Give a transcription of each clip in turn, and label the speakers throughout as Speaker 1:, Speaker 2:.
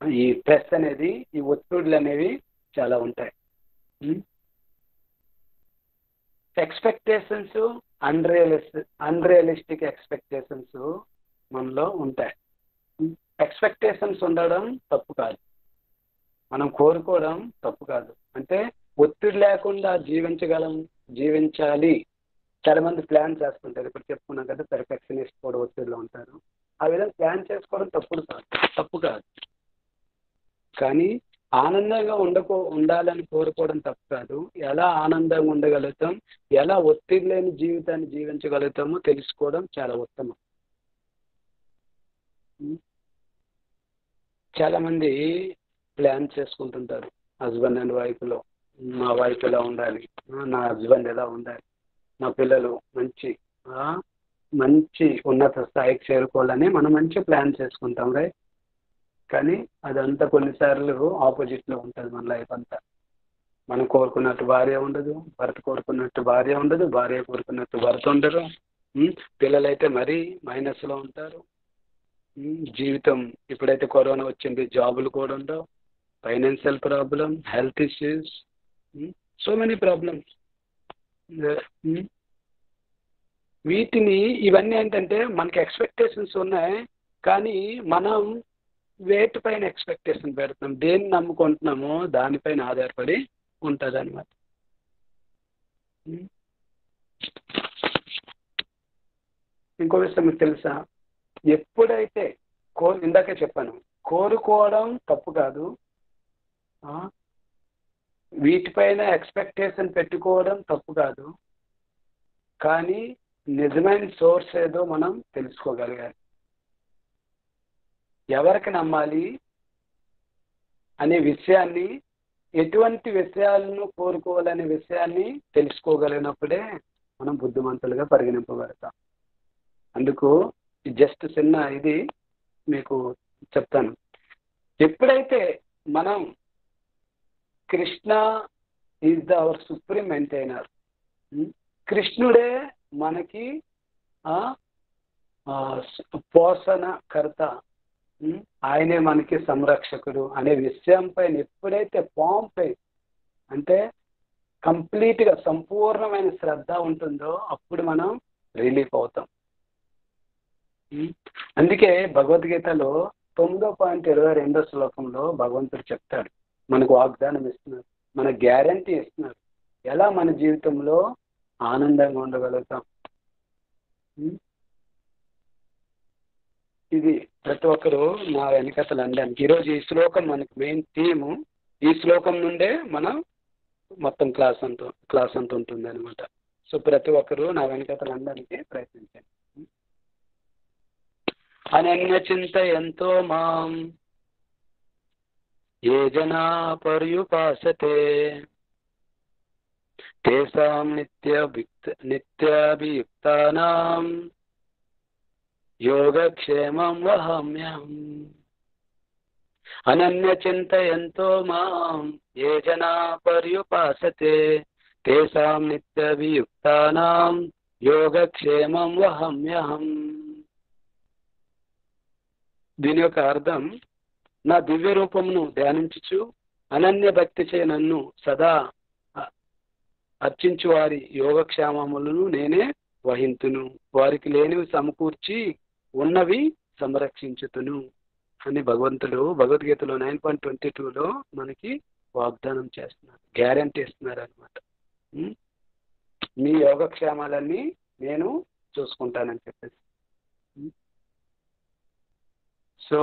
Speaker 1: ఈ స్ట్రెస్ అనేది, ఈ ఒత్తిడులు అనేవి చాలా ఉంటాయి. ఎక్స్పెక్టేషన్స్, అన్రియలిస్టిక్ ఎక్స్పెక్టేషన్స్ మనలో ఉంటాయి. ఎక్స్పెక్టేషన్స్ ఉండడం తప్పు కాదు, మనం కోరుకోవడం తప్పు కాదు. అంటే ఒత్తిడి లేకుండా జీవించాలి. చాలా మంది ప్లాన్ చేసుకుంటారు. ఇప్పుడు చెప్పుకున్నాం కదా, పెర్ఫెక్షనిస్ట్ కూడా ఒత్తిడిలో ఉంటారు. ఆ విధంగా ప్లాన్ చేసుకోవడం తప్పు కాదు. కానీ ఆనందంగా ఉండాలని కోరుకోవడం తప్పు కాదు. ఎలా ఆనందంగా ఉండగలుగుతాం, ఎలా ఒత్తిడి లేని జీవితాన్ని జీవించగలుగుతామో తెలుసుకోవడం చాలా ఉత్తమం. చాలా మంది ప్లాన్ చేసుకుంటుంటారు హస్బెండ్ అండ్ వైఫ్లో. మా వైఫ్ ఎలా ఉండాలి, నా హస్బెండ్ ఎలా ఉండాలి, నా పిల్లలు మంచి ఉన్నత స్థాయికి చేరుకోవాలని మనం మంచి ప్లాన్ చేసుకుంటాం, రైట్? కానీ అదంతా కొన్నిసార్లు ఆపోజిట్లో ఉంటుంది మన లైఫ్ అంతా. మనం కోరుకున్నట్టు భార్య ఉండదు, భర్త కోరుకున్నట్టు భార్య ఉండదు, భార్య కోరుకున్నట్టు భర్త ఉండరు. పిల్లలైతే మరీ మైనస్లో ఉంటారు. జీవితం ఇప్పుడైతే కరోనా వచ్చింది, జాబులు కూడా ఉండవు, financial problem, health issues, so many problems. ఇవన్నీ ఏంటంటే మనకి ఎక్స్పెక్టేషన్స్ ఉన్నాయి, కానీ మనం వేటి పైన ఎక్స్పెక్టేషన్ పెడుతున్నాం, దేన్ని నమ్ముకుంటున్నామో దానిపైన ఆధారపడి ఉంటుంది అన్నమాట. ఇంకో విషయం మీకు తెలుసా, ఎప్పుడైతే ఇందాకే చెప్పాను, కోరుకోవడం తప్పు కాదు, వీటిపైన ఎక్స్పెక్టేషన్ పెట్టుకోవడం తప్పు కాదు, కానీ నిజమైన సోర్స్ ఏదో మనం తెలుసుకోగలగాలి. ఎవరికి నమ్మాలి అనే విషయాన్ని, ఎటువంటి విషయాలను కోరుకోవాలనే విషయాన్ని తెలుసుకోగలిగినప్పుడే మనం బుద్ధిమంతులుగా పరిగణింపబడతాం. అందుకు జస్ట్ చిన్న ఇది మీకు చెప్తాను. ఎప్పుడైతే మనం Krishna is our supreme maintainer, కృష్ణుడే మనకి పోషణకర్త, ఆయనే మనకి సంరక్షకుడు అనే విషయం పైన ఎప్పుడైతే అంటే కంప్లీట్గా సంపూర్ణమైన శ్రద్ధ ఉంటుందో అప్పుడు మనం రిలీఫ్ అవుతాం. అందుకే భగవద్గీతలో 9.22 శ్లోకంలో భగవంతుడు చెప్తాడు, మనకు వాగ్దానం ఇస్తున్నారు, మన గ్యారంటీ ఇస్తున్నారు, ఎలా మన జీవితంలో ఆనందంగా ఉండగలుగుతాం. ఇది ప్రతి ఒక్కరూ నా వెనకతలు అనడానికి. ఈరోజు ఈ శ్లోకం మనకి మెయిన్ థీము. ఈ శ్లోకం నుండే మనం మొత్తం క్లాస్ అంతా ఉంటుంది అనమాట. సో ప్రతి ఒక్కరూ నా వెనకతలు అనడానికి ప్రయత్నించండి. అనన్య చింతయంతో మాం ఏ జనా పర్యుపాసతే తేషాం నిత్యాభియుక్తానాం యోగక్షేమం వహామ్యహం. అనన్య చింతయంతో మాం ఏ జనా పర్యుపాసతే తేషాం నిత్యాభియుక్తానాం యోగక్షేమం వహామ్యహం. దీని యొక్క అర్థం, నా దివ్య రూపమును ధ్యానించుచు అనన్య భక్తిచే నన్ను సదా అర్చించు వారి యోగక్షేమములను నేనే వహింతును, వారికి లేనివి సమకూర్చి ఉన్నవి సంరక్షించుతును అని భగవంతుడు భగవద్గీతలో 9.22లో మనకి వాగ్దానం చేస్తున్నారు, గ్యారంటీ ఇస్తున్నారు అనమాట. మీ యోగక్షేమాలన్నీ నేను చూసుకుంటానని చెప్పేసి. సో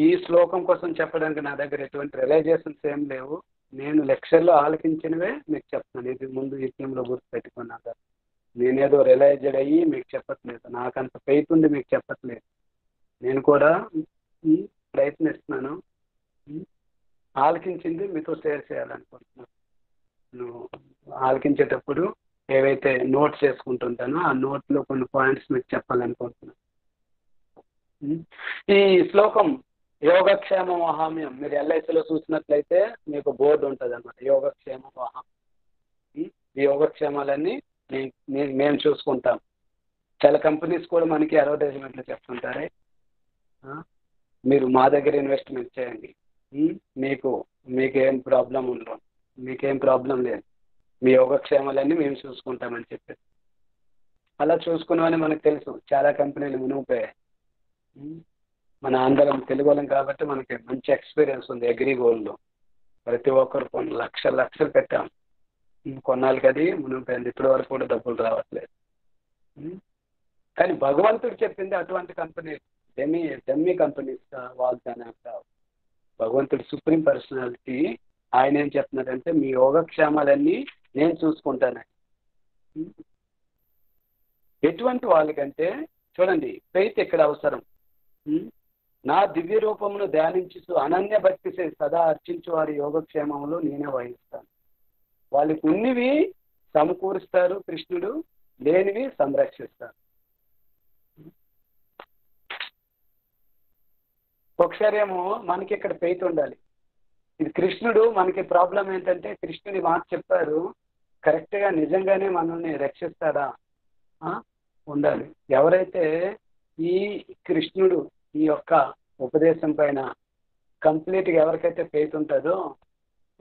Speaker 1: ఈ శ్లోకం కోసం చెప్పడానికి నా దగ్గర ఎటువంటి రియలైజేషన్స్ ఏం లేవు. నేను లెక్చర్లో ఆలకించినవే మీకు చెప్తున్నాను. ఇది ముందు విషయంలో గుర్తుపెట్టుకున్నాక నేనేదో రియలైజ్డ్ అయ్యి మీకు చెప్పట్లేదు, నాకంత ఫెయిత్ ఉంది మీకు చెప్పట్లేదు. నేను కూడా ప్రయత్నిస్తున్నాను, ఆలకించింది మీతో షేర్ చేయాలనుకుంటున్నాను. నువ్వు ఆలకించేటప్పుడు ఏవైతే నోట్స్ చేసుకుంటుంటానో ఆ నోట్లో కొన్ని పాయింట్స్ మీకు చెప్పాలనుకుంటున్నాను. ఈ శ్లోకం యోగక్షేమ వహామ్యం, మీరు ఎల్ఐసిలో చూసినట్లయితే మీకు బోర్డు ఉంటుంది అన్నమాట, యోగక్షేమ వహాం. ఈ యోగక్షేమాలన్నీ మేము చూసుకుంటాం. చాలా కంపెనీస్ కూడా మనకి అడ్వర్టైజ్మెంట్లు చెప్తుంటారే, మీరు మా దగ్గర ఇన్వెస్ట్మెంట్ చేయండి, మీకు మీకేం ప్రాబ్లం ఉండదు, మీకేం ప్రాబ్లం లేదు, మీ యోగక్షేమాలన్నీ మేము చూసుకుంటామని చెప్పేసి. అలా చూసుకున్నామని మనకు తెలుసు చాలా కంపెనీలు మునిగిపోయాయి. మన అందరం తెలుగు వాళ్ళం కాబట్టి మనకి మంచి ఎక్స్పీరియన్స్ ఉంది. అగ్రిగోల్డ్లో ప్రతి ఒక్కరు కొన్ని లక్షలు పెట్టాం, కొన్నాళ్ళకి అది మునిగిపోయింది. ఇప్పటి వరకు కూడా డబ్బులు రావట్లేదు. కానీ భగవంతుడు చెప్పింది అటువంటి కంపెనీ డమ్మీ కంపెనీస్ వాగ్దానం కావు. భగవంతుడు సుప్రీం పర్సనాలిటీ, ఆయన ఏం చెప్తున్నాడంటే మీ యోగక్షేమాలన్నీ నేను చూసుకుంటానని. ఎటువంటి వాళ్ళకంటే చూడండి, ఫెయిత్ ఇక్కడ అవసరం. నా దివ్య రూపమును ధ్యానించు అనన్య భక్తి సదా అర్చించు వారి యోగక్షేమంలో నేనే వహిస్తాను. వాళ్ళకి ఉన్నవి సమకూరుస్తారు కృష్ణుడు, లేనివి సంరక్షిస్తారు. ఒకసారి ఏమో మనకి ఇక్కడ ఫెయిత్ ఉండాలి. ఇది కృష్ణుడు మనకి ప్రాబ్లం ఏంటంటే కృష్ణుడి మాట చెప్పారు, కరెక్ట్గా నిజంగానే మనల్ని రక్షిస్తాడా ఉండాలి. ఎవరైతే ఈ కృష్ణుడు ఈ యొక్క ఉపదేశం పైన కంప్లీట్గా ఎవరికైతే ఫెయిత్ ఉంటుందో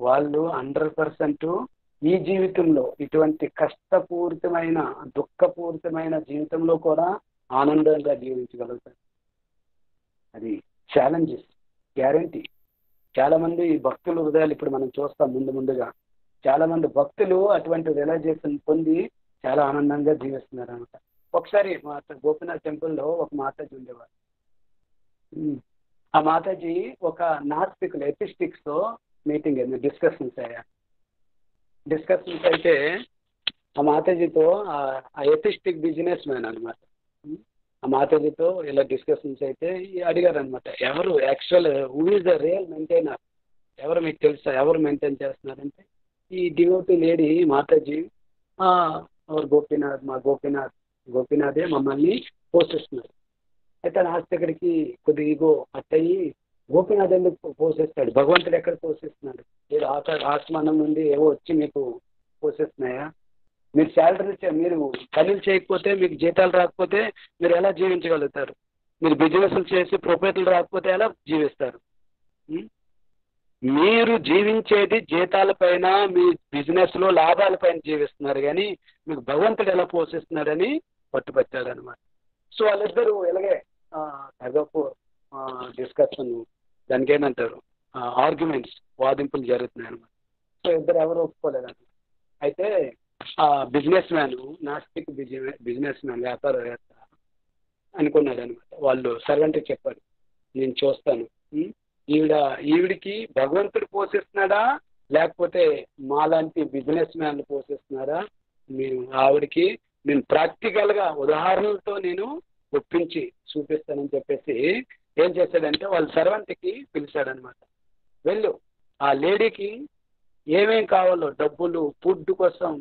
Speaker 1: వాళ్ళు 100% ఈ జీవితంలో ఇటువంటి కష్టపూరితమైన దుఃఖపూరితమైన జీవితంలో కూడా ఆనందంగా జీవించగలుగుతారు. అది ఛాలెంజెస్ గ్యారంటీ. చాలామంది భక్తుల హృదయాలు ఇప్పుడు మనం చూస్తాం ముందుగా చాలామంది భక్తులు అటువంటి రియలైజేషన్ పొంది చాలా ఆనందంగా జీవిస్తున్నారు అనమాట. ఒకసారి మా గోపీనాథ్ టెంపుల్లో ఒక మాతాజీ ఉండేవారు. ఆ మాతాజీ ఒక నాస్తికులు ఎథిస్టిక్స్తో మీటింగ్ అయింది, డిస్కషన్స్ అయితే ఆ మాతాజీతో ఆ ఎథిస్టిక్ బిజినెస్ మ్యాన్ అనమాట. ఆ మాతాజీతో ఇలా డిస్కషన్స్ అయితే అడిగారు అనమాట, ఎవరు actual who is the real maintainer, ఎవరు మీకు తెలుసా, ఎవరు మెయింటైన్ చేస్తున్నారంటే ఈ డివోటీ లేడీ మాతాజీ ఎవరు గోపీనాథ్, మా గోపీనాథే మమ్మల్ని పోషిస్తున్నారు. అయితే నాస్తికుడికి కొద్దిగా ఈగో అట్టయి గోపీనాథ్ ఎందుకు పోషిస్తాడు, భగవంతుడు ఎక్కడ పోషిస్తున్నాడు, మీరు ఆస్మానం నుండి ఏవో వచ్చి మీకు పోషిస్తున్నాయా, మీరు శాలరీ మీరు పనులు చేయకపోతే మీకు జీతాలు రాకపోతే మీరు ఎలా జీవించగలుగుతారు, మీరు బిజినెస్లు చేసి ప్రొఫైట్లు రాకపోతే ఎలా జీవిస్తారు, మీరు జీవించేది జీతాలపైన మీ బిజినెస్లో లాభాలపైన జీవిస్తున్నారు కానీ మీకు భగవంతుడు ఎలా పోషిస్తున్నాడని పట్టుపట్టాడు అనమాట. సో వాళ్ళిద్దరూ ఇలాగే తగపు డిస్కషన్, దానికి ఏంటంటారు ఆర్గ్యుమెంట్స్, వాదింపులు జరుగుతున్నాయి అనమాట. సో ఇద్దరు ఎవరు ఒప్పుకోలేదన్నమాట. అయితే ఆ బిజినెస్ మ్యాన్, నాస్తిక్ బిజినెస్ మ్యాన్, వ్యాపారవేత్త అనుకున్నాడు అనమాట. వాళ్ళు సర్వెంట్కి చెప్పారు, నేను చూస్తాను ఈవిడికి భగవంతుడు పోషిస్తున్నాడా లేకపోతే మాలాంటి బిజినెస్ మ్యాన్లు పోషిస్తున్నారా, ఆవిడికి నేను ప్రాక్టికల్గా ఉదాహరణలతో నేను ఒప్పించి చూపిస్తానని చెప్పేసి ఏం చేశాడంటే వాళ్ళ సర్వెంట్కి పిలిచాడనమాట. వెళ్ళు ఆ లేడీకి ఏమేం కావాలో డబ్బులు, ఫుడ్ కోసం,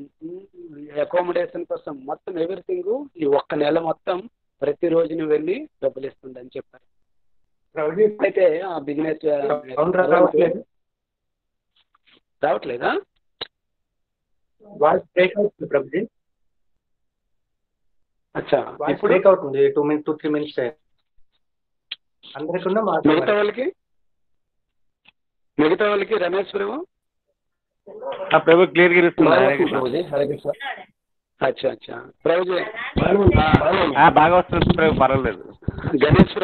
Speaker 1: అకామిడేషన్ కోసం మొత్తం ఎవ్రీథింగ్ ఈ ఒక్క నెల మొత్తం ప్రతిరోజు నువ్వు వెళ్ళి డబ్బులు ఇస్తుందని చెప్పారు. అయితే ఆ బిజినెస్ రావట్లేదా అచ్చా, ఇప్పుడు
Speaker 2: బ్రేక్ అవుతుంది 2-3 minutes అందరికన్నా
Speaker 1: మిగతా వాళ్ళకి రమేష్ ప్రభు
Speaker 3: క్లియర్ గా
Speaker 1: అచ్చా అచ్చా ప్రభుజీ
Speaker 3: బాగా వస్తుంది ప్రభు, పర్వాలేదు.
Speaker 1: గణేష్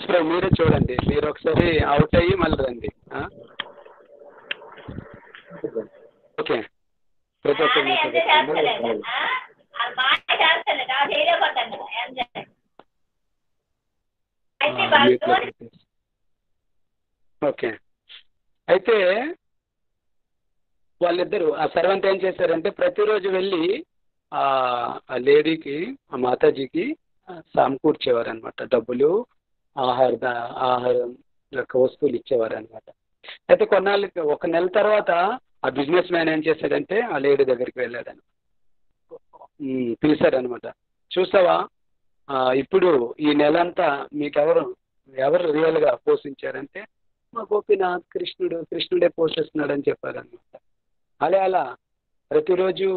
Speaker 1: ప్రభు మీరే చూడండి, మీరు ఒకసారి అవుట్ అయ్యి మళ్ళీ రండి. ఓకే ప్రతి ఒక్కరు ఓకే. అయితే వాళ్ళిద్దరూ ఆ సర్వెంట్ ఏం చేశారంటే ప్రతిరోజు వెళ్ళి ఆ లేడీకి, ఆ మాతాజీకి సమకూర్చేవారు అనమాట, డబ్బులు, ఆహారం యొక్క వస్తువులు ఇచ్చేవారు అనమాట. అయితే కొన్నాళ్ళకి ఒక నెల తర్వాత ఆ బిజినెస్ మ్యాన్ ఏం చేశాడంటే ఆ లేడీ దగ్గరికి వెళ్ళాడని పిలిచారనమాట. చూసావా ఇప్పుడు ఈ నెలంతా మీకు ఎవరు రియల్గా పోషించారంటే మా గోపీనాథ్, కృష్ణుడే పోషిస్తున్నాడని చెప్పారనమాట. అలా ప్రతిరోజు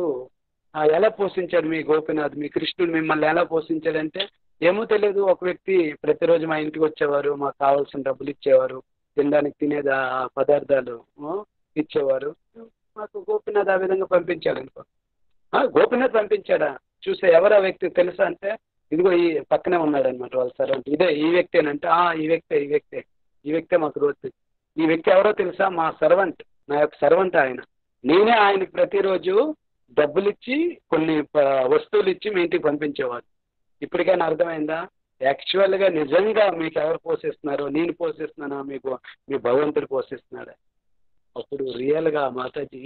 Speaker 1: ఎలా పోషించాడు మీ గోపీనాథ్, మీ కృష్ణుడు మిమ్మల్ని ఎలా పోషించాడంటే ఏమో తెలియదు. ఒక వ్యక్తి ప్రతిరోజు మా ఇంటికి వచ్చేవారు, మాకు కావాల్సిన డబ్బులు ఇచ్చేవారు, తినడానికి తినేది పదార్థాలు ఇచ్చేవారు. మాకు గోపీనాథ్ ఆ విధంగా పంపించాడు అనుకో. గోపీనాథ్ పంపించాడా? చూసే ఎవరు ఆ వ్యక్తి తెలుసా అంటే, ఇదిగో ఈ పక్కనే ఉన్నాడు అనమాట వాళ్ళ సర్వెంట్. ఇదే ఈ వ్యక్తేనంటే, ఈ వ్యక్తే మాకు రోజు. ఈ వ్యక్తి ఎవరో తెలుసా? మా సర్వెంట్, నా యొక్క సర్వెంట్ ఆయన. నేనే ఆయనకి ప్రతిరోజు డబ్బులు ఇచ్చి కొన్ని వస్తువులు ఇచ్చి మీ ఇంటికి పంపించేవాడు. ఇప్పటికైనా అర్థమైందా? యాక్చువల్గా నిజంగా మీకు ఎవరు పోషిస్తున్నారో, నేను పోషిస్తున్నానా, మీకు మీ భగవంతుడు పోషిస్తున్నాడా? అప్పుడు రియల్గా మాతాజీ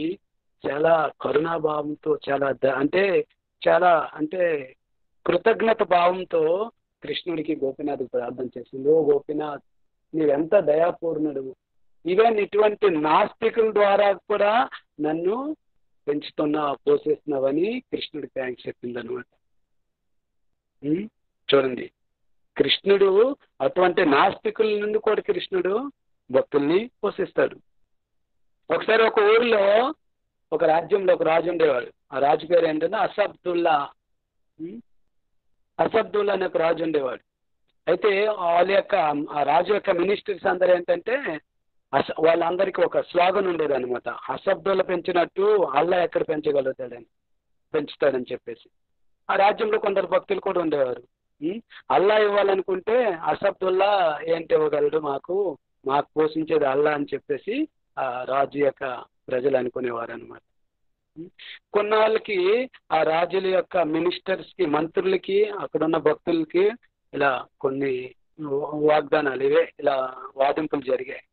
Speaker 1: చాలా కరుణాభావంతో, చాలా కృతజ్ఞత భావంతో కృష్ణుడికి గోపీనాథ్ ప్రార్థన చేసింది. ఓ గోపీనాథ్, నీవెంత దయాపూర్ణుడు, ఈవెన్ ఇటువంటి నాస్తికుల ద్వారా కూడా నన్ను పోషిస్తున్నావని కృష్ణుడికి థ్యాంక్స్ చెప్పింది అనమాట. చూడండి, కృష్ణుడు అటువంటి నాస్తికుల నుండి కూడా కృష్ణుడు భక్తుల్ని పోషిస్తాడు. ఒకసారి ఒక ఊరిలో ఒక రాజ్యంలో ఒక రాజు ఉండేవాడు. ఆ రాజు పేరు ఏంటంటే అసబ్దుల్లా అనే ఒక రాజు ఉండేవాడు. అయితే ఆ రాజు యొక్క మినిస్టర్స్ అందరూ ఏంటంటే వాళ్ళందరికీ ఒక స్లోగన్ ఉండేది అనమాట. అసబ్దుల్లా పెంచినట్టు అల్లా ఎక్కడ పెంచుతాడని చెప్పేసి. ఆ రాజ్యంలో కొందరు భక్తులు కూడా ఉండేవారు. అల్లా ఇవ్వాలనుకుంటే అసబ్దుల్లా ఏంటి ఇవ్వగలడు, మాకు పోషించేది అల్లా అని చెప్పేసి ఆ రాజు యొక్క ప్రజలు అనుకునేవారు అనమాట. కొన్నాళ్ళకి ఆ రాజుల యొక్క మినిస్టర్స్కి, మంత్రులకి, అక్కడున్న భక్తులకి ఇలా కొన్ని వాగ్దానాలు ఇలా వాదింపులు జరిగాయి.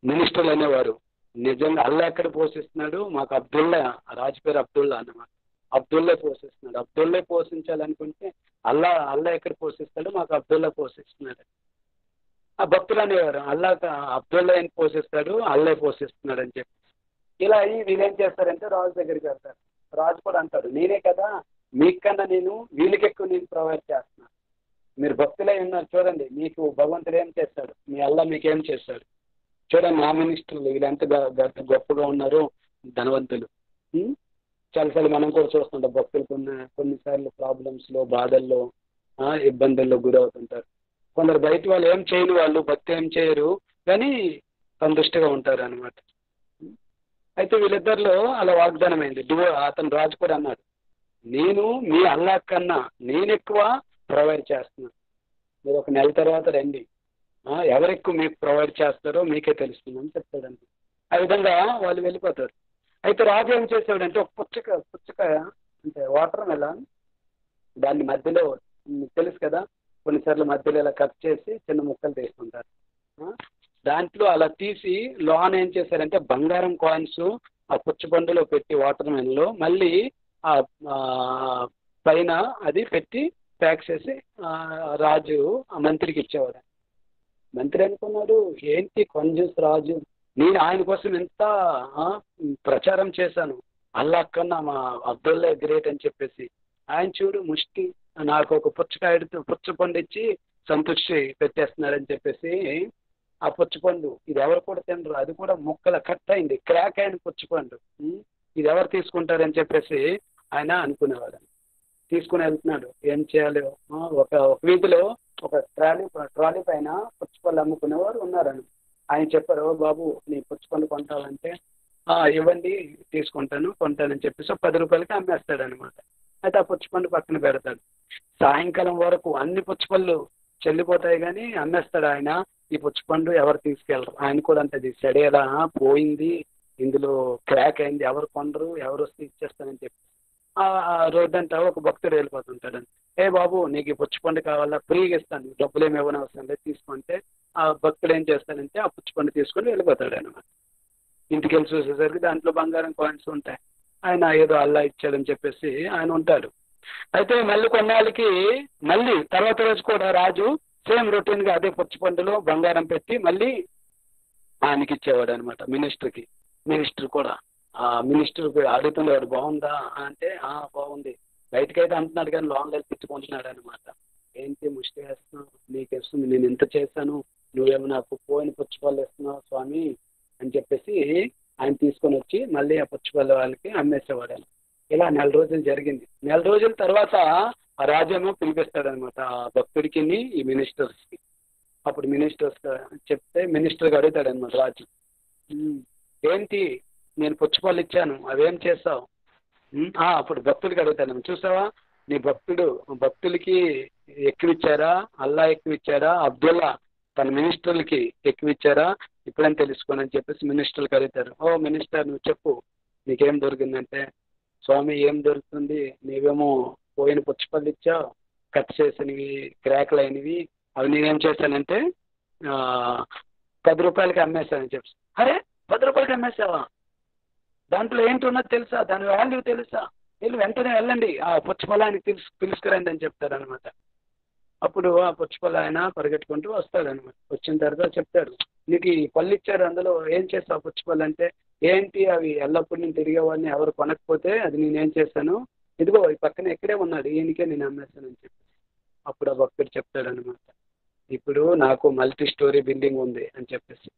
Speaker 1: మినిస్టర్లు అనేవారు, నిజంగా అల్లా ఎక్కడ పోషిస్తున్నాడు, మాకు అబ్దుల్లా, ఆ రాజు పేరు అబ్దుల్లా అన్నమాట, అబ్దుల్లా పోషిస్తున్నాడు. అబ్దుల్లా పోషించాలనుకుంటే అల్లా ఎక్కడ పోషిస్తాడు, మాకు అబ్దుల్లా పోషిస్తున్నాడు. ఆ భక్తులు అనేవారు, అబ్దుల్లా ఏం పోషిస్తాడు, అల్లా పోషిస్తున్నాడు అని చెప్పి. ఇలా వీళ్ళేం చేస్తారంటే రాజు దగ్గరికి వెళ్తారు. రాజు కూడా అంటాడు, నేనే కదా, మీకన్నా వీళ్ళకి ఎక్కువ నేను ప్రొవైడ్ చేస్తున్నాను. మీరు భక్తులై ఉన్నారు చూడండి, మీకు భగవంతుడు ఏం చేస్తాడు, మీ అల్లా మీకేం చేస్తాడు చూడండి. నా మినిస్టర్లు వీళ్ళంత గొప్పగా ఉన్నారు, ధనవంతులు. చాలాసార్లు మనం కూడా చూస్తుంటాం, భక్తులు కొన్నిసార్లు ప్రాబ్లమ్స్లో, బాధల్లో, ఇబ్బందుల్లో గురవుతుంటారు. కొందరు బయట వాళ్ళు ఏం చేయని వాళ్ళు, భక్తి ఏం చేయరు, కానీ సంతుష్టిగా ఉంటారు అనమాట. అయితే వీళ్ళిద్దరిలో అలా వాగ్దానం అయింది. అతను రాజు కూడా అన్నాడు, నేను మీ అల్లా కన్నా నేను ఎక్కువ ప్రొవైడ్ చేస్తున్నాను, మీరు ఒక నెల తర్వాత రండి, ఎవరెక్కువ మీకు ప్రొవైడ్ చేస్తారో మీకే తెలుస్తుందని చెప్తాడండి. ఆ విధంగా వాళ్ళు వెళ్ళిపోతారు. అయితే రాజు ఏం చేశాడంటే ఒక పుచ్చకాయ అంటే వాటర్ మెలాన్, దాన్ని మధ్యలో తెలుసు కదా, కొన్నిసార్లు మధ్యలో ఇలా కట్ చేసి చిన్న ముక్కలు తీసుకుంటారు. దాంట్లో అలా తీసి లోన ఏం చేశారంటే బంగారం కాయిన్స్ ఆ పుచ్చబండులో పెట్టి వాటర్ మెలన్లో మళ్ళీ ఆ పైన అది పెట్టి ప్యాక్ చేసి రాజు ఆ మంత్రికి ఇచ్చేవాడు. మంత్రి అనుకున్నాడు, ఏంటి కొంజూస్ రాజు, నేను ఆయన కోసం ఎంత ప్రచారం చేశాను, అల్లా కన్నా మా అబ్దుల్లా గ్రేట్ అని చెప్పేసి. ఆయన చూడు ముష్టి నాకు ఒక పుచ్చపండు ఇచ్చి సంతృష్టి పెట్టేస్తున్నారని చెప్పేసి ఆ పుచ్చపండు ఇది ఎవరు కూడా తినరు, అది కూడా ముక్కల కట్ అయింది, క్రాక్ అయిన పుచ్చపండు, ఇది ఎవరు తీసుకుంటారని చెప్పేసి ఆయన అనుకునేవాడు. తీసుకుని వెళ్తున్నాడు, ఏం చేయాలి, ఒక వీధిలో ఒక ట్రాలీ పైన పుచ్చపళ్ళు అమ్ముకునేవారు ఉన్నారని. ఆయన చెప్పారు, బాబు నీ పుచ్చపండు కొంటావంటే ఇవ్వండి కొంటానని చెప్పేసి 10 రూపాయలకి అమ్మేస్తాడు అనమాట. అయితే ఆ పుచ్చపండు పక్కన పెడతాడు. సాయంకాలం వరకు అన్ని పుచ్చపళ్ళు చెల్లిపోతాయి కానీ అమ్మేస్తాడు ఆయన. ఈ పుచ్చపండు ఎవరు తీసుకెళ్ళరు. ఆయన కూడా అంటది సడేలా పోయింది, ఇందులో క్రాక్ అయింది, ఎవరు కొనరు, ఎవరు వస్తే ఇచ్చేస్తానని చెప్పి ఆ రోడ్డు అంతా ఒక భక్తుడు వెళ్ళిపోతుంటాడని. ఏ బాబు నీకు ఈ పుచ్చపండు కావాలా, ఫ్రీగా ఇస్తాను, డబ్బులు ఏమి ఇవ్వని అవసరం లేదు, తీసుకుంటే ఆ భక్తుడు ఏం చేస్తాడంటే ఆ పుచ్చపండు తీసుకొని వెళ్ళిపోతాడు అనమాట. ఇంటికి వెళ్ళి చూసేసరికి దాంట్లో బంగారం కాయిన్స్ ఉంటాయి. ఆయన ఏదో అల్లా ఇచ్చాడని చెప్పేసి ఆయన ఉంటాడు. అయితే మళ్ళీ కొన్నాళ్ళకి మళ్ళీ తర్వాత రోజు కూడా రాజు సేమ్ రొటీన్గా అదే పుచ్చపండులో బంగారం పెట్టి మళ్ళీ ఆయనకి ఇచ్చేవాడు అనమాట, మినిస్టర్కి. మినిస్టర్ కూడా మినిస్టర్ అడుగుతున్నాడు, బాగుందా అంటే బాగుంది, బయటకైతే అంటున్నాడు కానీ లోన్లో తిట్టుకుంటున్నాడు అనమాట. ఏంటి ముష్టి వేస్తున్నావు, నీకు ఇస్తుంది, నేను ఎంత చేశాను, నువ్వేమో నాకు పోయిన పుచ్చపళ్ళు ఇస్తున్నావు స్వామి అని చెప్పేసి ఆయన తీసుకొని వచ్చి మళ్ళీ ఆ పుచ్చపళ్ళ వాళ్ళకి అమ్మేసేవాడు. ఇలా 4 రోజులు జరిగింది. 4 రోజుల తర్వాత ఆ రాజేమో పిలిపిస్తాడనమాట ఆ భక్తుడికి ఈ మినిస్టర్స్కి. అప్పుడు మినిస్టర్స్ చెప్తే మినిస్టర్కి అడుగుతాడనమాట రాజు, ఏంటి నేను పుచ్చపళ్ళు ఇచ్చాను అవేం చేస్తావు? అప్పుడు భక్తుడికి అడుగుతాను, చూసావా నీ భక్తులకి ఎక్కువిచ్చారా, అల్లా ఎక్కువిచ్చారా, అబ్దుల్లా తన మినిస్టర్లకి ఎక్కువిచ్చారా, ఇప్పుడని తెలుసుకోనని చెప్పేసి మినిస్టర్కి అడుగుతారు. ఓ మినిస్టర్ నువ్వు చెప్పు నీకేం దొరికిందంటే, స్వామి ఏం దొరుకుతుంది, నీవేమో పోయిన పుచ్చపళ్ళు ఇచ్చావు, కట్ చేసినవి క్రాక్లు అయినవి, అవి నేనేం చేశానంటే 10 రూపాయలకి అమ్మేశానని చెప్పి. అరే 10 రూపాయలకి అమ్మేశావా? దాంట్లో ఏంటి ఉన్నది తెలుసా, దాని వాల్యూ తెలుసా? వీళ్ళు వెంటనే వెళ్ళండి ఆ పుచ్చపళ్ళానికి పిలుచుకురండి అని చెప్తారనమాట. అప్పుడు ఆ పుచ్చపళ్ళ ఆయన పరిగెట్టుకుంటూ వస్తాడనమాట. వచ్చిన తర్వాత చెప్తాడు, నీకు ఈ పళ్ళు ఇచ్చారు, అందులో ఏం చేస్తావు పుచ్చపళ్ళు అంటే, ఏంటి అవి ఎల్లప్పుడు నేను తిరిగేవాడిని, ఎవరు కొనకపోతే అది నేనేం చేశాను, ఇదిగో ఈ పక్కన ఇక్కడే ఉన్నాడు ఈయనకే నేను అమ్మేస్తానని చెప్పి. అప్పుడు ఆ భక్తుడు చెప్తాడనమాట, ఇప్పుడు నాకు మల్టీ స్టోరీ బిల్డింగ్ ఉంది అని చెప్పేసి,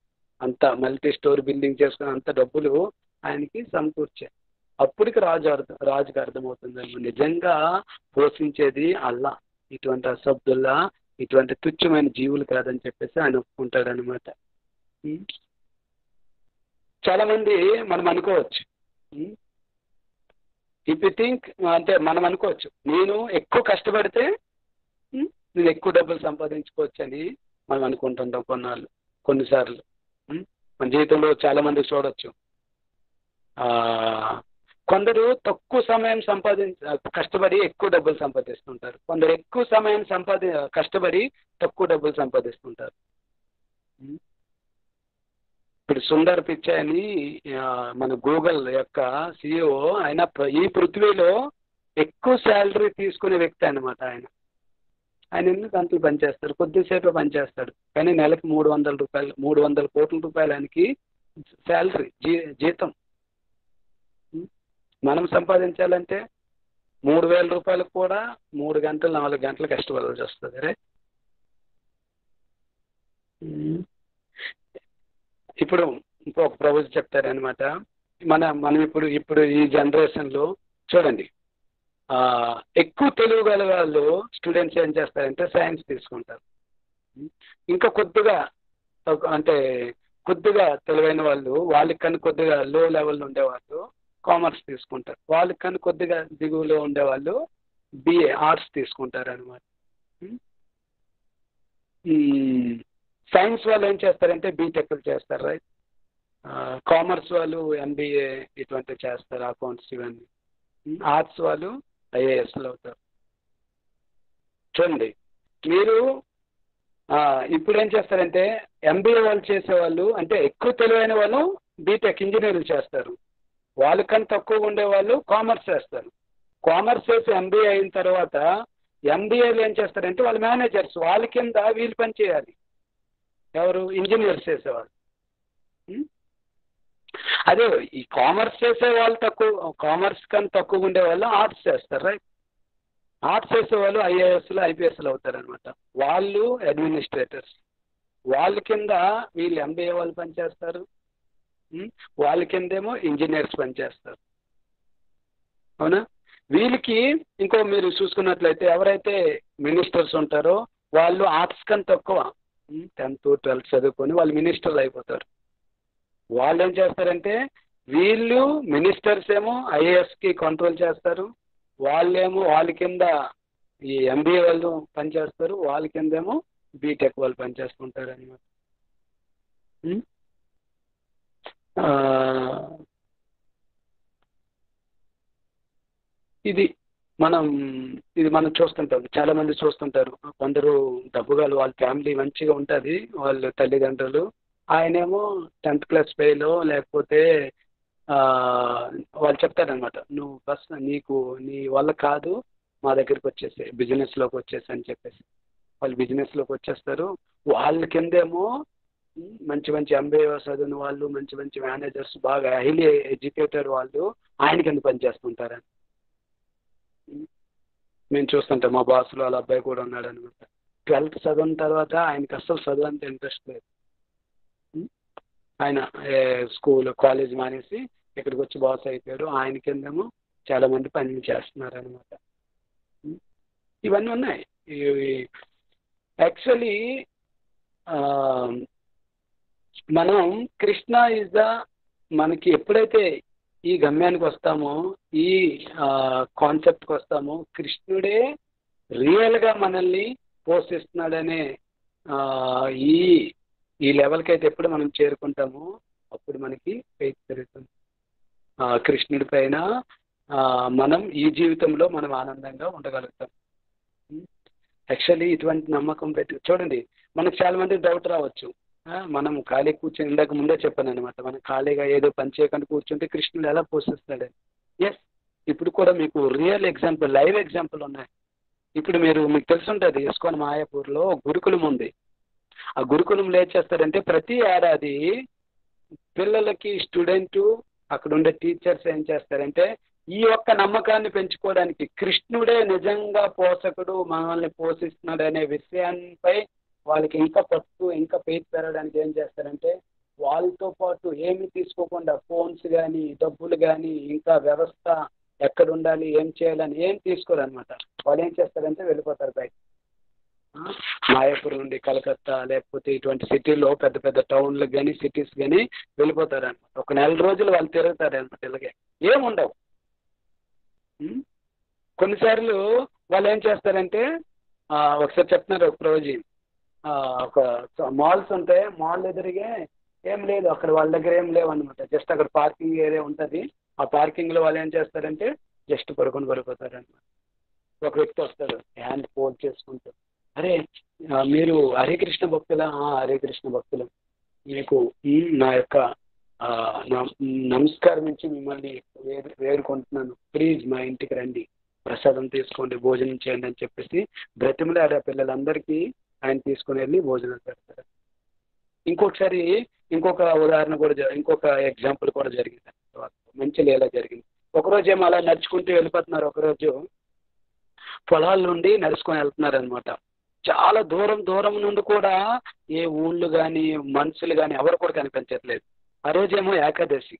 Speaker 1: అంత మల్టీ స్టోరీ బిల్డింగ్ చేసుకుని అంత డబ్బులు ఆయనకి సమకూర్చాయి. అప్పటికి రాజుకి అర్థమవుతుంది నిజంగా పోషించేది అల్లా, ఇటువంటి అసబ్దుల్లా ఇటువంటి తుచ్చమైన జీవులు కాదని చెప్పేసి ఆయన ఒప్పుకుంటాడనమాట. చాలా మంది మనం అనుకోవచ్చు, ఇఫ్ యు థింక్ అంటే మనం అనుకోవచ్చు నేను ఎక్కువ కష్టపడితే నేను ఎక్కువ డబ్బులు సంపాదించుకోవచ్చు అని మనం అనుకుంటుంటాం కొన్నిసార్లు. మన జీవితంలో చాలా మంది చూడొచ్చు, కొందరు తక్కువ సమయం కష్టపడి ఎక్కువ డబ్బులు సంపాదిస్తుంటారు, కొందరు ఎక్కువ సమయం కష్టపడి తక్కువ డబ్బులు సంపాదిస్తుంటారు. ఇప్పుడు సుందర్ పిచాయ్ అని మన గూగుల్ యొక్క CEO, ఆయన ఈ పృథ్వీలో ఎక్కువ శాలరీ తీసుకునే వ్యక్తి అనమాట. ఆయన ఎన్ని గంటలు పనిచేస్తాడు, కొద్దిసేపు పనిచేస్తాడు, కానీ నెలకి 300 కోట్ల రూపాయలు ఆయనకి శాలరీ, జీతం. మనం సంపాదించాలంటే 3,000 రూపాయలకు కూడా 3 గంటలు 4 గంటలు కష్టపడాల్సి వస్తుంది. రే ఇప్పుడు ఇంకొక ప్రభుత్వం చెప్తారనమాట, మనం ఇప్పుడు ఈ జనరేషన్లో చూడండి, ఎక్కువ తెలివి గల వాళ్ళు స్టూడెంట్స్ ఏం చేస్తారంటే సైన్స్ తీసుకుంటారు. ఇంకా కొద్దిగా తెలివైన వాళ్ళు, వాళ్ళకి కన్నా కొద్దిగా లో లెవెల్లో ఉండేవాళ్ళు కామర్స్ తీసుకుంటారు, వాళ్ళకి కన్నా కొద్దిగా దిగువలో ఉండేవాళ్ళు BA ఆర్ట్స్ తీసుకుంటారు అనమాట. సైన్స్ వాళ్ళు ఏం చేస్తారంటే బీటెక్లు చేస్తారు, రైట్. కామర్స్ వాళ్ళు MBA ఇటువంటివి చేస్తారు, అకౌంట్స్ ఇవన్నీ. ఆర్ట్స్ వాళ్ళు IASలు అవుతారు. చూడండి, మీరు ఇప్పుడు ఏం చేస్తారంటే MBA వాళ్ళు చేసేవాళ్ళు అంటే ఎక్కువ తెలివైన వాళ్ళు బీటెక్ ఇంజనీరింగ్ చేస్తారు, వాళ్ళకన్నా తక్కువ ఉండేవాళ్ళు కామర్స్ చేస్తారు. కామర్స్ చేసి MBA అయిన తర్వాత MBAలు ఏం చేస్తారంటే వాళ్ళు మేనేజర్స్, వాళ్ళ కింద వీళ్ళు పని చేయాలి. ఎవరు? ఇంజనీర్స్ చేసేవాళ్ళు. అదే ఈ కామర్స్ చేసే వాళ్ళు కామర్స్ కన్నా తక్కువ ఉండేవాళ్ళు ఆర్ట్స్ చేస్తారు, రైట్. ఆర్ట్స్ చేసేవాళ్ళు IASలు IPSలు అవుతారనమాట. వాళ్ళు అడ్మినిస్ట్రేటర్స్, వాళ్ళ కింద వీళ్ళు MBA వాళ్ళు పనిచేస్తారు, వాళ్ళ కిందేమో ఇంజనీర్స్ పనిచేస్తారు. అవునా? వీళ్ళకి ఇంకో మీరు చూసుకున్నట్లయితే ఎవరైతే మినిస్టర్స్ ఉంటారో వాళ్ళు ఆర్ట్స్ కన్నా తక్కువ 10th 12th చదువుకొని వాళ్ళు మినిస్టర్లు అయిపోతారు. వాళ్ళు ఏం చేస్తారంటే వీళ్ళు మినిస్టర్స్ ఏమో IASకి కంట్రోల్ చేస్తారు, వాళ్ళ కింద ఈ MBA వాళ్ళు పనిచేస్తారు, వాళ్ళ కిందేమో బీటెక్ వాళ్ళు పనిచేస్తుంటారు అన్నమాట. ఇది మనం చూస్తుంటాం, చాలా మంది చూస్తుంటారు. కొందరు డబ్బుగాలు, వాళ్ళ ఫ్యామిలీ మంచిగా ఉంటుంది, వాళ్ళ తల్లిదండ్రులు, ఆయనేమో 10th క్లాస్ ఫెయిల్, లేకపోతే వాళ్ళు చెప్తారనమాట, నువ్వు ఫస్ట్ నీ వల్ల కాదు, మా దగ్గరికి వచ్చేసి బిజినెస్లోకి వచ్చేసి అని చెప్పేసి వాళ్ళు బిజినెస్లోకి వచ్చేస్తారు. వాళ్ళ కిందేమో మంచి MBA చదివిన వాళ్ళు, మంచి మేనేజర్స్, బాగా హైలీ ఎడ్యుకేటెడ్ వాళ్ళు ఆయన కింద పనిచేస్తుంటారని మేము చూస్తుంటాం. మా బాస్లో వాళ్ళ అబ్బాయి కూడా ఉన్నాడు అనమాట. 12th చదివిన తర్వాత ఆయనకి అస్సలు చదువు అంత ఇంట్రెస్ట్ లేదు. ఆయన కాలేజ్ మానేసి ఇక్కడికి వచ్చి బాస్ అయిపోయాడు. ఆయన కిందేమో చాలా మంది పనులు చేస్తున్నారు అనమాట. ఇవన్నీ ఉన్నాయి. యాక్చువల్లీ మనం కృష్ణ ఇస్ ద, మనకి ఎప్పుడైతే ఈ గమ్యానికి వస్తామో, ఈ కాన్సెప్ట్కి వస్తామో, కృష్ణుడే రియల్గా మనల్ని పోషిస్తున్నాడనే ఈ ఈ లెవెల్కి అయితే ఎప్పుడు మనం చేరుకుంటామో అప్పుడు మనకి ఫెయిత్ పెరుగుతుంది. కృష్ణుడి పైన మనం ఈ జీవితంలో మనం ఆనందంగా ఉండగలుగుతాం. యాక్చువల్లీ ఇటువంటి నమ్మకం పెట్టి చూడండి, మనకు చాలా మంది డౌట్ రావచ్చు. మనం ఖాళీ కూర్చొని, ఇందాక ముందే చెప్పాను అనమాట, మనం ఖాళీగా ఏదో పని చేయకుండా కూర్చుంటే కృష్ణుడు ఎలా పోషిస్తాడని. ఎస్, ఇప్పుడు కూడా మీకు రియల్ ఎగ్జాంపుల్, లైవ్ ఎగ్జాంపుల్ ఉన్నాయి. ఇప్పుడు మీకు తెలుసుంటుంది, ఇస్కాన్ మాయాపూర్లో గురుకులం ఉంది. ఆ గురుకులంలో ఏం చేస్తారంటే ప్రతి ఏడాది పిల్లలకి, స్టూడెంటు, అక్కడ ఉండే టీచర్స్ ఏం చేస్తారంటే ఈ యొక్క నమ్మకాన్ని పెంచుకోవడానికి, కృష్ణుడే నిజంగా పోషకుడు, మనల్ని పోషిస్తున్నాడు అనే విషయాన్పై వాళ్ళకి ఇంకా పట్టు, ఇంకా ఫెయిత్ పెరగడానికి ఏం చేస్తారంటే వాళ్ళతో పాటు ఏమి తీసుకోకుండా ఫోన్స్ కానీ, డబ్బులు కానీ, ఇంకా వ్యవస్థ ఎక్కడ ఉండాలి, ఏం చేయాలని ఏం తీసుకోరు అనమాట. వాళ్ళు ఏం చేస్తారంటే వెళ్ళిపోతారు బయట. మాయాపూర్ నుండి కలకత్తా, లేకపోతే ఇటువంటి సిటీలో పెద్ద పెద్ద టౌన్లకు కానీ, సిటీస్ కానీ వెళ్ళిపోతారు అనమాట. ఒక నెల రోజులు వాళ్ళు తిరుగుతారు అనమాట. ఇలాగే ఏముండవు. కొన్నిసార్లు వాళ్ళు ఏం చేస్తారంటే ఒకసారి చెప్తున్నారు, ఒక రోజు ఒక మాల్స్ ఉంటాయి, మాల్ ఎదురుగా ఏం లేదు, అక్కడ వాళ్ళ దగ్గర ఏం లేవు అనమాట. జస్ట్ అక్కడ పార్కింగ్ ఏరియా ఉంటుంది. ఆ పార్కింగ్లో వాళ్ళు ఏం చేస్తారంటే జస్ట్ పడిపోతారు అనమాట. ఒక వ్యక్తి వస్తాడు, హ్యాండ్ ఫోల్డ్ చేసుకుంటూ, అరే మీరు హరే కృష్ణ భక్తులా? హరే కృష్ణ భక్తులు. మీకు నా యొక్క నమస్కారం నుంచి మిమ్మల్ని వేడుకుంటున్నాను, ప్లీజ్ మా ఇంటికి రండి, ప్రసాదం తీసుకోండి, భోజనం చేయండి అని చెప్పేసి బ్రతిమలాడే పిల్లలందరికీ ఆయన తీసుకుని వెళ్ళి భోజనం పెడతారు. ఇంకొకసారి ఇంకొక ఉదాహరణ కూడా, ఇంకొక ఎగ్జాంపుల్ కూడా జరిగింది. మంచి లీల జరిగింది. ఒకరోజు ఏమో అలా నడుచుకుంటూ వెళ్ళిపోతున్నారు. ఒకరోజు పొలాల నుండి నడుచుకొని వెళ్తున్నారు అనమాట. చాలా దూరం నుండి కూడా ఏ ఊళ్ళు కానీ, మనుషులు కానీ ఎవరు కూడా కనిపించట్లేదు. ఆ రోజేమో ఏకాదశి.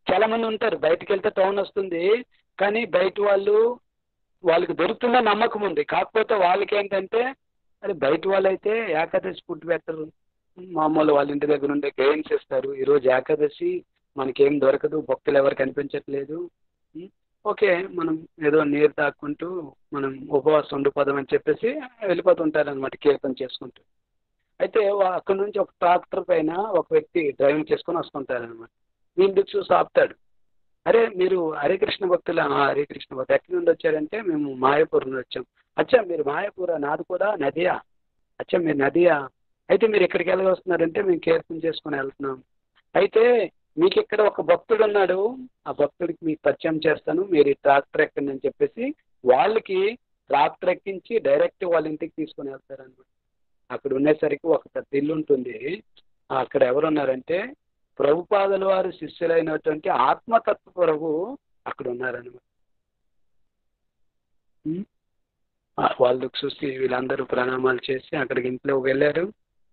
Speaker 1: చాలా మంది ఉంటారు, బయటకు వెళ్తే టౌన్ వస్తుంది, కానీ బయట వాళ్ళకి దొరుకుతుందా నమ్మకం ఉంది. కాకపోతే వాళ్ళకి ఏంటంటే అది బయట వాళ్ళైతే ఏకాదశి ఫుడ్ పెట్టరు, మామూలు వాళ్ళ ఇంటి దగ్గర ఉండే గెయిన్స్ ఇస్తారు. ఈరోజు ఏకాదశి, మనకేం దొరకదు, భక్తులు ఎవరు కనిపించట్లేదు, ఓకే మనం ఏదో నీరు తాక్కుంటూ మనం ఉపవాసం ఉండిపోదాం అని చెప్పేసి వెళ్ళిపోతుంటారనమాట, కీర్తన చేసుకుంటూ. అయితే అక్కడ నుంచి ఒక ట్రాక్టర్ పైన ఒక వ్యక్తి డ్రైవింగ్ చేసుకొని వస్తుంటారనమాట. వీళ్ళు చూసి ఆపుతాడు, అరే మీరు హరే కృష్ణ భక్తులు? హరే కృష్ణ భక్తులు. ఎక్కడి నుండి వచ్చారంటే మేము మాయాపూర్ నుండి వచ్చాం. అచ్చా మీరు మాయాపూరా? నాది కూడా నదియా? అచ్చా మీరు నదియా? అయితే మీరు ఎక్కడికి వెళ్ళి వస్తున్నారంటే మేము కీర్తన చేసుకుని వెళ్తున్నాం. అయితే మీకు ఇక్కడ ఒక భక్తుడు ఉన్నాడు, ఆ భక్తుడికి మీకు పరిచయం చేస్తాను, మీరు ఈ ట్రాక్టర్ ఎక్కండి అని చెప్పేసి వాళ్ళకి ట్రాక్టర్ ఎక్కించి డైరెక్ట్ వాళ్ళ ఇంటికి తీసుకుని వెళ్తారనమాట. అక్కడ ఉండేసరికి ఒక పెద్ద ఇల్లు ఉంటుంది. అక్కడ ఎవరున్నారంటే ప్రభుపాదుల వారు శిష్యులైనటువంటి ఆత్మతత్వ ప్రభు అక్కడ ఉన్నారనమాట. వాళ్ళు చూసి వీళ్ళందరూ ప్రణామాలు చేసి అక్కడికి ఇంట్లో వెళ్ళారు.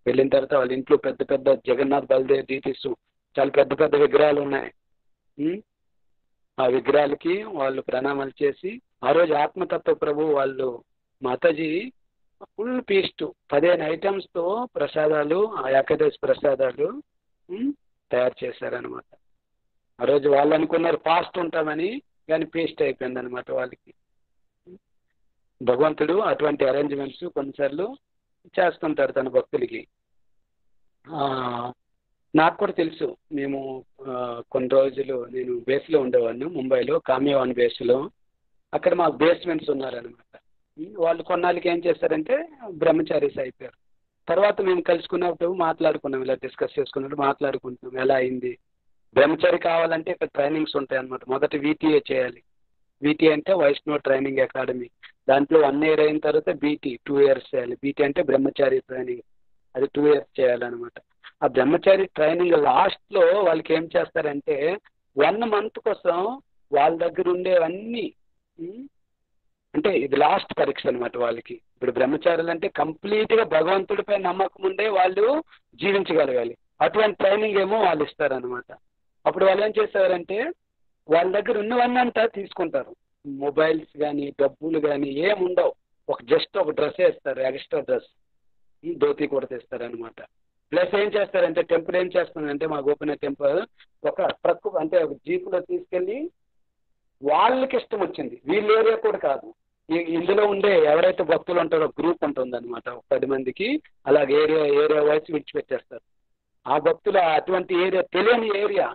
Speaker 1: వెళ్ళిన తర్వాత వాళ్ళ ఇంట్లో పెద్ద పెద్ద జగన్నాథ్, బలదేవ్, దీతీసు చాలా పెద్ద పెద్ద విగ్రహాలు ఉన్నాయి. ఆ విగ్రహాలకి వాళ్ళు ప్రణామాలు చేసి ఆ రోజు ఆత్మతత్వ ప్రభు వాళ్ళు మాతాజీ ఫుల్ ఫీస్ట్ 15 ఐటమ్స్తో ప్రసాదాలు, ఆ ఏకాదశి ప్రసాదాలు తయారు చేశారనమాట. ఆ రోజు వాళ్ళు అనుకున్నారు ఫాస్ట్ ఉంటామని, కానీ ఫీస్ట్ అయిపోయింది అనమాట వాళ్ళకి. భగవంతుడు అటువంటి అరేంజ్మెంట్స్ కొన్నిసార్లు చేస్తుంటారు తన భక్తులకి. నాకు కూడా తెలుసు, మేము కొన్ని రోజులు నేను బేస్లో ఉండేవాడిని ముంబైలో, కామ్యవాన్ బేస్లో. అక్కడ మాకు బేస్మెంట్స్ ఉన్నారనమాట. వాళ్ళు కొన్నాళ్ళకి ఏం చేస్తారంటే బ్రహ్మచారీస్ అయిపోయారు. తర్వాత మేము కలుసుకున్నప్పుడు మాట్లాడుకున్నాం, ఇలా డిస్కస్ చేసుకున్నప్పుడు మాట్లాడుకుంటున్నాం ఎలా అయింది. బ్రహ్మచారి కావాలంటే ఇక్కడ ట్రైనింగ్స్ ఉంటాయి అన్నమాట. మొదట VTA చేయాలి. VTA అంటే వైష్ణవ్ ట్రైనింగ్ అకాడమీ. దాంట్లో 1 year అయిన తర్వాత BT 2 years చేయాలి. BT అంటే బ్రహ్మచారి ట్రైనింగ్, అది 2 years చేయాలన్నమాట. ఆ బ్రహ్మచారి ట్రైనింగ్ లాస్ట్లో వాళ్ళకి ఏం చేస్తారంటే 1 month కోసం వాళ్ళ దగ్గర ఉండేవన్నీ, అంటే ఇది లాస్ట్ పరీక్ష అనమాట వాళ్ళకి. ఇప్పుడు బ్రహ్మచారులు అంటే కంప్లీట్గా భగవంతుడిపై నమ్మకం ఉండే వాళ్ళు జీవించగలగాలి. అటువంటి ట్రైనింగ్ ఏమో వాళ్ళు ఇస్తారనమాట. అప్పుడు వాళ్ళు ఏం చేస్తారంటే వాళ్ళ దగ్గర ఉన్నవన్నీ అంతా తీసుకుంటారు. మొబైల్స్ కానీ డబ్బులు కానీ ఏముండవు. జస్ట్ ఒక డ్రెస్ వేస్తారు, ఎక్స్ట్రా డ్రెస్, ధోతి కూడా తెస్తారు అనమాట. ప్లస్ ఏం చేస్తారంటే టెంపుల్ ఏం చేస్తుందంటే మా గోపీనాథ్ టెంపుల్ ఒక ట్రక్ అంటే ఒక జీపులో తీసుకెళ్ళి వాళ్ళకి ఇష్టం వచ్చింది, వీళ్ళ ఏరియా కూడా కాదు, ఇందులో ఉండే ఎవరైతే భక్తులు ఉంటారో గ్రూప్ ఉంటుంది అనమాట, 10 మందికి అలాగే ఏరియా వైజ్ విడిచిపెట్టేస్తారు. ఆ భక్తులు అటువంటి ఏరియా తెలియని ఏరియా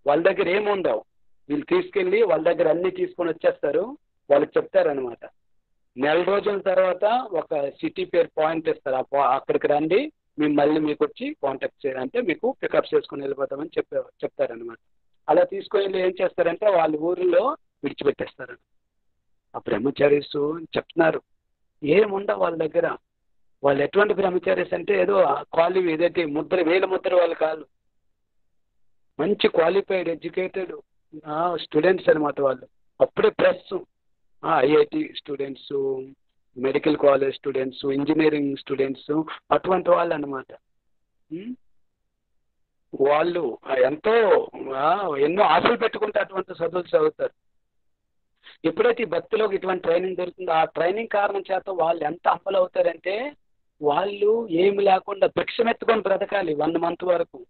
Speaker 1: వాళ్ళ దగ్గర ఏముండవు, వీళ్ళు తీసుకెళ్ళి వాళ్ళ దగ్గర అన్నీ తీసుకొని వచ్చేస్తారు. వాళ్ళకి చెప్తారనమాట, నెల రోజుల తర్వాత ఒక సిటీ పేరు పాయింట్ ఇస్తారు, అక్కడికి రండి, మేము మళ్ళీ మీకు వచ్చి కాంటాక్ట్ చేయాలంటే మీకు పికప్ చేసుకుని వెళ్ళిపోతామని చెప్తారనమాట. అలా తీసుకొని వెళ్ళి ఏం చేస్తారంటే వాళ్ళ ఊరిలో విడిచిపెట్టేస్తారు. ఆ బ్రహ్మచారీస్ చెప్తున్నారు ఏముండవు వాళ్ళ దగ్గర. వాళ్ళు ఎటువంటి బ్రహ్మచారీస్ అంటే ఏదో ఏదైతే వేల ముద్ర వాళ్ళు కాదు, మంచి క్వాలిఫైడ్ ఎడ్యుకేటెడ్ స్టూడెంట్స్ అనమాట వాళ్ళు. అప్పుడే plus IIT students, medical college students, engineering students, అటువంటి వాళ్ళు అనమాట. వాళ్ళు ఎన్నో ఆశలు పెట్టుకుంటే అటువంటి చదువులు చదువుతారు. ఎప్పుడైతే ఈ భక్తిలోకి ఇటువంటి ట్రైనింగ్ దొరుకుతుందో ఆ ట్రైనింగ్ కారణం చేత వాళ్ళు ఎంత అమలు అవుతారంటే వాళ్ళు ఏమి లేకుండా భిక్షమెత్తుకొని బ్రతకాలి 1 month వరకు.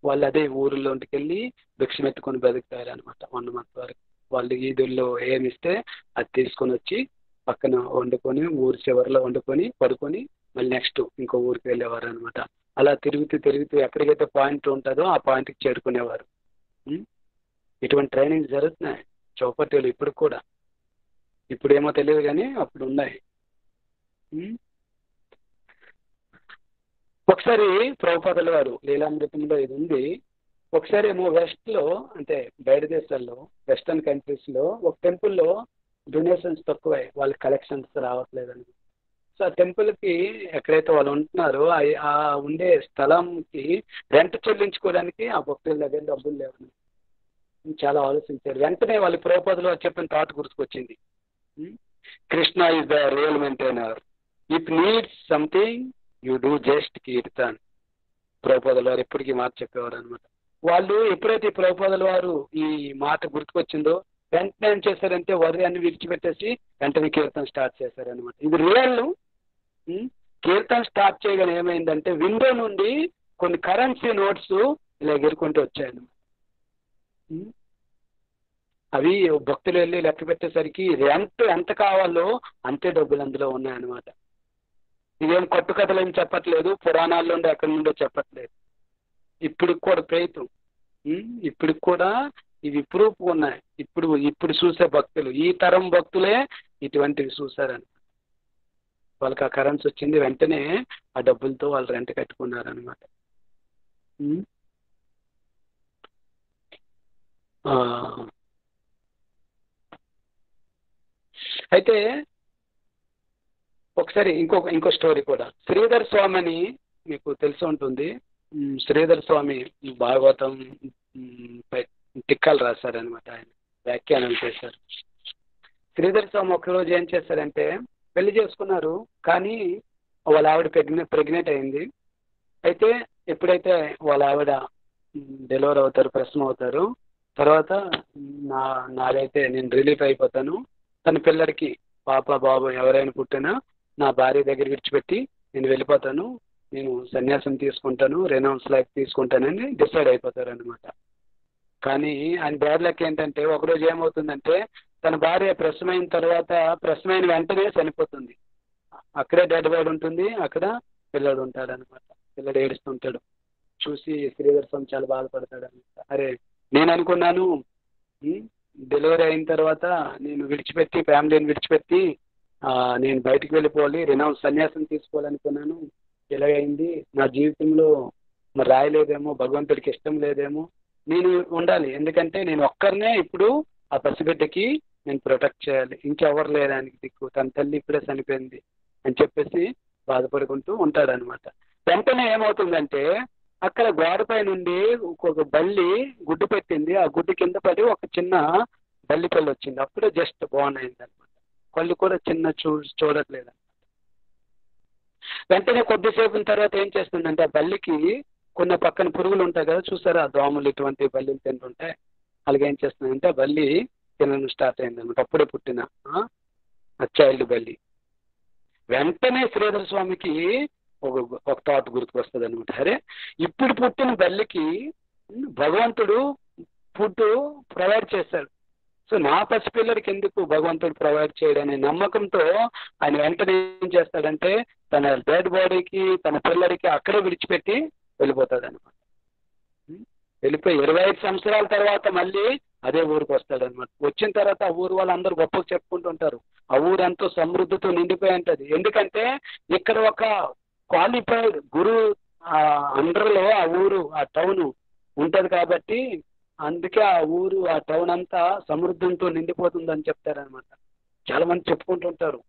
Speaker 1: వాళ్ళు అదే ఊరిలోకి వెళ్ళి భిక్షమెత్తుకొని బ్రతుకుతారు అనమాట 1 month వరకు. వాళ్ళు ఈదుల్లో ఏమిస్తే అది తీసుకొని వచ్చి పక్కన వండుకొని ఊరి చివరిలో వండుకొని పడుకొని మళ్ళీ నెక్స్ట్ ఇంకో ఊరికి వెళ్ళేవారు అనమాట. అలా తిరుగుతూ ఎక్కడికైతే పాయింట్ ఉంటుందో ఆ పాయింట్కి చేరుకునేవారు. ఇటువంటి ట్రైనింగ్ జరుగుతున్నాయి చౌపట్టిలో ఇప్పుడు కూడా. ఇప్పుడేమో తెలియదు కానీ అప్పుడు ఉన్నాయి. ఒకసారి ప్రభుపాదుల వారు లీలామృతంలో ఇది ఉంది. ఒకసారి ఏమో వెస్ట్లో అంటే బయట దేశాల్లో వెస్టర్న్ కంట్రీస్లో ఒక టెంపుల్లో డొనేషన్స్ తక్కువై వాళ్ళకి కలెక్షన్స్ రావట్లేదని. సో ఆ టెంపుల్కి ఎక్కడైతే వాళ్ళు ఉంటున్నారో ఆ ఉండే స్థలంకి రెంట్ చెల్లించుకోవడానికి ఆ భక్తుల దగ్గర డబ్బులు లేవని చాలా ఆలోచించారు. వెంటనే వాళ్ళు ప్రభుపాదుల వారు చెప్పిన థాట్ గుర్తుకొచ్చింది. Krishna is the real maintainer, if needs something you do just kirtan. ప్రభుపాదుల వారు ఎప్పటికీ మాట చెప్పేవారు అనమాట. వాళ్ళు ఎప్పుడైతే ప్రభుపాదుల వారు ఈ మాట గుర్తుకొచ్చిందో వెంటనే ఏం చేశారంటే అన్ని విడిచిపెట్టేసి వెంటనే కీర్తన స్టార్ట్ చేశారనమాట. ఇది రియల్. కీర్తన స్టార్ట్ చేయగానే ఏమైందంటే విండో నుండి కొన్ని కరెన్సీ నోట్స్ ఇలా ఎగురుకుంటూ వచ్చాయన్నమాట. అవి భక్తులు వెళ్ళి లెక్క పెట్టేసరికి రెంట్ ఎంత కావాలో అంతే డబ్బులు అందులో ఉన్నాయన్నమాట. ఇదేం కట్టుకథలు ఏం చెప్పట్లేదు, పురాణాల్లో ఉండి ఎక్కడి నుండో చెప్పట్లేదు. ఇప్పటికి కూడా ప్రయత్నం, ఇప్పటికి కూడా ఇవి ప్రూఫ్ ఉన్నాయి. ఇప్పుడు చూసే భక్తులు, ఈ తరం భక్తులే ఇటువంటివి చూసారని. వాళ్ళకి ఆ కరెన్సీ వచ్చింది, వెంటనే ఆ డబ్బులతో వాళ్ళు రెంట్ కట్టుకున్నారనమాట. అయితే ఒకసారి ఇంకో స్టోరీ కూడా. శ్రీధర్ స్వామి అని మీకు తెలిసి ఉంటుంది. శ్రీధర్ స్వామి భాగవతం టిక్కలు రాశారనమాట. ఆయన వ్యాఖ్యానం చేశారు. శ్రీధర్ స్వామి ఒకరోజు ఏం చేశారంటే పెళ్లి చేసుకున్నారు, కానీ వాళ్ళ ఆవిడ ప్రెగ్నెంట్ అయింది. అయితే ఎప్పుడైతే వాళ్ళ ఆవిడ డెలివరీ అవుతారు, ప్రసవం అవుతారు, తర్వాత నాదైతే నేను రిలీఫ్ అయిపోతాను, తన పిల్లడికి పాప బాబు ఎవరైనా పుట్టినా నా భార్య దగ్గర విడిచిపెట్టి నేను వెళ్ళిపోతాను, నేను సన్యాసం తీసుకుంటాను, రెనౌన్స్ లైఫ్ తీసుకుంటానని డిసైడ్ అయిపోతారు అనమాట. కానీ ఆయన బ్యాడ్ లక్ ఏంటంటే ఒకరోజు ఏమవుతుందంటే తన భార్య ప్రసవమైన తర్వాత ప్రసవమైన వెంటనే చనిపోతుంది. అక్కడే డెడ్ బాడీ ఉంటుంది, అక్కడ పిల్లడు ఉంటాడు అనమాట. పిల్లడు ఏడుస్తుంటాడు. చూసి శ్రీధర్ స్వామి చాలా బాధపడతాడు అనమాట. అరే నేను అనుకున్నాను డెలివరీ అయిన తర్వాత నేను ఫ్యామిలీని విడిచిపెట్టి నేను బయటికి వెళ్ళిపోవాలి, రెనౌన్స్ సన్యాసం తీసుకోవాలనుకున్నాను, ఎలాగైంది నా జీవితంలో మరి రాయలేదేమో, భగవంతుడికి ఇష్టం లేదేమో, నేను ఉండాలి, ఎందుకంటే నేను ఒక్కరినే ఇప్పుడు ఆ పసిబిడ్డకి నేను ప్రొటెక్ట్ చేయాలి, ఇంకెవరు లేదానికి దిక్కు, తన తల్లి ఇప్పుడే చనిపోయింది అని చెప్పేసి బాధపడుకుంటూ ఉంటాడనమాట. వెంటనే ఏమవుతుందంటే అక్కడ గోడపై నుండి ఒక బల్లి గుడ్డు పెట్టింది. ఆ గుడ్డు కింద పడి ఒక చిన్న బల్లి కళ్ళు వచ్చింది. అప్పుడే జస్ట్ బాగుంది అనమాట. కళ్ళు కూడా చిన్న చూడట్లేదు. వెంటనే కొద్దిసేపు తర్వాత ఏం చేస్తుందంటే ఆ బల్లికి కొన్ని పక్కన పురుగులు ఉంటాయి కదా, చూసారా, దోమలు ఇటువంటి బల్లిలు తింటుంటాయి. అలాగే ఏం చేస్తుందంటే బల్లి తినడం స్టార్ట్ అయింది అనమాట. అప్పుడే పుట్టిన చైల్డ్ బల్లి. వెంటనే శ్రీధర స్వామికి ఒక థాట్ గుర్తుకొస్తుంది అనమాట. అరే ఇప్పుడు పుట్టిన బల్లికి భగవంతుడు ఫుడ్ ప్రొవైడ్ చేశాడు, సో నా పసిపిల్లడికి ఎందుకు భగవంతుడు ప్రొవైడ్ చేయడనే నమ్మకంతో ఆయన వెంటనే ఏం చేస్తాడంటే తన డెడ్ బాడీకి తన పిల్లడికి అక్కడే విడిచిపెట్టి వెళ్ళిపోతాడు అనమాట. వెళ్ళిపోయి 25 సంవత్సరాల తర్వాత మళ్ళీ అదే ఊరికి వస్తాడనమాట. వచ్చిన తర్వాత ఆ ఊరు వాళ్ళందరూ గొప్పగా చెప్పుకుంటుంటారు, ఆ ఊరు ఎంతో సమృద్ధితో నిండిపోయి ఉంటుంది. ఎందుకంటే ఇక్కడ ఒక క్వాలిఫైడ్ గురు అండర్లో ఆ ఊరు ఆ టౌన్ ఉంటుంది కాబట్టి అందుకే ఆ ఊరు ఆ టౌన్ అంతా సమృద్ధంతో నిండిపోతుందని చెప్తారనమాట. చాలా మంది చెప్పుకుంటుంటారు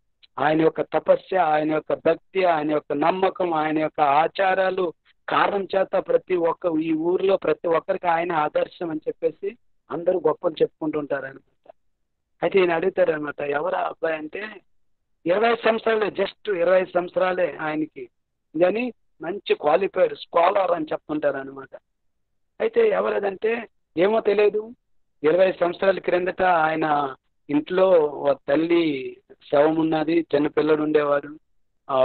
Speaker 1: ఆయన యొక్క తపస్య, ఆయన యొక్క భక్తి, ఆయన యొక్క నమ్మకం, ఆయన యొక్క ఆచారాలు కారణం చేత ఈ ఊరిలో ప్రతి ఒక్కరికి ఆయన ఆదర్శం అని చెప్పేసి అందరూ గొప్పలు చెప్పుకుంటుంటారు అనమాట. అయితే ఈయన అడుగుతారు అనమాట, ఎవరా అబ్బాయి అంటే 25 సంవత్సరాలే, జస్ట్ 25 సంవత్సరాలే ఆయనకి, కానీ మంచి క్వాలిఫైడ్ స్కాలర్ అని చెప్తుంటారు అనమాట. అయితే ఎవరదంటే ఏమో తెలియదు. 25 సంవత్సరాల క్రిందట ఆయన ఇంట్లో తల్లి శవం ఉన్నది, చిన్న పిల్లడు ఉండేవాడు,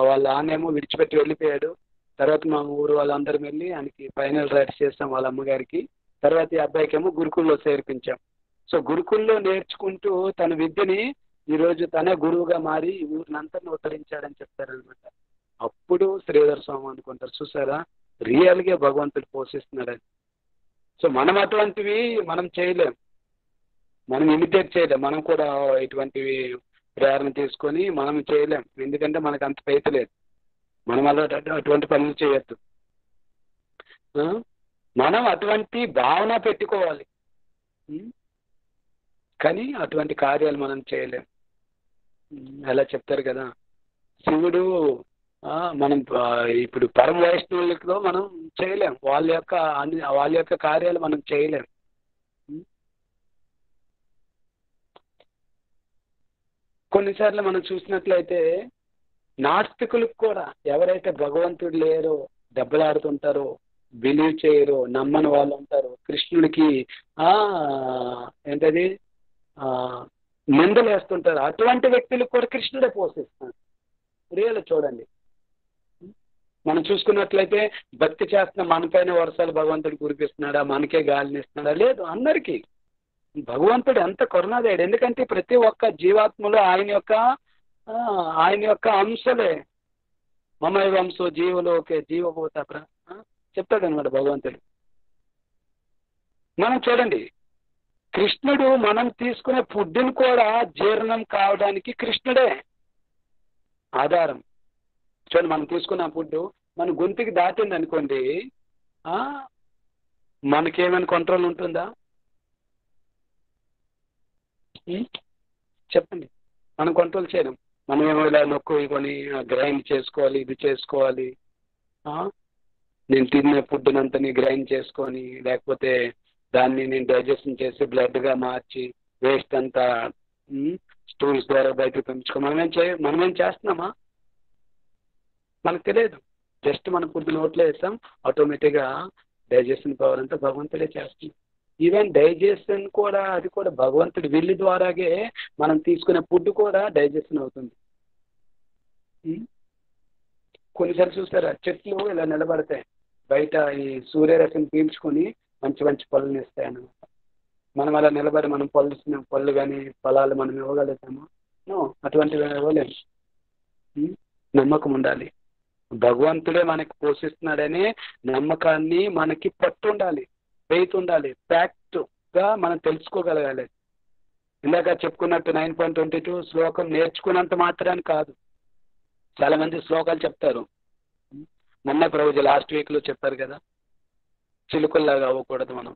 Speaker 1: వాళ్ళ ఆనేమో విడిచిపెట్టి వెళ్ళిపోయాడు. తర్వాత మా ఊరు వాళ్ళందరం వెళ్ళి ఆయనకి ఫైనల్ రైట్స్ చేస్తాం వాళ్ళ అమ్మగారికి. తర్వాత ఈ అబ్బాయికి ఏమో గురుకుల్లో చేర్పించాం. సో గురుకుల్లో నేర్చుకుంటూ తన విద్యని ఈరోజు తనే గురువుగా మారి ఈ ఊరినంతా ఉత్తరించాడని చెప్తారనమాట. అప్పుడు శ్రీధర స్వామి అనుకుంటారు, చూసారా రియల్గా భగవంతుడు పోషిస్తున్నాడని. సో మనం అటువంటివి మనం చేయలేం, మనం ఇమిటేట్ చేయలేం, మనం కూడా ఇటువంటివి ప్రేరణ తీసుకొని మనం చేయలేం. ఎందుకంటే మనకు అంత ఫెయిత్ లేదు, మనం అలా అటువంటి పనులు చేయొద్దు. మనం అటువంటి భావన పెట్టుకోవాలి, కానీ అటువంటి కార్యాలు మనం చేయలేం. అలా చెప్తారు కదా, శివుడు మనం ఇప్పుడు పరమ వైష్ణవులతో మనం చేయలేం, వాళ్ళ యొక్క కార్యాలు మనం చేయలేం. కొన్నిసార్లు మనం చూసినట్లయితే నాస్తికులకు కూడా ఎవరైతే భగవంతుడు లేరో, దెబ్బలాడుతుంటారో, బిలీవ్ చేయరో, నమ్మని వాళ్ళు ఉంటారు, కృష్ణుడికి ఏంటది నిందలు వేస్తుంటారు, అటువంటి వ్యక్తులకు కూడా కృష్ణుడే పోషిస్తాడు. రియల్ చూడండి, మనం చూసుకున్నట్లయితే భక్తి చేస్తున్న మనపైన వర్షాలు భగవంతుడు కురిపిస్తున్నాడా, మనకే గాలిని ఇస్తున్నాడా? లేదు, అందరికీ భగవంతుడు ఎంత కరుణాదేవుడు. ఎందుకంటే ప్రతి ఒక్క జీవాత్మలో ఆయన యొక్క అంశలే. మమై వంశో జీవలోకే జీవభూత చెప్తాడు అనమాట భగవంతుడు. మనం చూడండి, కృష్ణుడు మనం తీసుకునే ఫుడ్ని కూడా జీర్ణం కావడానికి కృష్ణుడే ఆధారం. చూడండి, మనం తీసుకున్న ఫుడ్ మన గొంతుకి దాటింది అనుకోండి, మనకేమైనా కంట్రోల్ ఉంటుందా? చెప్పండి, మనం కంట్రోల్ చేయడం. మనం ఏమో ఇలా నొక్కుని గ్రైండ్ చేసుకోవాలి, ఇది చేసుకోవాలి, నేను తిన్న ఫుడ్నంతని గ్రైండ్ చేసుకొని, లేకపోతే దాన్ని నేను డైజెషన్ చేసి బ్లడ్గా మార్చి వేస్ట్ అంతా స్టూల్స్ ద్వారా బయటకు పంపించుకో మనమేం చేస్తున్నామా? మనకు తెలియదు. జస్ట్ మన ఫుడ్ నోట్లో వేస్తాం, ఆటోమేటిక్గా డైజెషన్ పవర్ అంతా భగవంతుడే చేస్తుంది. ఈవెన్ డైజెషన్ కూడా, అది కూడా భగవంతుడి విల్లు ద్వారాగే మనం తీసుకునే ఫుడ్ కూడా డైజెషన్ అవుతుంది. కొన్నిసార్లు చూస్తారా, చెట్లు ఇలా నిలబడతాయి బయట, ఈ సూర్యరశ్మిని పీల్చుకొని మంచి మంచి పళ్ళని ఇస్తాయన్నమాట. మనం అలా నిలబడి మనం పళ్ళు కానీ ఫలాలు మనం ఇవ్వగలుగుతామో? అటువంటివి ఇవ్వలేము. నమ్మకం ఉండాలి, భగవంతుడే మనకి పోషిస్తున్నాడనే నమ్మకాన్ని మనకి పట్టు ఉండాలి, ఫెయిత్ ఉండాలి, ఫ్యాక్ట్గా మనం తెలుసుకోగలగాలి. ఇందాక చెప్పుకున్నట్టు 9.22 శ్లోకం నేర్చుకున్నంత మాత్రాన్ని కాదు. చాలా మంది శ్లోకాలు చెప్తారు. మొన్న ప్రభుజీ లాస్ట్ వీక్లో చెప్పారు కదా, చిలుకల్లాగా అవ్వకూడదు మనం.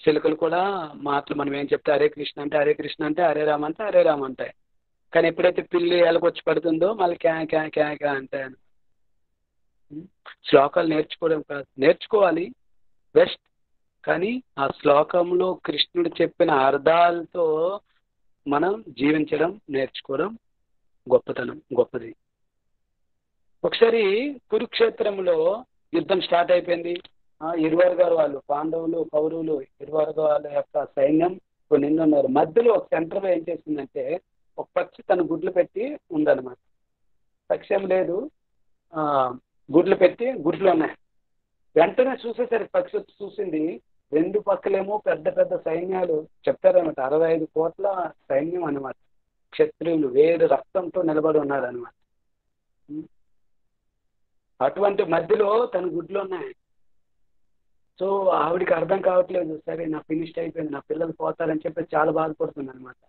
Speaker 1: చిలుకలు కూడా మాటలు మనం ఏం చెప్తే హరే కృష్ణ అంటే హరే కృష్ణ అంటే, హరే రామ అంటే హరే రామ అంటాయి. కానీ ఎప్పుడైతే పిల్లి ఎలకొచ్చి పడుతుందో మళ్ళీ క్యా క్యా క్యా క్యా అంటాయని. శ్లోకాలు నేర్చుకోవడం కాదు, నేర్చుకోవాలి బెస్ట్, కానీ ఆ శ్లోకంలో కృష్ణుడు చెప్పిన అర్థాలతో మనం జీవించడం నేర్చుకోవడం గొప్పది. ఒకసారి కురుక్షేత్రంలో యుద్ధం స్టార్ట్ అయిపోయింది. ఇరువర్గాల వాళ్ళు పాండవులు కౌరవులు ఇరువర్గాల యొక్క సైన్యం కొన్ని ఉన్నారు. మధ్యలో ఒక సెంటర్లో ఏం చేసిందంటే ఒక పక్షి తన గుడ్లు పెట్టి ఉందన్నమాట. పక్షి ఏం లేదు, గుడ్లు పెట్టి గుడ్లు ఉన్నాయి. వెంటనే చూసేసరికి పక్షి వచ్చి చూసింది, రెండు పక్కలేమో పెద్ద పెద్ద సైన్యాలు చెప్తారనమాట. 65 కోట్ల సైన్యం అనమాట. క్షత్రియులు వేడి రక్తంతో నిలబడి ఉన్నారనమాట. అటువంటి మధ్యలో తన గుడ్లు ఉన్నాయి. సో ఆవిడికి అర్థం కావట్లేదు, సరే నా ఫినిష్డ్ అయిపోయింది, నా పిల్లలు పోతారని చెప్పి చాలా బాధపడుతుంది అనమాట.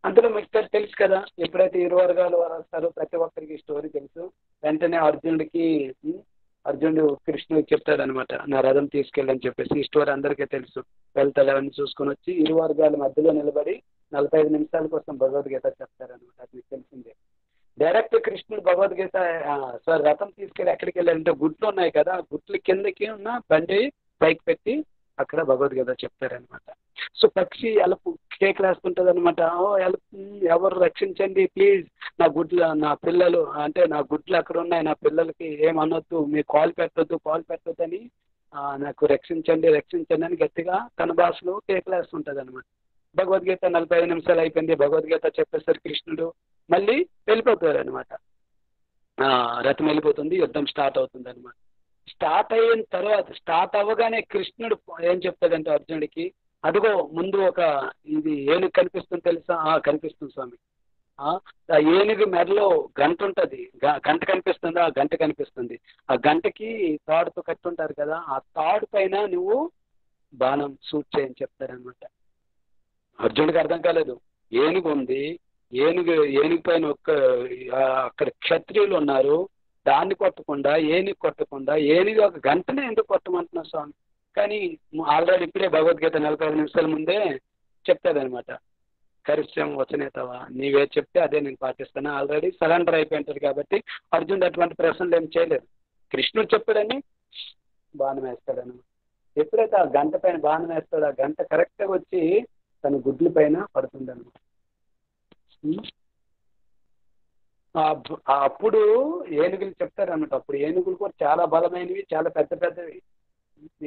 Speaker 1: అందులో మీకు తెలుసు కదా, ఎప్పుడైతే ఇరు వర్గాలు వారు వస్తారో ప్రతి ఒక్కరికి స్టోరీ తెలుసు. వెంటనే అర్జునుడు కృష్ణుడికి చెప్తాడనమాట, నా రథం తీసుకెళ్ళని చెప్పేసి. ఈ స్టోరీ అందరికీ తెలుసు. వెళ్తాడు, అవన్నీ చూసుకొని వచ్చి ఇరు వర్గాల మధ్యలో నిలబడి 45 నిమిషాల కోసం భగవద్గీత చెప్తారనమాట. అది మీకు తెలిసిందే. డైరెక్ట్ కృష్ణుడు భగవద్గీత రథం తీసుకెళ్ళి ఎక్కడికి వెళ్ళారంటే గుట్లు ఉన్నాయి కదా, గుట్ల కిందకి ఉన్న బండి పైకి పెట్టి అక్కడ భగవద్గీత చెప్తారనమాట. సో పక్షి ఎలపు కేక్ రాస్తుంటుంది అనమాట. ఎవరు రక్షించండి ప్లీజ్, నా పిల్లలు అంటే నా గుడ్లు అక్కడ ఉన్నాయి, నా పిల్లలకి ఏమనొద్దు, మీరు కాల్ పెట్టొద్దు అని నాకు రక్షించండి అని గట్టిగా తన భాషలో కేక్ రాస్తుంటుంది అనమాట. భగవద్గీత 45 నిమిషాలు అయిపోయింది. భగవద్గీత చెప్పేసరి కృష్ణుడు మళ్ళీ వెళ్ళిపోతారు అనమాట. రథం వెళ్ళిపోతుంది, యుద్ధం స్టార్ట్ అవుతుంది అనమాట. స్టార్ట్ అయిన తర్వాత స్టార్ట్ అవ్వగానే కృష్ణుడు ఏం చెప్తాడంటే అర్జునుడికి, అదిగో ముందు ఒక ఇది ఏనుగు కనిపిస్తుంది తెలుసా? కనిపిస్తుంది స్వామి. ఆ ఏనుగు మెడలో గంట ఉంటుంది, గంట కనిపిస్తుందా? గంట కనిపిస్తుంది. ఆ గంటకి తాడుతో కట్టుంటారు కదా, ఆ తాడు పైన నువ్వు బాణం షూట్ చేయని చెప్తారనమాట. అర్జునుడికి అర్థం కాలేదు. ఏనుగు ఉంది, ఏనుగు పైన అక్కడ క్షత్రియులు ఉన్నారు, దాన్ని కొట్టకుండా ఏనుగు ఒక గంటనే ఎందుకు కొట్టమంటున్నా స్వామి? కానీ ఆల్రెడీ ఇప్పుడే భగవద్గీత 45 నిమిషాల ముందే చెప్తాదనమాట. కరిష్యం వచనేతవా, నీవే చెప్తే అదే నేను పాటిస్తాను. ఆల్రెడీ సరెండర్ అయిపోయింటారు కాబట్టి అర్జునుడు అటువంటి ప్రశ్నలు ఏం చేయలేదు. కృష్ణుడు చెప్పాడని బాణం వేస్తాడనమాట. ఎప్పుడైతే ఆ గంట పైన బాణం వేస్తాడో ఆ గంట కరెక్ట్గా వచ్చి తన గుడ్ల పైన పడుతుంది అనమాట. అప్పుడు ఏనుగులు చెప్తారనమాట. అప్పుడు ఏనుగులు కూడా చాలా బలమైనవి, చాలా పెద్దవి.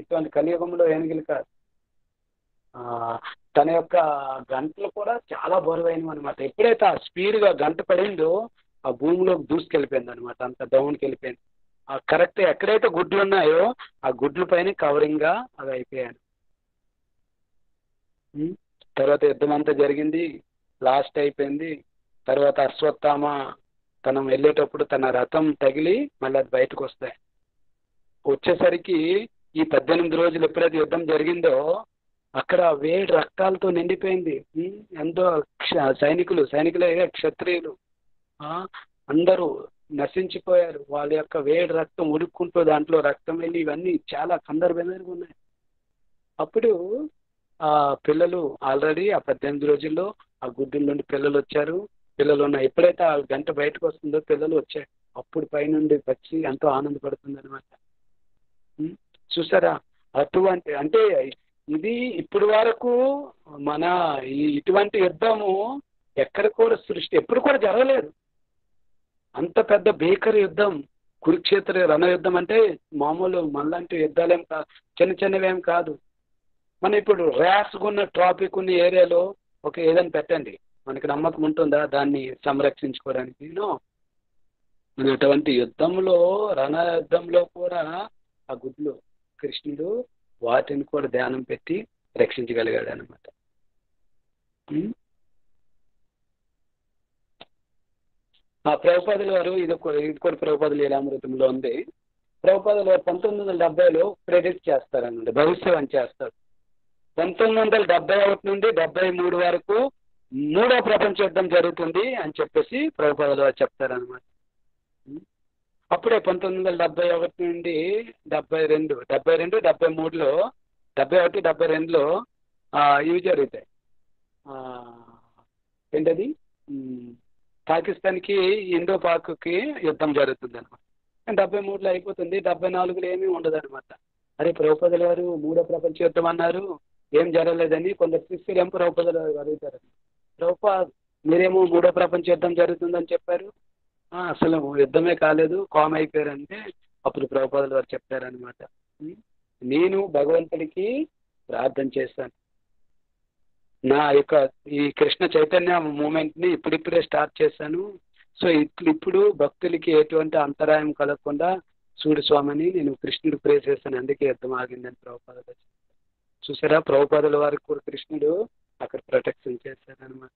Speaker 1: ఇటువంటి కలియుగంలో ఏనుగులు కాదు. తన యొక్క గంటలు కూడా చాలా బరువైనవి అనమాట. ఎప్పుడైతే ఆ స్పీడ్గా గంట పడిందో ఆ భూమిలోకి దూసుకెళ్ళిపోయింది అనమాట. అంత డౌన్కి వెళ్ళిపోయింది. కరెక్ట్ ఎక్కడైతే గుడ్లు ఉన్నాయో ఆ గుడ్ల పైన కవరింగ్గా అవి అయిపోయాను. తర్వాత యుద్ధం అంతా జరిగింది, లాస్ట్ అయిపోయింది. తర్వాత అశ్వత్థామ తను వెళ్ళేటప్పుడు తన రథం తగిలి మళ్ళీ అది బయటకు వచ్చేసరికి ఈ 18 రోజులు ఎప్పుడైతే యుద్ధం జరిగిందో అక్కడ వేడి రక్తాలతో నిండిపోయింది. ఎంతో సైనికులే క్షత్రియులు అందరూ నశించిపోయారు. వాళ్ళ యొక్క వేడి రక్తం ఉడుక్కుంటూ దాంట్లో రక్తం వెళ్ళి ఇవన్నీ చాలా కందరబెదరుగా ఉన్నాయి. అప్పుడు ఆ పిల్లలు ఆల్రెడీ ఆ 18 రోజుల్లో ఆ గుడ్డుల నుండి పిల్లలు వచ్చారు. పిల్లలు ఉన్నాయి. ఎప్పుడైతే ఆ గంట బయటకు వస్తుందో పిల్లలు వచ్చాయి. అప్పుడు పైనుండి వచ్చి ఎంతో ఆనందపడుతుంది అనమాట. చూసారా? అటువంటి అంటే ఇది ఇప్పటి వరకు మన ఇటువంటి యుద్ధము ఎక్కడ కూడా ఎప్పుడు కూడా జరగలేదు. అంత పెద్ద భీకర యుద్ధం కురుక్షేత్ర రణ యుద్ధం అంటే మామూలు మనలాంటి యుద్ధాలేం కాదు, చిన్నవేం కాదు. మనం ఇప్పుడు ర్యాస్గా ట్రాఫిక్ ఉన్న ఏరియాలో ఏదైనా పెట్టండి, మనకి నమ్మకం ఉంటుందా దాన్ని సంరక్షించుకోవడానికి? ఇటువంటి యుద్ధంలో రణ యుద్ధంలో కూడా ఆ గుడ్లు కృష్ణుడు వాటిని కూడా ధ్యానం పెట్టి రక్షించగలిగాడు అనమాట. ఆ ప్రభుపాదుల వారు ఇది కూడా ప్రభుపాదుల లీలామృతంలో ఉంది. ప్రభుపాదుల వారు 1970లో ప్రెడిక్ట్ చేస్తారన్నమాట, భవిష్యవాణి చేస్తారు. 1971 నుండి 73 వరకు 3వ ప్రపంచ యుద్ధం జరుగుతుంది అని చెప్పేసి ప్రభుపాదుల వారు చెప్తారనమాట. అప్పుడే 1971 నుండి 72, 73లో 71, 72లో ఇవి జరుగుతాయి. ఏంటది? పాకిస్తాన్కి ఇండో పాక్కి యుద్ధం జరుగుతుంది అనమాట. 73లో అయిపోతుంది. 74లో ఏమీ ఉండదు అనమాట. అరే ప్రభుపాదుల వారు 3వ ప్రపంచ యుద్ధం అన్నారు, ఏం జరగలేదని కొందరు శిష్యులు ఏం ప్రభుపాదుల వారు అడుగుతారు. ప్రభుపాద్ మీరేమో 3వ ప్రపంచ యుద్ధం జరుగుతుందని చెప్పారు, అసలు యుద్ధమే కాలేదు, కామ్ అయిపోయారంటే అప్పుడు ప్రభుపాదుల వారు చెప్తారనమాట. నేను భగవంతుడికి ప్రార్థన చేశాను. నా యొక్క ఈ కృష్ణ చైతన్య మూమెంట్ని ఇప్పుడిప్పుడే స్టార్ట్ చేశాను. సో ఇప్పుడు భక్తులకి ఎటువంటి అంతరాయం కలగకుండా చూడు స్వామిని నేను కృష్ణుడు ప్రే చేశాను, అందుకే యుద్ధం ఆగిందని ప్రభుపాద చూసారా. ప్రభుపాదుల వారికి కూడా కృష్ణుడు అక్కడ ప్రొటెక్షన్ చేశారనమాట.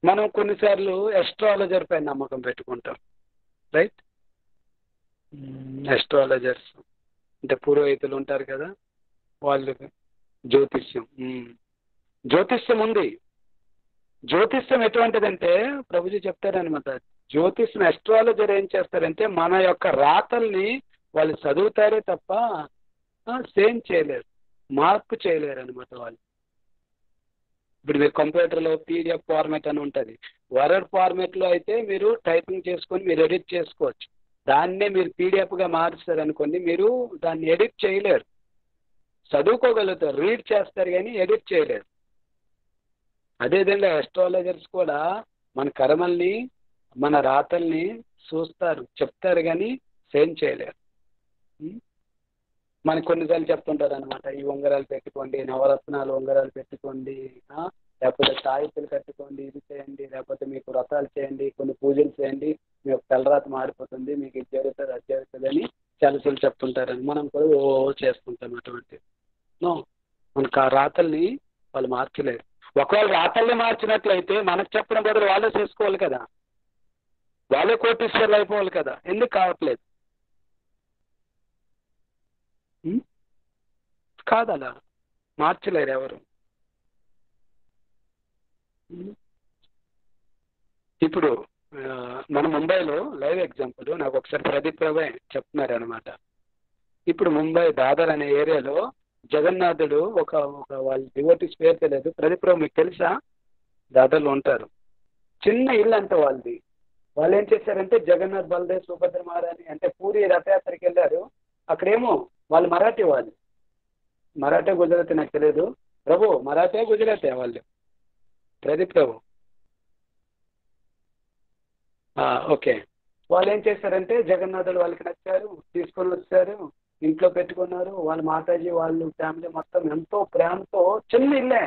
Speaker 1: మనం కొన్నిసార్లు ఎస్ట్రాలజర్ పైన నమ్మకం పెట్టుకుంటాం, రైట్? ఎస్ట్రాలజర్స్ అంటే పురోహితులు ఉంటారు కదా, వాళ్ళు జ్యోతిష్యం జ్యోతిష్యం ఉంది. జ్యోతిష్యం ఎటువంటిదంటే ప్రభుజీ చెప్తారనమాట, జ్యోతిష్యం ఎస్ట్రాలజర్ ఏం చేస్తారంటే మన యొక్క రాతల్ని వాళ్ళు చదువుతారే తప్ప సేమ్ చేయలేరు, మార్పు చేయలేరు అనమాట వాళ్ళు. ఇప్పుడు మీరు కంప్యూటర్లో పీడిఎఫ్ ఫార్మేట్ అని ఉంటుంది, వర్డ్ ఫార్మేట్లో అయితే మీరు టైపింగ్ చేసుకొని మీరు ఎడిట్ చేసుకోవచ్చు. దాన్నే మీరు పీడిఎఫ్గా మార్చారనుకోండి, మీరు దాన్ని ఎడిట్ చేయలేరు. చదువుకోగలుగుతారు, రీడ్ చేస్తారు కానీ ఎడిట్ చేయలేరు. అదేవిధంగా ఎస్ట్రాలజర్స్ కూడా మన కర్మల్ని మన రాతల్ని చూస్తారు, చెప్తారు కానీ సేమ్ చేయలేరు. మనకు కొన్నిసార్లు చెప్తుంటారు అనమాట, ఈ ఉంగరాలు పెట్టుకోండి, నవరత్నాలు ఉంగరాలు పెట్టుకోండి, లేకపోతే తాయితులు కట్టుకోండి, ఇది చేయండి, లేకపోతే మీకు వ్రతాలు చేయండి, కొన్ని పూజలు చేయండి, మీ యొక్క తలరాత మారిపోతుంది, మీకు ఇది జరుగుతుంది అది జరుగుతుంది అని చలసలు చెప్తుంటారని మనం కూడా చేసుకుంటాం. అటువంటి మనకు ఆ రాతల్ని వాళ్ళు మార్చలేరు. ఒకవేళ రాతల్ని మార్చినట్లయితే మనకు చెప్పడం బదులు వాళ్ళే చేసుకోవాలి కదా, వాళ్ళే కోటీశ్వర్లు అయిపోవాలి కదా, ఎందుకు కావట్లేదు? కాదలా మార్చలేరు ఎవరు. ఇప్పుడు మన ముంబైలో లైవ్ ఎగ్జాంపుల్ నాకు ఒకసారి ప్రదీప్ ప్రభు చెప్తున్నారు అనమాట. ఇప్పుడు ముంబై దాదర్ అనే ఏరియాలో జగన్నాథుడు ఒక వాళ్ళ డివోటీస్ పేరు తెలియదు, ప్రదీప్ ప్రభు మీకు తెలుసా? దాదర్లో ఉంటారు, చిన్న ఇల్లు అంట వాళ్ళది. వాళ్ళు ఏం చేశారంటే జగన్నాథ్ బలదేవ్ సుభద్ర మహారాణి అంటే పూరి రథయాత్రకి వెళ్ళారు. అక్కడేమో వాళ్ళు మరాఠీ, వాళ్ళు మరాఠా గుజరాతీ నాకు తెలియదు. ప్రభు మరాఠా గుజరాతీ వాళ్ళు ప్రదీప్ ప్రభు ఓకే. వాళ్ళు ఏం చేశారంటే జగన్నాథుడు వాళ్ళకి నచ్చారు, తీసుకొని వచ్చారు, ఇంట్లో పెట్టుకున్నారు. వాళ్ళ మాతాజీ వాళ్ళు ఫ్యామిలీ మొత్తం ఎంతో ప్రేమతో, చిన్న ఇల్లే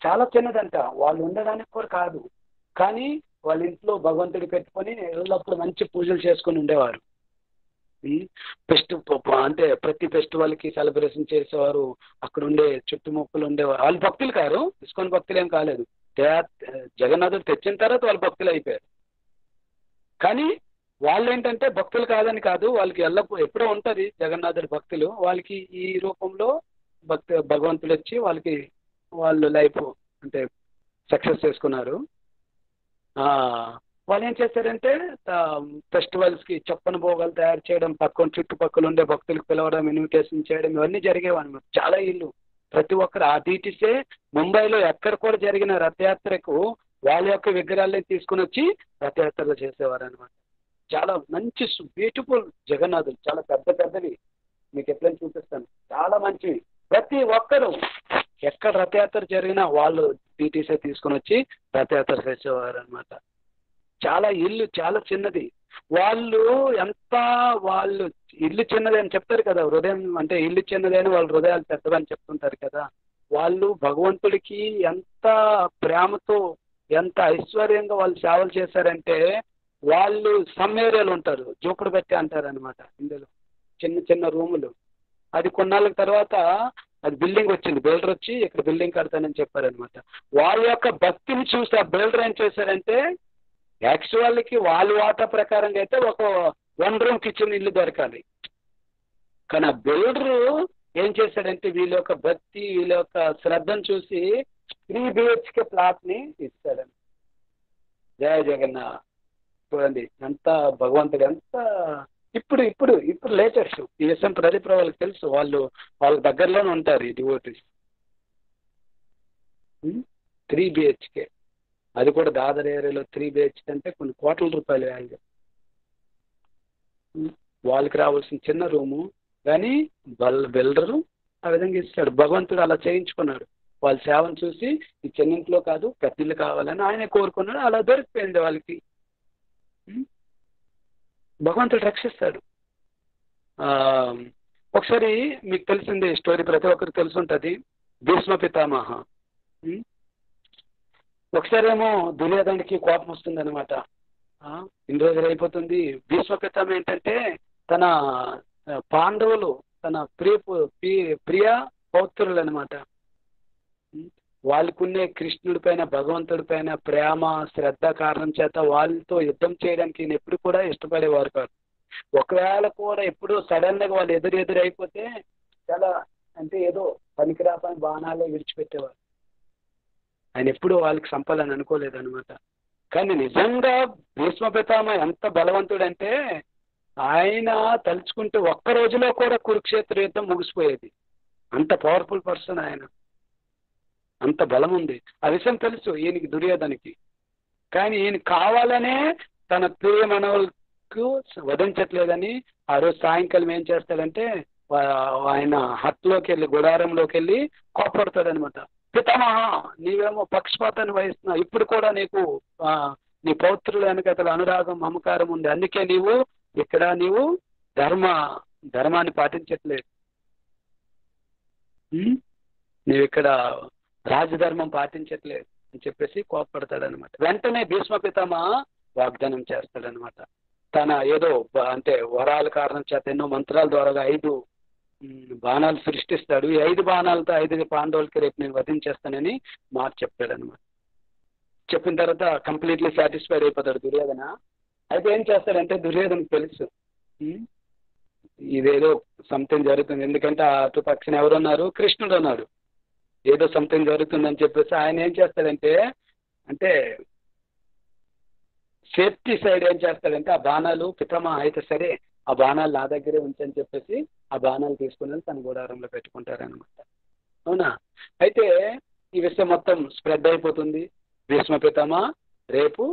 Speaker 1: చాలా చిన్నదంట, వాళ్ళు ఉండడానికి కూడా కాదు, కానీ వాళ్ళ ఇంట్లో భగవంతుడి పెట్టుకొని ఎల్లప్పుడు మంచి పూజలు చేసుకొని ఉండేవారు. అంటే ప్రతి ఫెస్టివల్కి సెలబ్రేషన్ చేసేవారు. అక్కడ ఉండే చుట్టుముక్కలు ఉండేవారు. వాళ్ళు భక్తులు కారు, ఇస్కాన్ భక్తులు ఏం కాలేదు, జగన్నాథుడు తెచ్చిన తర్వాత వాళ్ళు భక్తులు అయిపోయారు. కానీ వాళ్ళు ఏంటంటే భక్తులు కాదని కాదు, వాళ్ళకి ఎప్పుడో ఉంటుంది జగన్నాథుడి భక్తులు, వాళ్ళకి ఈ రూపంలో భగవంతుడు వచ్చి వాళ్ళకి వాళ్ళు లైఫ్ అంటే సక్సెస్ చేసుకున్నారు. వాళ్ళు ఏం చేశారంటే ఫెస్టివల్స్కి చప్పన భోగాలు తయారు చేయడం, చుట్టుపక్కల ఉండే భక్తులకు పిలవడం, ఇన్విటేషన్ చేయడం, ఇవన్నీ జరిగేవి అనమాట. చాలా ఇల్లు ప్రతి ఒక్కరు ఆ టీటీసే ముంబైలో ఎక్కడ కూడా జరిగిన రథయాత్రకు వాళ్ళ యొక్క విగ్రహాలని తీసుకుని వచ్చి రథయాత్రలు చేసేవారు అనమాట. చాలా మంచి బ్యూటిఫుల్ జగన్నాథులు, చాలా పెద్దవి, మీకు ఎప్పుడైనా చూపిస్తాను, చాలా మంచివి. ప్రతి ఒక్కరు ఎక్కడ రథయాత్ర జరిగినా వాళ్ళు టీటీసీ తీసుకుని వచ్చి రథయాత్ర చేసేవారు అనమాట. చాలా ఇల్లు చాలా చిన్నది. వాళ్ళు ఇల్లు చిన్నది అని చెప్తారు కదా, హృదయం అంటే ఇల్లు చిన్నది అని వాళ్ళ హృదయాలు పెద్దవని చెప్తుంటారు కదా. వాళ్ళు భగవంతుడికి ఎంత ప్రేమతో ఎంత ఐశ్వర్యంగా వాళ్ళు సేవలు చేశారంటే, వాళ్ళు సమ్ ఏరియాలు ఉంటారు, జోకుడు పెట్టి అంటారు అనమాట, ఇందులో చిన్న చిన్న రూములు. అది కొన్నాళ్ళ తర్వాత అది బిల్డింగ్ వచ్చింది, బిల్డర్ వచ్చి ఇక్కడ బిల్డింగ్ కడతానని చెప్పారనమాట. వాళ్ళ యొక్క భక్తిని చూసి ఆ బిల్డర్ ఏం చేశారంటే, యాక్చువల్కి వాళ్ళ వాటా ప్రకారంగా అయితే ఒక 1 రూమ్ కిచెన్ ఇల్లు దొరకాలి, కానీ ఆ బిల్డరు ఏం చేశాడంటే వీళ్ళ యొక్క భక్తి వీళ్ళ యొక్క శ్రద్ధను చూసి 3 BHK ప్లాట్ని ఇస్తాడని. జయ జగన్నాథ్. చూడండి ఎంత భగవంతుడు, ఎంత ఇప్పుడు లేటెస్ట్ ఈ విషయం ప్రదీప్ వాళ్ళకి తెలుసు, వాళ్ళ దగ్గరలోనే ఉంటారు ఈ డివోటీస్. 3 BHK, అది కూడా దాదర్ ఏరియాలో 3 BHK అంటే కొన్ని కోట్ల రూపాయలు వాల్యూ. వాళ్ళకి రావాల్సిన చిన్న రూము, కానీ బిల్డరు ఆ విధంగా ఇస్తాడు. భగవంతుడు అలా చేయించుకున్నాడు. వాళ్ళ సేవను చూసి ఈ చిన్నింట్లో కాదు పెద్దిల్లు కావాలని ఆయనే కోరుకున్నాడు, అలా దొరికిపోయింది వాళ్ళకి. భగవంతుడు రక్షిస్తాడు. ఒకసారి మీకు తెలిసిందే స్టోరీ, ప్రతి ఒక్కరికి తెలిసి ఉంటుంది, భీష్మ పితామహ. ఒకసారి ఏమో దుర్యోధనుడికి కోపం వస్తుంది అనమాట. ఇన్ని రోజులు అయిపోతుంది. భీష్మ పితామహ ఏంటంటే తన పాండవులు, తన ప్రియ పౌత్రులు అనమాట. వాళ్ళకున్నే కృష్ణుడి పైన, భగవంతుడి పైన ప్రేమ శ్రద్ధ కారణం చేత వాళ్ళతో యుద్ధం చేయడానికి ఈయన ఎప్పుడు కూడా ఇష్టపడేవారు కాదు. ఒకవేళ కూడా ఎప్పుడు సడన్ గా వాళ్ళు ఎదురు అయిపోతే చాలా అంటే ఏదో పనికిరాపని బాణాలే విడిచిపెట్టేవారు. ఆయన ఎప్పుడు వాళ్ళకి సంపాలని అనుకోలేదు అనమాట. కానీ నిజంగా భీష్మ పితామహ ఎంత బలవంతుడంటే ఆయన తలుచుకుంటే ఒక్క రోజులో కూడా కురుక్షేత్ర యుద్ధం ముగిసిపోయేది. అంత పవర్ఫుల్ పర్సన్ ఆయన, అంత బలం ఉంది. ఆ విషయం తెలుసు ఈయనకి, దుర్యోధనికి. కానీ ఈయన కావాలనే తన ప్రియ మనవులకు వధించట్లేదని ఆ రోజు సాయంకాలం ఏం చేస్తాడంటే ఆయన హత్లోకి వెళ్ళి, గుడారంలోకి వెళ్ళి కోపడతాడనమాట. పితామహ, నీవేమో పక్షపాతాన్ని వహిస్తున్నావు, ఇప్పుడు కూడా నీకు నీ పౌత్రుల వెనకతల అనురాగం మమకారం ఉంది, అందుకే నీవు ఇక్కడ ధర్మాన్ని పాటించట్లేదు, నీవు ఇక్కడ రాజధర్మం పాటించట్లేదు అని చెప్పేసి కోపడతాడనమాట. వెంటనే భీష్మ పితామహ వాగ్దానం చేస్తాడనమాట. తన ఏదో అంటే వరాల కారణం చేత ఎన్నో మంత్రాల ద్వారా 5 బాణాలు సృష్టిస్తాడు. ఈ 5 బాణాలతో 5 పాండవులకి రేపు నేను వధించేస్తానని మాట చెప్తాడనమాట. చెప్పిన తర్వాత కంప్లీట్లీ సాటిస్ఫైడ్ అయిపోతాడు దుర్యోధన. అయితే ఏం చేస్తాడంటే దుర్యోధనకు తెలుసు ఇదేదో సంథింగ్ జరుగుతుంది, ఎందుకంటే అటు పక్కన ఎవరున్నారు, కృష్ణుడు ఉన్నాడు, ఏదో సంథింగ్ జరుగుతుందని చెప్పేసి ఆయన ఏం చేస్తాడంటే అంటే సేఫ్టీ సైడ్ ఏం చేస్తాడంటే ఆ బాణాలు పితామహ అయితే సరే ఆ బాణాలు నా దగ్గరే ఉంచని చెప్పేసి ఆ బాణాలు తీసుకుని తన గుడారంలో పెట్టుకుంటారనమాట. అవునా? అయితే ఈ విషయం మొత్తం స్ప్రెడ్ అయిపోతుంది. భీష్మ పితామహ రేపు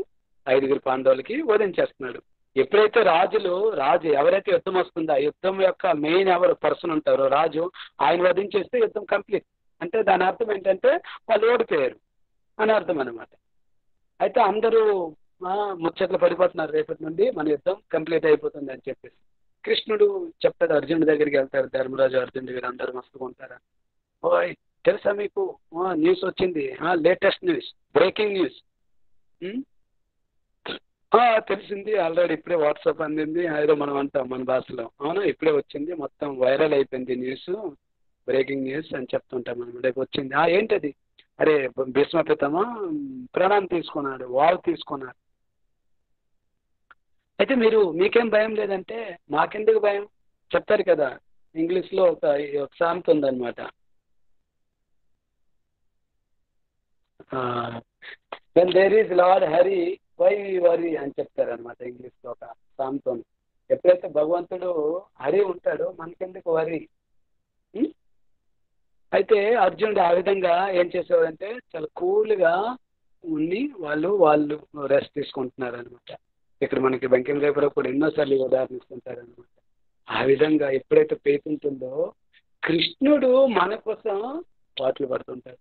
Speaker 1: 5 పాండవులకి వధించేస్తున్నాడు. ఎప్పుడైతే రాజు ఎవరైతే యుద్ధం వస్తుందో ఆ యుద్ధం యొక్క మెయిన్ ఎవరు పర్సన్ ఉంటారో రాజు, ఆయన వధించేస్తే యుద్ధం కంప్లీట్. అంటే దాని అర్థం ఏంటంటే వాళ్ళు ఓడిపోయారు అని అర్థం అనమాట. అయితే అందరూ ముచ్చట్లు పడిపోతున్నారు, రేపటి నుండి మన యుద్ధం కంప్లీట్ అయిపోతుంది అని చెప్పేసి. కృష్ణుడు చెప్తాడు, అర్జునుడి దగ్గరికి వెళ్తారు, ధర్మరాజు అర్జునుడి గారు అందరూ మస్తుగా ఉంటారా, ఓయ్ తెలుసా మీకు న్యూస్ వచ్చింది, లేటెస్ట్ న్యూస్, బ్రేకింగ్ న్యూస్. తెలిసింది ఆల్రెడీ, ఇప్పుడే వాట్సాప్ అందింది, ఏదో మనం అంటాం మన భాషలో, అవునా ఇప్పుడే వచ్చింది, మొత్తం వైరల్ అయిపోయింది న్యూస్, బ్రేకింగ్ న్యూస్ అని చెప్తుంటాం మనం. రేపు వచ్చింది. ఏంటది? అరే భీష్మ పితామహ ప్రాణం తీసుకున్నాడు, వావ్ తీసుకున్నాడు. అయితే మీకేం భయం లేదంటే మాకెందుకు భయం చెప్తారు కదా. ఇంగ్లీష్లో ఒక సామెత ఉందన్నమాట, when there is lord Hari why worry అని చెప్తారనమాట. ఇంగ్లీష్లో ఒక సామెత ఉంది. ఎప్పుడైతే భగవంతుడు హరి ఉంటాడో మనకెందుకు వరి. అయితే అర్జునుడు ఆ విధంగా ఏం చేసేవాడంటే చాలా కూల్గా ఉండి వాళ్ళు రెస్ట్ తీసుకుంటున్నారు అనమాట. ఇక్కడ మనకి బంకిం రేపులో కూడా ఎన్నోసార్లు ఉదాహరణ ఇస్తుంటారనమాట. ఆ విధంగా ఎప్పుడైతే ఫెయిత్ ఉంటుందో కృష్ణుడు మన కోసం పాటలు పడుతుంటాడు.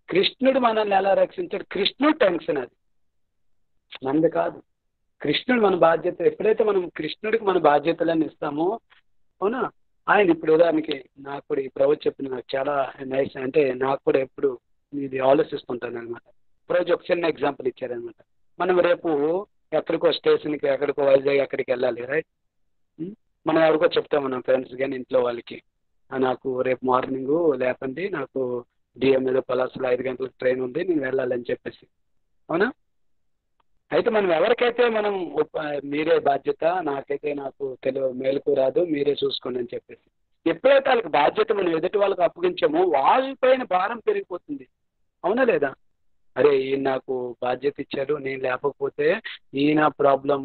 Speaker 1: కృష్ణుడు మనల్ని ఎలా రక్షించాడు, కృష్ణుడు టెన్షన్, అది మనది కాదు. కృష్ణుడు మన బాధ్యత. ఎప్పుడైతే మనం కృష్ణుడికి మన బాధ్యతలన్నీ ఇస్తామో, అవునా, ఆయన ఇప్పుడు ఉదాహరణకి నాకు కూడా ఈ ప్రభు చెప్పిన నాకు చాలా నైస్, అంటే నాకు కూడా ఎప్పుడు ఇది ఆలోచిస్తుంటాను అనమాట. రోజు ఒక చిన్న ఎగ్జాంపుల్ ఇచ్చారనమాట. మనం రేపు ఎక్కడికో స్టేషన్కి, ఎక్కడికో వైజాగ్ ఎక్కడికి వెళ్ళాలి, రైట్? మనం ఎవరికో చెప్తాం, మనం ఫ్రెండ్స్ కానీ ఇంట్లో వాళ్ళకి, నాకు రేపు మార్నింగ్ లేపండి, నాకు డిఎం మీద పలాసలో 5 గంటలకు ట్రైన్ ఉంది, నేను వెళ్ళాలని చెప్పేసి, అవునా? అయితే మనం ఎవరికైతే మనం మీరే బాధ్యత, నాకు మేలుకు రాదు, మీరే చూసుకోండి అని చెప్పేసి ఎప్పుడైతే వాళ్ళకి బాధ్యత మనం ఎదుటి వాళ్ళకి అప్పగించామో వాళ్ళపైన భారం పెరిగిపోతుంది, అవునా లేదా? అరే ఈయన నాకు బాధ్యత ఇచ్చాడు, నేను లేకపోతే ఈయన ప్రాబ్లం,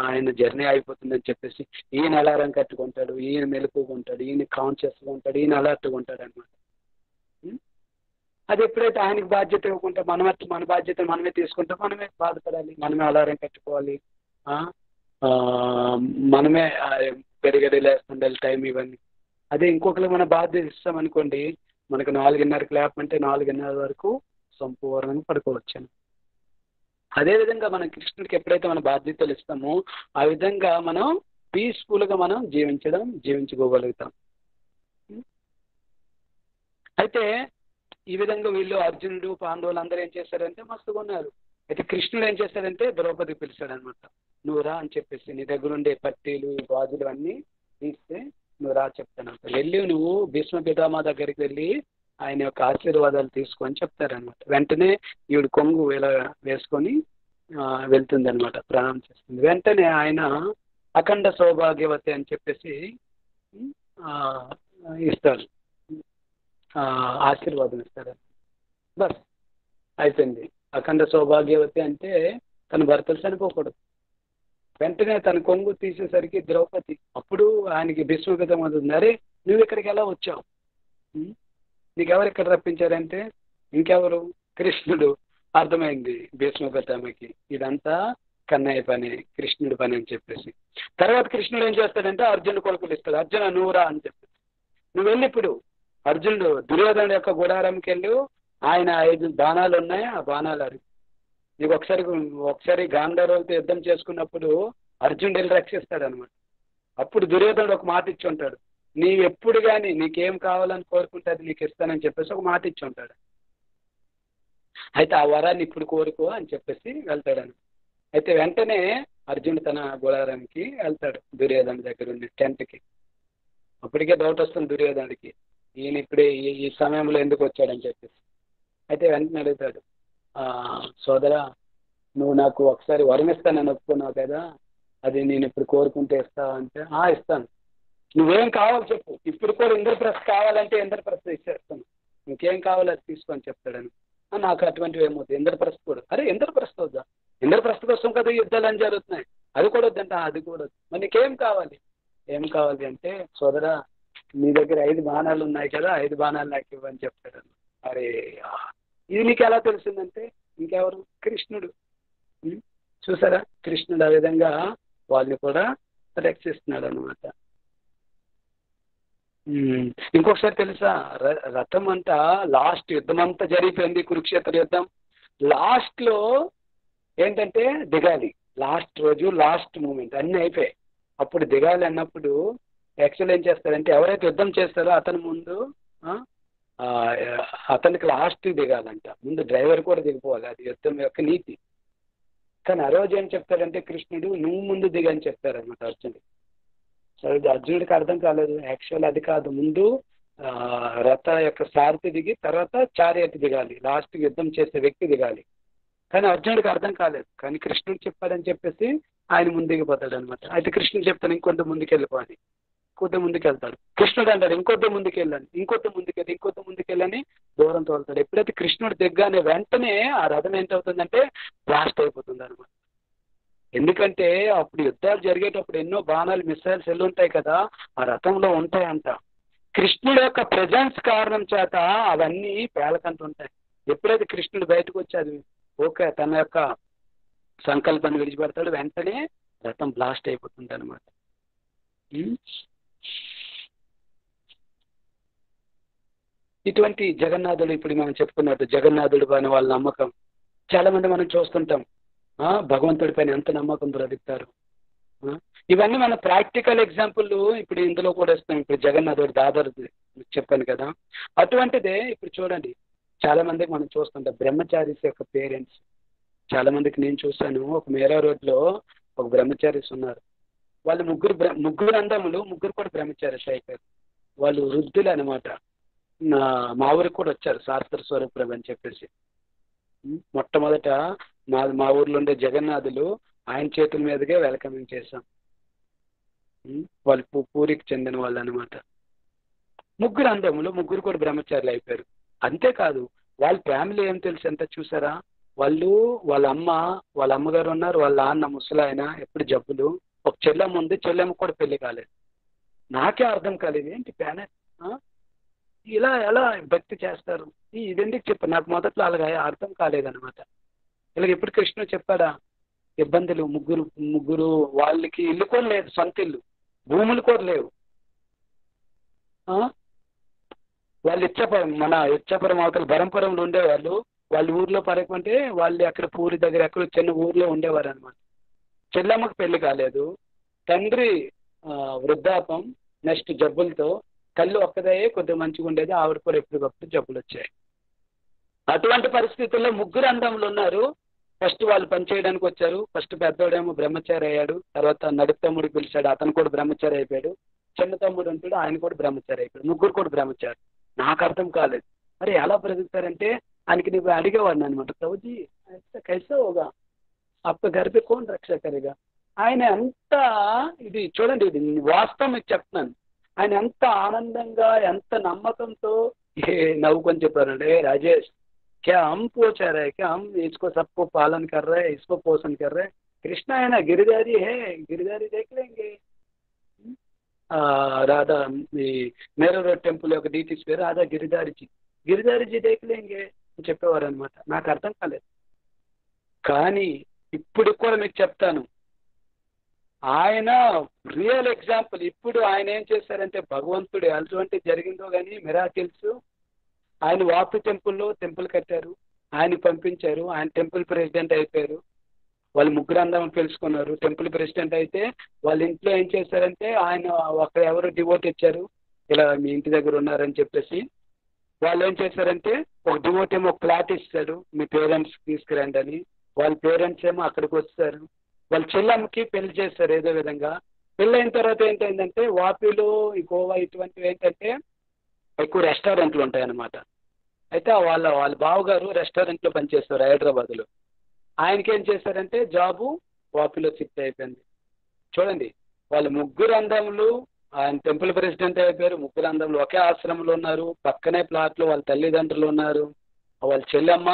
Speaker 1: ఆయన జర్నీ అయిపోతుందని చెప్పేసి ఈయన అలారం కట్టుకుంటాడు, ఈయన మెలకుగా ఉంటాడు, ఈయన కాన్షియస్గా ఉంటాడు, ఈయన అలర్ట్గా ఉంటాడు అనమాట. అది ఎప్పుడైతే ఆయనకి బాధ్యత ఇవ్వకుంటే మన బాధ్యత మనమే తీసుకుంటే మనమే బాధపడాలి, మనమే అలారం కట్టుకోవాలి, మనమే గడిగడి లేస్తుండాలి టైం ఇవన్నీ. అదే ఇంకొకరికి మన బాధ్యత ఇస్తామనుకోండి, మనకు 4:30కి లేపమంటే 4:30 వరకు సంపూర్ణంగా పడుకోవచ్చాను. అదేవిధంగా మనం కృష్ణుడికి ఎప్పుడైతే మన బాధ్యతలు ఇస్తామో ఆ విధంగా మనం పీస్ఫుల్గా మనం జీవించుకోగలుగుతాం. అయితే ఈ విధంగా వీళ్ళు అర్జునుడు పాండవులు అందరూ ఏం చేశారంటే మస్తుగా ఉన్నారు. అయితే కృష్ణుడు ఏం చేశాడంటే ద్రౌపదికి పిలిచాడు అనమాట. నువ్వు రా అని చెప్పేసి, నీ దగ్గర ఉండే పట్టీలు గాజులు అన్నీ తీస్తే నువ్వు రా చెప్తాను. వెళ్ళి నువ్వు భీష్మ పితామహ దగ్గరికి వెళ్ళి ఆయన యొక్క ఆశీర్వాదాలు తీసుకొని చెప్తారనమాట. వెంటనే ఈవిడ కొంగు ఇలా వేసుకొని వెళ్తుంది అనమాట, ప్రణామం చేస్తుంది. వెంటనే ఆయన అఖండ సౌభాగ్యవతి అని చెప్పేసి ఇస్తారు, ఆశీర్వాదం ఇస్తారు. బస్ అయిపోయింది. అఖండ సౌభాగ్యవతి అంటే తన భర్తలు చనిపోకూడదు. వెంటనే తన కొంగు తీసేసరికి ద్రౌపది, అప్పుడు ఆయనకి భీష్మగతం అవుతుంది. అరే నువ్వు ఇక్కడికి ఎలా వచ్చావు, నీకెవరు ఇక్కడ రప్పించారంటే ఇంకెవరు, కృష్ణుడు. అర్థమైంది భీష్మగతమ్మకి ఇదంతా కన్నయ్య పని, కృష్ణుడి పని అని చెప్పేసి. తర్వాత కృష్ణుడు ఏం చేస్తాడంటే అర్జునుడు కొడుకులు ఇస్తాడు. అర్జున నువ్వురా అని చెప్పేసి, నువ్వు వెళ్ళి ఇప్పుడు అర్జునుడు దుర్యోధనుడు యొక్క గుడారంకి వెళ్ళు, ఆయన 5 బాణాలు ఉన్నాయి, ఆ బాణాలు అడుగు. నీకు ఒకసారి గాంధర్వులతో యుద్ధం చేసుకున్నప్పుడు అర్జునుడు వెళ్ళి రక్షిస్తాడు అనమాట. అప్పుడు దుర్యోధనుడు ఒక మాట ఇచ్చి ఉంటాడు, నీవు ఎప్పుడు కానీ నీకేం కావాలని కోరుకుంటే అది నీకు ఇస్తానని చెప్పేసి ఒక మాట ఇచ్చి ఉంటాడు. అయితే ఆ వరాన్ని ఇప్పుడు కోరుకో అని చెప్పేసి వెళ్తాడని. అయితే వెంటనే అర్జునుడు తన గుడారానికి వెళ్తాడు, దుర్యోధను దగ్గర ఉంది టెంట్కి. అప్పటికే డౌట్ వస్తుంది దుర్యోధనుడికి, ఈయన ఇప్పుడే ఈ సమయంలో ఎందుకు వచ్చాడని చెప్పేసి. అయితే వెంటనే అడుగుతాడు, సోదరా నువ్వు నాకు ఒకసారి వరం ఇస్తానని ఒప్పుకున్నావు కదా, అది నేను ఇప్పుడు కోరుకుంటే ఇస్తావా అంటే ఇస్తాను. నువ్వేం కావాలి చెప్పు, ఇప్పుడు కూడా ఇంద్రప్రస్థ కావాలంటే ఇంద్రప్రస్థ ఇచ్చేస్తాను, ఇంకేం కావాలో అది తీసుకొని చెప్తాడని. నాకు అటువంటివి ఏమవుతుంది, ఇంద్రప్రస్థ కూడా. అరే ఇంద్రప్రస్థ వద్దా, ఇంద్రప్రస్థ కోసం కదా యుద్ధాలు అని జరుగుతున్నాయి, అది కూడా వద్దంట. అది కూడా మరి నీకేం కావాలి, ఏం కావాలి అంటే సోదరా నీ దగ్గర 5 బాణాలు ఉన్నాయి కదా, 5 బాణాలు నాకు ఇవ్వని చెప్తాడు. అరే ఇది నీకు ఎలా తెలిసిందంటే ఇంకెవరు, కృష్ణుడు. చూసారా, కృష్ణుడు ఆ విధంగా వాళ్ళని కూడా రక్షిస్తున్నాడు అనమాట. ఇంకొకసారి తెలుసా, రథం అంతా లాస్ట్ యుద్ధం అంతా జరిగిపోయింది, కురుక్షేత్ర యుద్ధం. లాస్ట్లో ఏంటంటే దిగాలి, లాస్ట్ రోజు లాస్ట్ మూమెంట్ అన్నీ అయిపోయాయి. అప్పుడు దిగాలి అన్నప్పుడు యాక్చువల్ ఏం చేస్తారంటే ఎవరైతే యుద్ధం చేస్తారో అతని ముందు అతనికి లాస్ట్ దిగాలంట, ముందు డ్రైవర్ కూడా దిగిపోవాలి, అది యుద్ధం యొక్క నీతి. కానీ ఆ రోజు ఏం చెప్తారంటే కృష్ణుడు నువ్వు ముందు దిగని చెప్తారనమాట అర్జునుడికి. సరే అర్జునుడికి అర్థం కాలేదు, యాక్చువల్ అది కాదు, ముందు రథ యొక్క సారథి దిగి తర్వాత చారియట్ దిగాలి, లాస్ట్ యుద్ధం చేసే వ్యక్తి దిగాలి. కానీ అర్జునుడికి అర్థం కాలేదు, కానీ కృష్ణుడు చెప్పాడని చెప్పేసి ఆయన ముందు దిగిపోతాడు అనమాట. అయితే కృష్ణుడు చెప్తాను ఇంకొంత ముందుకు వెళ్ళిపోవాలి, ఇంకొద్ది ముందుకు వెళ్తాడు. కృష్ణుడు అంటాడు ఇంకొద్ది ముందుకు వెళ్ళండి, ఇంకొద్ది ముందుకెళ్ళని దూరం తోలుతాడు. ఎప్పుడైతే కృష్ణుడు దిగ్గానే వెంటనే ఆ రథం ఏంటవుతుందంటే బ్లాస్ట్ అయిపోతుంది అనమాట. ఎందుకంటే అప్పుడు యుద్ధాలు జరిగేటప్పుడు ఎన్నో బాణాలు మిసైల్స్ ఎల్లు ఉంటాయి కదా, ఆ రథంలో ఉంటాయంట. కృష్ణుడు యొక్క ప్రెజెన్స్ కారణం చేత అవన్నీ పేలకంటుంటాయి. ఎప్పుడైతే కృష్ణుడు బయటకు వచ్చి అది ఓకే తన యొక్క సంకల్పాన్ని విడిచిపెడతాడు, వెంటనే రథం బ్లాస్ట్ అయిపోతుంది అనమాట. ఇటువంటి జగన్నాథుడు, ఇప్పుడు మనం చెప్పుకున్నట్టు జగన్నాథుడు పైన వాళ్ళ నమ్మకం చాలా మంది మనం చూస్తుంటాం. భగవంతుడి పైన ఎంత నమ్మకం బ్రతుకుతారు. ఇవన్నీ మన ప్రాక్టికల్ ఎగ్జాంపుల్ ఇప్పుడు ఇందులో కూడా ఇస్తాం. ఇప్పుడు జగన్నాథుడు దాదాపు చెప్పాను కదా, అటువంటిదే ఇప్పుడు చూడండి చాలా మందికి మనం చూస్తుంటాం బ్రహ్మచారీస్ యొక్క పేరెంట్స్. చాలా మందికి నేను చూశాను, ఒక మేరా రోడ్లో ఒక బ్రహ్మచారీస్ ఉన్నారు. వాళ్ళు ముగ్గురు అందములు, ముగ్గురు కూడా బ్రహ్మచారీస్ అయిపోయారు. వాళ్ళు వృద్ధులు అనమాట. మా ఊరికి కూడా వచ్చారు శాస్త్ర స్వరూపులు అని చెప్పేసి. మొట్టమొదట మా ఊర్లో ఉండే జగన్నాథులు ఆయన చేతుల మీదుగా వెల్కమింగ్ చేశాం. వాళ్ళు పూరికి చెందిన వాళ్ళు అనమాట. ముగ్గురు అందములు, ముగ్గురు కూడా బ్రహ్మచారులు అయిపోయారు. అంతేకాదు వాళ్ళ ఫ్యామిలీ ఏం తెలుసు ఎంత చూసారా, వాళ్ళ అమ్మగారు ఉన్నారు, వాళ్ళ నాన్న ముసలాయన, ఎప్పుడు జబ్బులు, ఒక చెల్లెమ్మ ఉంది, చెల్లెమ్మ కూడా పెళ్లి కాలేదు. నాకే అర్థం కాలేదు, ఏంటి ప్యానెట్ ఇలా ఎలా భక్తి చేస్తారు, ఇదెందుకు చెప్పారు నాకు మొదట్లో అలాగా అర్థం కాలేదనమాట. ఇలాగ ఎప్పుడు కృష్ణుడు చెప్పాడా, ఇబ్బందులు, ముగ్గురు వాళ్ళకి ఇల్లు కూడా లేదు, సొంత ఇల్లు, భూములు కూడా లేవు. వాళ్ళు ఇచ్చాపురం అవతల బరంపురంలో ఉండేవాళ్ళు. వాళ్ళ ఊర్లో పరకుంటే వాళ్ళు అక్కడ పూరి దగ్గర ఎక్కడ చిన్న ఊర్లో ఉండేవారు అనమాట. చెల్లెమ్మకు పెళ్లి కాలేదు, తండ్రి వృద్ధాపం, నెక్స్ట్ జబ్బులతో, కళ్ళు ఒక్కదే కొద్దిగా మంచిగా ఉండేది, ఆవిడ కూడా ఎప్పటికప్పుడు జబ్బులు వచ్చాయి. అటువంటి పరిస్థితుల్లో ముగ్గురు అన్నదమ్ములు ఉన్నారు. ఫస్ట్ వాళ్ళు పని చేయడానికి వచ్చారు. ఫస్ట్ పెద్దోడేమో బ్రహ్మచారి అయ్యాడు, తర్వాత నడుపు తమ్ముడు పిలిచాడు, అతను కూడా బ్రహ్మచారి అయిపోయాడు. చిన్న తమ్ముడు ఉంటాడు, ఆయన కూడా బ్రహ్మచారి అయిపోయాడు. ముగ్గురు కూడా బ్రహ్మచారి. నాకు అర్థం కాలేదు, మరి ఎలా బ్రతుకుతారంటే ఆయనకి నువ్వు అడిగేవాడిని అనమాట, ప్రభుజీ కైసా హోగా అప్ప घर पे कौन రక్షా కరేగా. ఆయన ఎంత ఇది చూడండి, ఇది వాస్తవం మీకు చెప్తున్నాను. ఆయన ఎంత ఆనందంగా ఎంత నమ్మకంతో నవ్వుకొని చెప్పారంటే, రాజేష్ क्या हम पोच रहे हैं, क्या हम इसको सबको पालन कर रहे हैं, इसको पोषण कर रहे हैं, कृष्णा है ना, गिरधारी है, गिरधारी देख लेंगे. राधा नेहरू रोड టెంపుల్ యొక్క డీటీస్ పేరు రాధా గిరిధారిజీ, గిరిధారిజీ దేఖలేంగే అని చెప్పేవారు అనమాట. నాకు అర్థం కాలేదు. కానీ ఇప్పుడు కూడా మీకు చెప్తాను, ఆయన రియల్ ఎగ్జాంపుల్. ఇప్పుడు ఆయన ఏం చేశారంటే, భగవంతుడు అటువంటి జరిగిందో కానీ మిరాకిల్స్, ఆయన వాపు టెంపుల్ కట్టారు, ఆయన పంపించారు, ఆయన టెంపుల్ ప్రెసిడెంట్ అయిపోయారు. వాళ్ళు ముగ్గురు అందరం తెలుసుకున్నారు. టెంపుల్ ప్రెసిడెంట్ అయితే వాళ్ళ ఇంట్లో ఏం చేశారంటే, ఆయన ఒక ఎవరు డివోట్ ఇచ్చారు, ఇలా మీ ఇంటి దగ్గర ఉన్నారని చెప్పేసి. వాళ్ళు ఏం చేశారంటే, ఒక డివోట్ ఏమో ఒక ప్లాట్ ఇస్తాడు, మీ పేరెంట్స్ తీసుకురండి అని. వాళ్ళ పేరెంట్స్ ఏమో అక్కడికి వస్తారు. వాళ్ళ చెల్లెమ్మకి పెళ్లి చేస్తారు ఏదో విధంగా. పెళ్ళి అయిన తర్వాత ఏంటంటే, వాపిలో ఈ గోవా ఇటువంటివి ఏంటంటే ఎక్కువ రెస్టారెంట్లు ఉంటాయన్నమాట. అయితే వాళ్ళ బావగారు రెస్టారెంట్లో పనిచేస్తారు హైదరాబాద్లో. ఆయనకి ఏం చేశారంటే జాబు వాపిలో షిఫ్ట్ అయిపోయింది. చూడండి, వాళ్ళ ముగ్గురు అందములు, ఆయన టెంపుల్ ప్రెసిడెంట్ అయిపోయారు. ముగ్గురు అందములు ఒకే ఆశ్రమంలో ఉన్నారు, పక్కనే ప్లాట్లో వాళ్ళ తల్లిదండ్రులు ఉన్నారు. వాళ్ళ చెల్లెమ్మ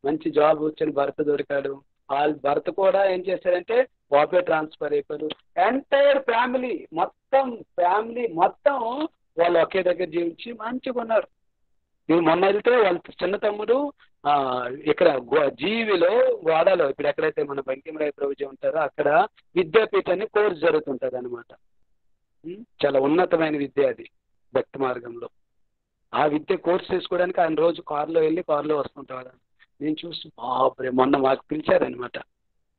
Speaker 1: మంచి జాబ్ వచ్చిన భర్త దొరికాడు. వాళ్ళ భర్త కూడా ఏం చేశారంటే వాపే ట్రాన్స్ఫర్ అయిపోయారు. ఎంటైర్ ఫ్యామిలీ మొత్తం వాళ్ళు ఒకే దగ్గర జీవించి మంచిగా ఉన్నారు. ఇవి మొన్న వెళ్తే వాళ్ళ చిన్న తమ్ముడు ఇక్కడ జీవిలో వాడాలో, ఇప్పుడు ఎక్కడైతే మన బంకిమరాయ ప్రభుజీ ఉంటారో అక్కడ విద్యాపీఠాన్ని కోర్సు జరుగుతుంటుంది అనమాట. చాలా ఉన్నతమైన విద్య అది, భక్తి మార్గంలో. ఆ విద్య కోర్సు చేసుకోవడానికి ఆయన రోజు కారులో వెళ్ళి కారులో వస్తుంటాడు. నేను చూసి బాబరే, మొన్న మాకు పిలిచారనమాట.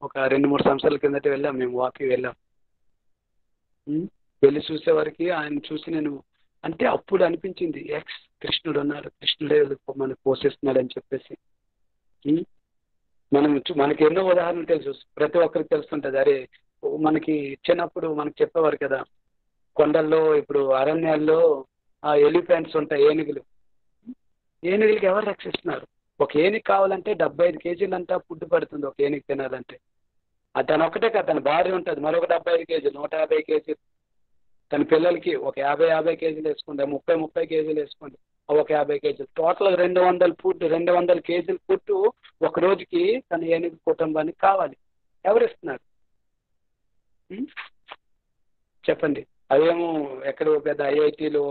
Speaker 1: ఒక 2-3 సంవత్సరాల కిందట వెళ్ళాం, మేము వాకి వెళ్ళాం. వెళ్ళి చూసేవారికి ఆయన చూసి నేను అంటే అప్పుడు అనిపించింది, ఎక్స్ కృష్ణుడు ఉన్నారు, కృష్ణుడే మనకు పోషిస్తున్నాడు అని చెప్పేసి. మనకి ఎన్నో ఉదాహరణలు తెలుసు, ప్రతి ఒక్కరికి తెలుస్తుంటుంది. అరే మనకి చిన్నప్పుడు మనకు చెప్పేవారు కదా, కొండల్లో ఇప్పుడు అరణ్యాల్లో ఎలిఫెంట్స్ ఉంటాయి, ఏనుగులకి ఎవరు రక్షిస్తున్నారు? ఒక ఏనుగు కావాలంటే 75 కేజీలంతా ఫుడ్ పడుతుంది ఒక ఏనుగు తినాలంటే. తను ఒకటే కదా, తన భార్య ఉంటుంది, మరొక 75 కేజీలు, 150 కేజీలు. తన పిల్లలకి ఒక 50 కేజీలు వేసుకోండి, 30 కేజీలు వేసుకోండి, ఒక 50 కేజీలు, టోటల్ 200 కేజీల ఫుడ్ ఒక రోజుకి తన ఏనుగు కుటుంబానికి కావాలి. ఎవరిస్తున్నారు చెప్పండి? అదేమో ఎక్కడ పెద్ద ఐఐటీలు,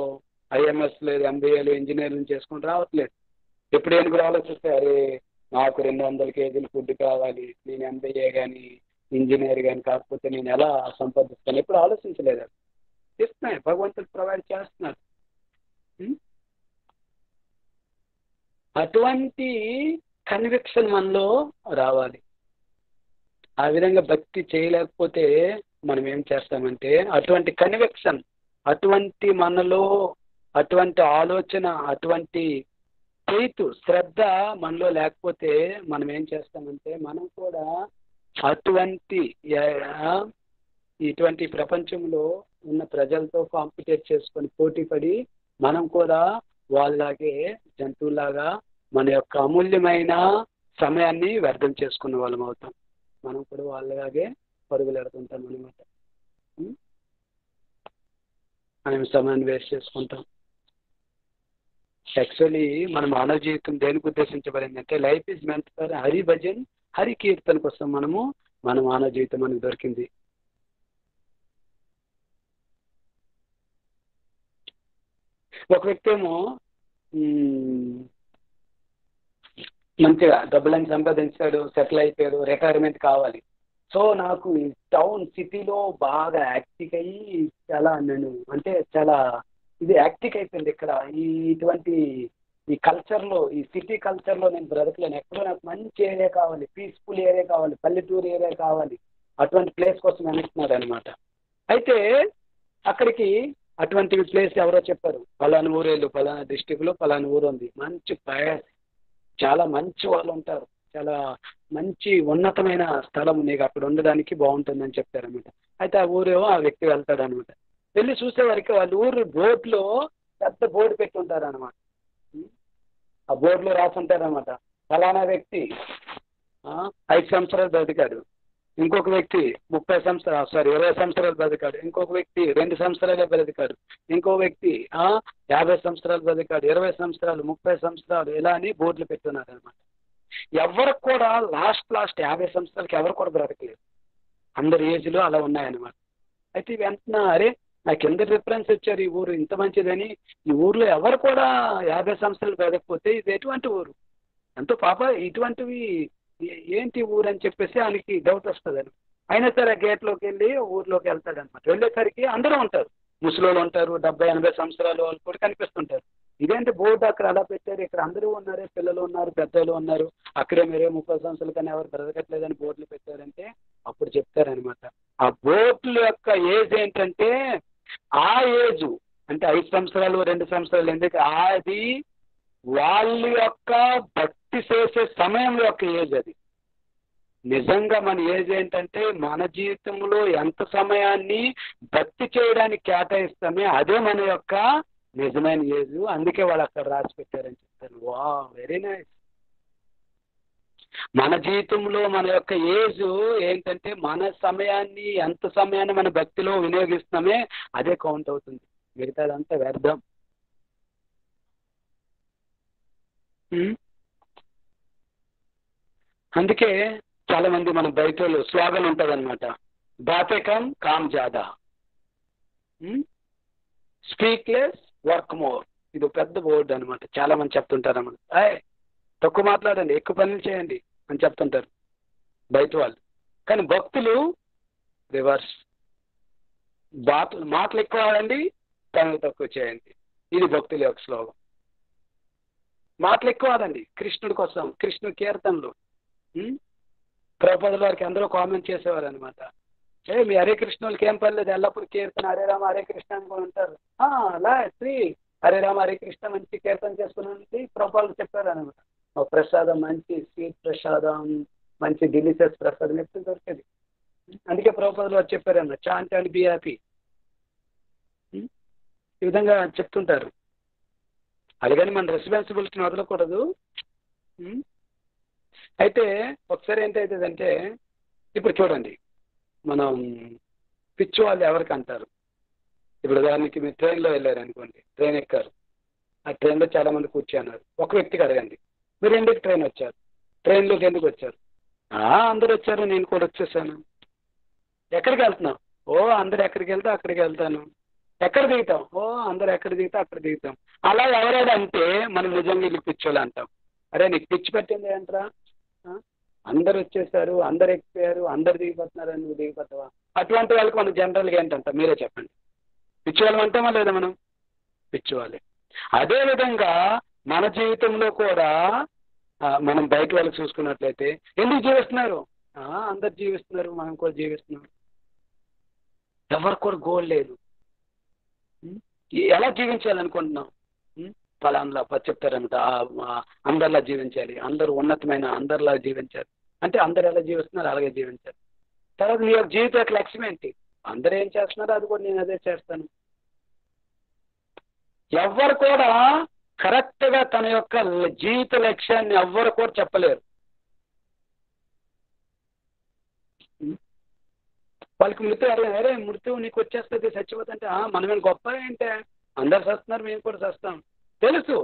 Speaker 1: ఐఎంఎస్ లేదు, ఎంబీఏలు, ఇంజనీరింగ్ చేసుకుని రావట్లేదు. ఎప్పుడు ఏనుగురు ఆలోచిస్తే, అరే నాకు 200 కేజీలు ఫుడ్ కావాలి, నేను ఎంబీఏ కానీ ఇంజనీర్ కానీ కాకపోతే నేను ఎలా సంపాదిస్తాను, ఎప్పుడు ఆలోచించలేదు. ఇస్తున్నాయి, భగవంతుడు ప్రొవైడ్ చేస్తున్నారు. అటువంటి కన్విక్షన్ మనలో రావాలి. ఆ విధంగా భక్తి చేయలేకపోతే మనం ఏం చేస్తామంటే, అటువంటి కన్విక్షన్, అటువంటి మనలో అటువంటి ఆలోచన, అటువంటి ఫెయిత్, శ్రద్ధ మనలో లేకపోతే మనం ఏం చేస్తామంటే, మనం కూడా ఇటువంటి ప్రపంచంలో ఉన్న ప్రజలతో కాంపిటేట్ చేసుకొని పోటీపడి మనం కూడా వాళ్ళలాగే జంతువులాగా మన యొక్క అమూల్యమైన సమయాన్ని వ్యర్థం చేసుకున్న వాళ్ళం అవుతాం. మనం కూడా వాళ్ళలాగే పరుగులు ఎడుతుంటాం అనమాట. మనం సమయాన్ని వేస్ట్ చేసుకుంటాం. యాక్చువల్లీ మన మానవ జీవితం దేనికి ఉద్దేశించబడింది అంటే, life is meant for Hari bhajan, Hari కీర్తన కోసం మన మానవ జీవితం మనకు దొరికింది. ఒక వ్యక్తి ఏమో మంచిగా డబ్బులని సంపాదించాడు, సెటిల్ అయిపోయాడు, రిటైర్మెంట్ కావాలి. సో నాకు ఈ టౌన్ సిటీలో బాగా యాక్టివ్ అయ్యి చాలా ఇది యాక్టివ్ అయిపోయింది. ఇక్కడ ఇటువంటి ఈ కల్చర్లో, ఈ సిటీ కల్చర్లో నేను బ్రతకలేను. ఎక్కడో నాకు మంచి ఏరియా కావాలి, పీస్ఫుల్ ఏరియా కావాలి, పల్లెటూరు ఏరియా కావాలి. అటువంటి ప్లేస్ కోసం వెనక్కున్నాడు అనమాట. అయితే అక్కడికి అటువంటి ప్లేస్ ఎవరో చెప్పారు, పలానా ఊరేళ్ళు, పలానా డిస్టిక్లో పలానా ఊరు ఉంది, మంచి చాలా మంచి వాళ్ళు ఉంటారు, చాలా మంచి ఉన్నతమైన స్థలం నీకు అక్కడ ఉండడానికి బాగుంటుందని చెప్తారనమాట. అయితే ఆ ఊరేమో ఆ వ్యక్తి వెళ్తాడనమాట. వెళ్ళి చూసేవారికి వాళ్ళ ఊరు బోర్డులో పెద్ద బోర్డు పెట్టి ఉంటారనమాట. ఆ బోర్డులో రాసి ఉంటారనమాట, ఫలానా వ్యక్తి 5 సంవత్సరాలు బతికాడు, ఇంకొక వ్యక్తి 20 సంవత్సరాలు బతికాడు, ఇంకొక వ్యక్తి 2 సంవత్సరాలే బతికాడు, ఇంకో వ్యక్తి 50 సంవత్సరాలు బతికాడు, 20 సంవత్సరాలు, 30 సంవత్సరాలు, ఇలా అని బోర్డులు పెట్టున్నారు అనమాట. ఎవరికి కూడా లాస్ట్ 50 సంవత్సరాలకి ఎవరు కూడా బ్రతకలేదు, అందరి ఏజ్లో అలా ఉన్నాయన్నమాట. అయితే వెంటనే అరే నాకు ఎందుకు రిఫరెన్స్ వచ్చారు ఈ ఊరు ఇంత మంచిదని, ఈ ఊర్లో ఎవరు కూడా 50 సంవత్సరాలు బ్రతకపోతే ఇది ఎటువంటి ఊరు, ఎంతో పాప ఇటువంటివి ఏంటి ఊరు అని చెప్పేసి ఆయనకి డౌట్ వస్తుందని. అయినా సరే గేట్లోకి వెళ్ళి ఊర్లోకి వెళ్తాడనమాట. వెళ్ళేసరికి అందరూ ఉంటారు, ముసలోళ్ళు ఉంటారు, 70-80 సంవత్సరాలు వాళ్ళు కూడా కనిపిస్తుంటారు. ఇదేంటి బోర్డు అక్కడ అలా పెట్టారు, ఇక్కడ అందరూ ఉన్నారే, పిల్లలు ఉన్నారు, పెద్దలు ఉన్నారు, అక్కడే మీరే 30 సంవత్సరాలు కానీ ఎవరు బ్రతకట్లేదని బోర్డులు పెట్టారంటే అప్పుడు చెప్తారనమాట. ఆ బోర్డుల యొక్క ఏజ్ ఏంటంటే ఆ ఏజ్ అంటే 5 సంవత్సరాలు 2 సంవత్సరాలు, ఎందుకు అది వాళ్ళ యొక్క భక్తి చేసే సమయం యొక్క ఏజ్. అది నిజంగా మన ఏజ్ ఏంటంటే మన జీవితంలో ఎంత సమయాన్ని భక్తి చేయడానికి కేటాయిస్తామే అదే మన యొక్క నిజమైన ఏజ్. అందుకే వాళ్ళు అక్కడ రాసి పెట్టారని చెప్తారు. వా, వెరీ నైస్. మన జీవితంలో మన యొక్క ఏజ్ ఏంటంటే మన సమయాన్ని, ఎంత సమయాన్ని మన భక్తిలో వినియోగిస్తామే అదే కౌంట్ అవుతుంది, మిగతాదంతా వ్యర్థం. అందుకే చాలా మంది మన బయటలో స్లోగన్ ఉంటుంది అనమాట, బాతే కమ్ కామ్ జాదా, స్పీక్ లెస్ వర్క్ మోర్. ఇది పెద్ద బోర్డు అనమాట. చాలా మంది చెప్తుంటారు అన్నమాట, తక్కువ మాట్లాడండి, ఎక్కువ పనులు చేయండి అని చెప్తుంటారు బయట వాళ్ళు. కానీ భక్తులు రివర్స్, మాటలు ఎక్కువ ఆడండి, పనులు తక్కువ చేయండి. ఇది భక్తుల యొక్క స్లోగన్. మాటలు ఎక్కువ ఆడండి కృష్ణుడి కోసం, కృష్ణుడి కీర్తనలు. ప్రభుపాదుల వారికి అందరూ కామెంట్ చేసేవారు అనమాట, మీ హరే కృష్ణ వాళ్ళకి ఏం పర్లేదు, ఎల్లప్పుడు కీర్తన హరే రామ హరే కృష్ణ అని కూడా ఉంటారు. అలా హరే రామ హరే కృష్ణ మంచి కీర్తన చేసుకుని ప్రభుపాదులు చెప్పారు అనమాట. ప్రసాదం మంచి స్వీట్ ప్రసాదం, మంచి డెలిషియస్ ప్రసాదం ఎప్పుడు దొరికేది. అందుకే ప్రభుపాదులు వారు చెప్పారన్నమాట, చాంట్ అండ్ బీ హ్యాపీ. ఈ విధంగా చెప్తుంటారు. అలాగని మన రెస్పాన్సిబిలిటీని వదలకూడదు. అయితే ఒకసారి ఏంటవుతుందంటే, ఇప్పుడు చూడండి, మనం పిచ్చి వాళ్ళు ఎవరికి అంటారు. ఇప్పుడు ఉదాహరణకి మీరు ట్రైన్లో వెళ్ళారు అనుకోండి, ట్రైన్ ఎక్కారు, ఆ ట్రైన్లో చాలా మంది కూర్చున్నారు. ఒక వ్యక్తికి అడగండి, మీరు ఎందుకు ట్రైన్ వచ్చారు, ట్రైన్లోకి ఎందుకు వచ్చారు? అందరూ వచ్చారు, నేను కూడా వచ్చేసాను. ఎక్కడికి వెళ్తున్నావు? అందరు ఎక్కడికి వెళ్తే అక్కడికి వెళ్తాను. ఎక్కడ దిగుతాం? అందరు ఎక్కడ దిగుతా అక్కడ దిగుతాం. అలా ఎవరైనా అంటే మనం నిజంగా వీళ్ళు పిచ్చోళ్ళు అంటాం. అరే నీకు పిచ్చి పెట్టింది ఏంట్రా, అందరు వచ్చేసారు, అందరు ఎక్కిపోయారు, అందరు దిగిపోతున్నారని నువ్వు దిగిపోతావా? అటువంటి వాళ్ళకి మనం జనరల్గా ఏంటంట, మీరే చెప్పండి, పిచ్చివాళ్ళం అంటామా లేదా? మనం పిచ్చివాళ్ళే. అదేవిధంగా మన జీవితంలో కూడా మనం బయట వాళ్ళకి చూసుకున్నట్లయితే ఎందుకు జీవిస్తున్నారు? అందరు జీవిస్తున్నారు, మనం కూడా జీవిస్తున్నాం. ఎవరికి కూడా గోల్ లేదు. ఎలా జీవించాలనుకుంటున్నాం? ఫలానా చెప్తారనమాట, అందరిలా జీవించాలి, అందరూ ఉన్నతమైన అందరిలా జీవించాలి అంటే అందరు ఎలా జీవిస్తున్నారు అలాగే జీవించాలి. తర్వాత నీ యొక్క జీవిత యొక్క లక్ష్యం ఏంటి? అందరూ ఏం చేస్తున్నారో అది కూడా నేను అదే చేస్తాను. ఎవరు కూడా కరెక్ట్గా తన యొక్క జీవిత లక్ష్యాన్ని ఎవ్వరు కూడా చెప్పలేరు. వాళ్ళకి మృత్యు అరే మృత్యువు నీకు వచ్చేస్తుంది, చచ్చిపోతుంటే మనమేం గొప్ప ఏంటే, అందరు చేస్తున్నారు మేము కూడా చేస్తాం తెలుసు.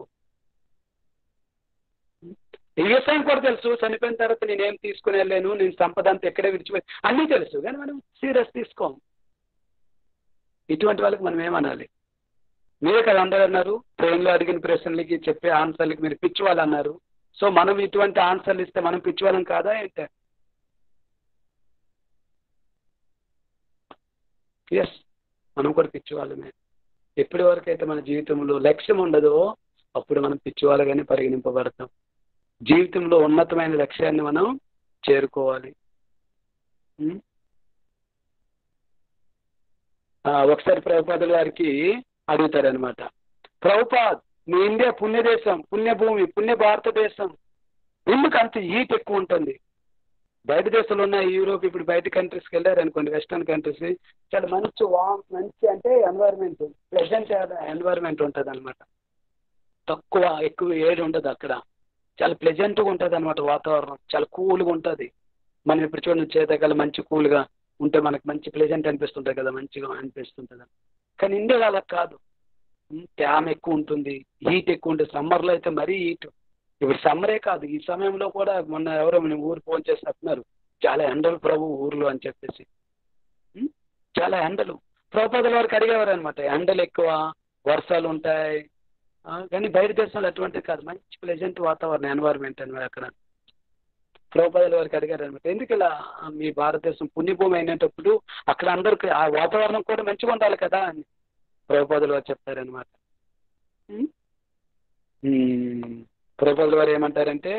Speaker 1: ఈ విషయం కూడా తెలుసు, చనిపోయిన తర్వాత నేనేం తీసుకుని వెళ్ళాను, నేను సంపద అంతా ఎక్కడే విడిచిపోయి అన్నీ తెలుసు, కానీ మనం సీరియస్ తీసుకోం. ఇటువంటి వాళ్ళకి మనం ఏమనాలి? మీరే కదా అందరూ అన్నారు, ట్రైన్లో అడిగిన ప్రశ్నలకి చెప్పే ఆన్సర్లకి మీరు పిచ్చివాళ్ళు అన్నారు. సో మనం ఇటువంటి ఆన్సర్లు ఇస్తే మనం పిచ్చివాళ్ళం కాదా ఏంటే? ఎస్, మనం కూడా పిచ్చివాళ్ళమే. ఎప్పటి వరకు అయితే మన జీవితంలో లక్ష్యం ఉండదో అప్పుడు మనం పిచ్చివాళ్ళగానే పరిగణింపబడతాం. జీవితంలో ఉన్నతమైన లక్ష్యాన్ని మనం చేరుకోవాలి. ఒకసారి ప్రభుపాదుల వారికి అడుగుతారనమాట, ప్రభుపాద్ మీ ఇండియా పుణ్యదేశం, పుణ్యభూమి, పుణ్య భారతదేశం, ఎందుకు అంత హీట్ ఎక్కువ ఉంటుంది? బయట దేశాలు ఉన్న యూరోప్, ఇప్పుడు బయట కంట్రీస్కి వెళ్ళారు అనుకోండి, వెస్టర్న్ కంట్రీస్, చాలా మంచి మంచి అంటే ఎన్వైర్న్మెంట్, ప్లెజెంట్ ఎన్వైర్న్మెంట్ ఉంటుంది అనమాట. ఎక్కువ ఏడు ఉండదు అక్కడ, చాలా ప్లెజెంట్గా ఉంటుంది అనమాట. వాతావరణం చాలా కూల్గా ఉంటుంది. మనం ఇప్పుడు చూడండి చేతకాల మంచి కూల్గా ఉంటే మనకు మంచి ప్లెజెంట్ అనిపిస్తుంటుంది కదా, మంచిగా అనిపిస్తుంటుంది. కానీ ఇండియాలో అలా కాదు, ట్యామ్ ఎక్కువ ఉంటుంది, హీట్ ఎక్కువ ఉంటుంది. సమ్మర్లో అయితే మరీ హీట్. ఇప్పుడు సమ్మరే కాదు, ఈ సమయంలో కూడా మొన్న ఎవరో ఊరు ఫోన్ చేసి చెప్తున్నారు, చాలా ఎండలు ప్రభు ఊర్లో అని చెప్పేసి. చాలా ఎండలు. ప్రభుపాదుల వారికి అడిగేవారు అనమాట, ఎండలు ఎక్కువ, వర్షాలు ఉంటాయి, కానీ బయట దేశాలు అటువంటిది కాదు, మంచి ప్లెజెంట్ వాతావరణం, ఎన్వైర్న్మెంట్ అని అక్కడ. ప్రభుపాదుల వారికి అడిగారు అనమాట, ఎందుకు ఇలా మీ భారతదేశం పుణ్యభూమి అయినప్పుడు అక్కడ అందరికి ఆ వాతావరణం కూడా మంచిగా ఉండాలి కదా అని ప్రభుపాదుల వారు చెప్తారనమాట. ప్రభుపాదుల వారు ఏమంటారంటే,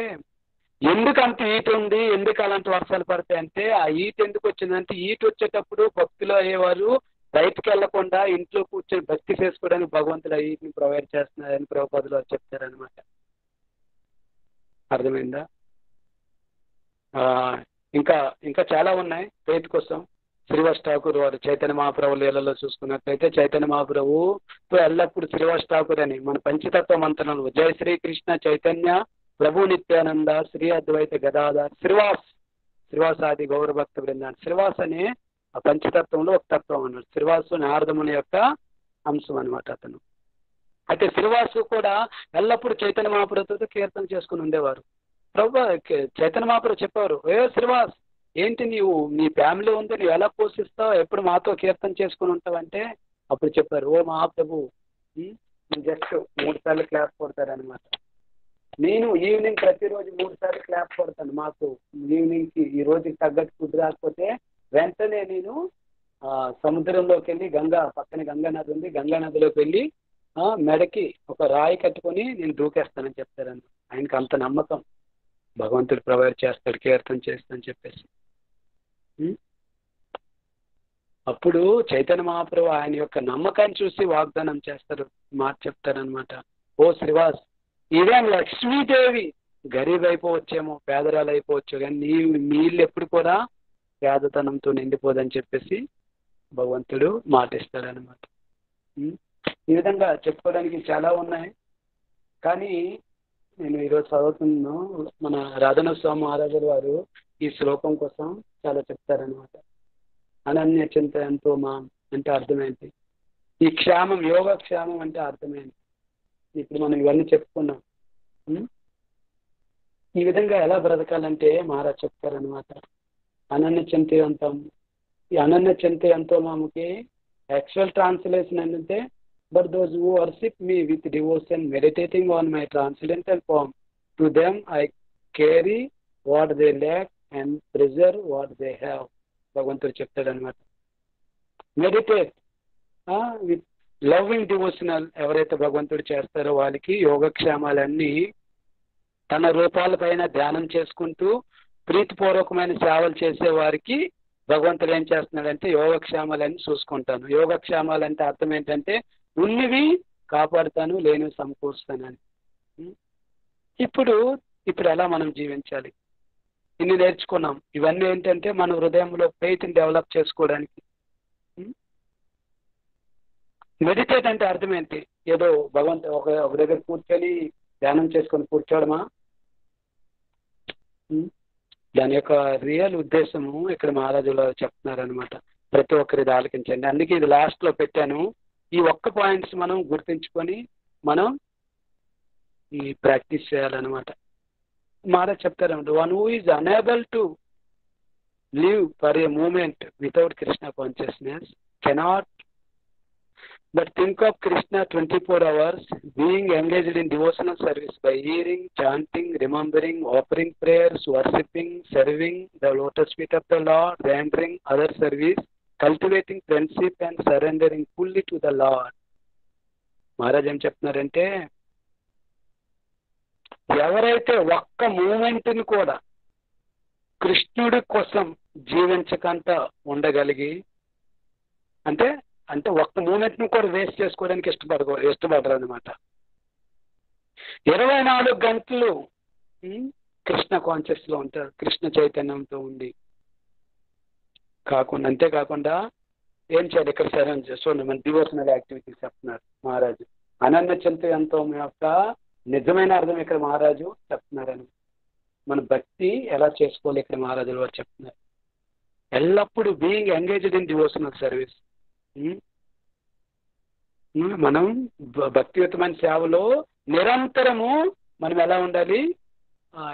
Speaker 1: ఎందుకు అంత హీట్ ఉంది, ఎందుకు అలాంటి వర్షాలు పడతాయి అంటే, ఆ హీట్ ఎందుకు వచ్చిందంటే, హీట్ వచ్చేటప్పుడు భక్తులు అయ్యేవారు బయటకు వెళ్లకుండా ఇంట్లో కూర్చొని భక్తి చేసుకోవడానికి భగవంతుడు ఆ హీట్ని ప్రొవైడ్ చేస్తున్నారని ప్రభుపాదుల వారు చెప్తారనమాట. అర్థమైందా? ఇంకా ఇంకా చాలా ఉన్నాయి ఫెయిత్ కోసం. శ్రీవాస్ ఠాకూర్ వారు చైతన్య మహాప్రభు లీలలో చూసుకున్నట్లయితే, చైతన్య మహాప్రభుతో ఎల్లప్పుడు శ్రీవాస్ ఠాకూర్ అని మన పంచతత్వ మంత్రంలో జై శ్రీకృష్ణ చైతన్య ప్రభు నిత్యానంద శ్రీ అద్వైత గదాధర్ శ్రీవాస్ ఆది గౌరభక్త బృందాన్ని, శ్రీవాస్ అనే ఆ పంచతత్వంలో ఒక తత్వం అన్నాడు. శ్రీవాసు నారదముని యొక్క అంశం అనమాట అతను. అయితే శ్రీవాసు కూడా ఎల్లప్పుడూ చైతన్య మహాప్రభుతో కీర్తన చేసుకుని ఉండేవారు. ప్రభు చైతన్య మహాప్రభు చెప్పారు, శ్రీవాస్ ఏంటి నీవు నీ ఫ్యామిలీ ఉంది, నువ్వు ఎలా పోషిస్తావు, ఎప్పుడు మాతో కీర్తన చేసుకుని ఉంటావంటే అప్పుడు చెప్పారు, ఓ మహాప్రభు జస్ట్ 3 సార్లు క్లాప్ కొడతారనమాట. నేను ఈవినింగ్ ప్రతిరోజు 3 సార్లు క్లాప్ కొడతాను. మాకు ఈవినింగ్కి ఈ రోజుకి తగ్గట్టు ఫుడ్ రాకపోతే వెంటనే నేను సముద్రంలోకి వెళ్ళి పక్కన గంగా నది ఉంది, గంగా నదిలోకి వెళ్ళి మెడకి ఒక రాయి కట్టుకొని నేను దూకేస్తానని చెప్తారన్న. ఆయనకి అంత నమ్మకం, భగవంతుడు ప్రొవైడ్ చేస్తాడు, కీర్తన చేస్తానని చెప్పేసి. అప్పుడు చైతన్య మహాప్రభు ఆయన యొక్క నమ్మకాన్ని చూసి వాగ్దానం చేస్తారు, మాట చెప్తారనమాట, ఓ శ్రీవాస్ ఇదేం లక్ష్మీదేవి గరీబ్ అయిపోవచ్చేమో, పేదరాలు అయిపోవచ్చు, కానీ మీ ఇల్లు ఎప్పుడు కూడా పేదతనంతో నిండిపోదని చెప్పేసి భగవంతుడు మాట ఇస్తాడనమాట. ఈ విధంగా చెప్పుకోవడానికి చాలా ఉన్నాయి, కానీ నేను ఈరోజు చదువుతున్నాను, మన రాధన స్వామి మహారాజుల వారు ఈ శ్లోకం కోసం చాలా చెప్తారనమాట. అనన్య చింతయంతో మా అంటే అర్థమేంటి, ఈ క్షేమం, యోగక్షేమం అంటే అర్థమేంటి, ఇప్పుడు మనం ఇవన్నీ చెప్పుకున్నాం. ఈ విధంగా ఎలా బ్రతకాలంటే మహారాజ్ చెప్తారనమాట. అనన్య చింతయంతం, ఈ అనన్య చింతయంతో మామకి యాక్చువల్ ట్రాన్స్లేషన్ ఏంటంటే, but those who worship me with devotion, meditating on my transcendental form, to them I carry what they lack and preserve what they have. భగవంతుడు చెప్తాడనమాట. మెడిటేట్ విత్ లవింగ్ డివోషనల్ ఎవరైతే భగవంతుడు చేస్తారో వాళ్ళకి యోగక్షేమాలన్నీ తన రూపాలపైన ధ్యానం చేసుకుంటూ ప్రీతిపూర్వకమైన సేవలు చేసే వారికి భగవంతుడు ఏం చేస్తున్నాడంటే యోగక్షేమాలన్నీ చూసుకుంటాను. యోగక్షేమాలంటే అర్థం ఏంటంటే ఉన్నవి కాపాడుతాను, లేనివి సమకూరుస్తానని. ఇప్పుడు ఎలా మనం జీవించాలి, ఇన్ని నేర్చుకున్నాం. ఇవన్నీ ఏంటంటే మన హృదయంలో ఫెయిత్ని డెవలప్ చేసుకోవడానికి. మెడిటేట్ అంటే అర్థం ఏంటి, ఏదో భగవంతుడు ఒక దగ్గర కూర్చొని ధ్యానం చేసుకొని కూర్చోవడమా? దాని యొక్క రియల్ ఉద్దేశము ఇక్కడ మహారాజులు చెప్తున్నారనమాట. ప్రతి ఒక్కరిది ఆలకించండి. అందుకే ఇది లాస్ట్లో పెట్టాను. ఈ ఒక్క పాయింట్స్ మనం గుర్తుంచుకొని మనం ఈ ప్రాక్టీస్ చేయాలన్నమాట. మహారాజ్ చెప్తారన్నమాట, one who is unable to live for a moment without Krishna consciousness cannot but think of Krishna 24 hours, being engaged in devotional service by hearing, chanting, remembering, offering prayers, worshipping, serving the lotus feet of the Lord, rendering other service, cultivating friendship and surrendering fully to the Lord. Maharaj ఏం చెప్తున్నారంటే, ఎవరైతే ఒక్క మూమెంట్ని కూడా కృష్ణుడి కోసం జీవించకంట ఉండగలిగి, అంటే అంటే ఒక్క మూమెంట్ని కూడా వేస్ట్ చేసుకోవడానికి ఇష్టపడరు అనమాట. 24 గంటలు కృష్ణ కాన్షియస్లో ఉంటారు, కృష్ణ చైతన్యంతో ఉండి. అంతేకాకుండా ఏం చేయాలి ఇక్కడ సరే చూడండి, మన డివోషనల్ యాక్టివిటీస్ చెప్తున్నారు మహారాజు. అనన్య చింతయంతో యొక్క నిజమైన అర్థం ఇక్కడ మహారాజు చెప్తున్నారని. మన భక్తి ఎలా చేసుకోవాలి ఇక్కడ మహారాజుల వారు చెప్తున్నారు. ఎల్లప్పుడూ being engaged in devotional service. మనం భక్తియుతమైన సేవలో నిరంతరము మనం ఎలా ఉండాలి,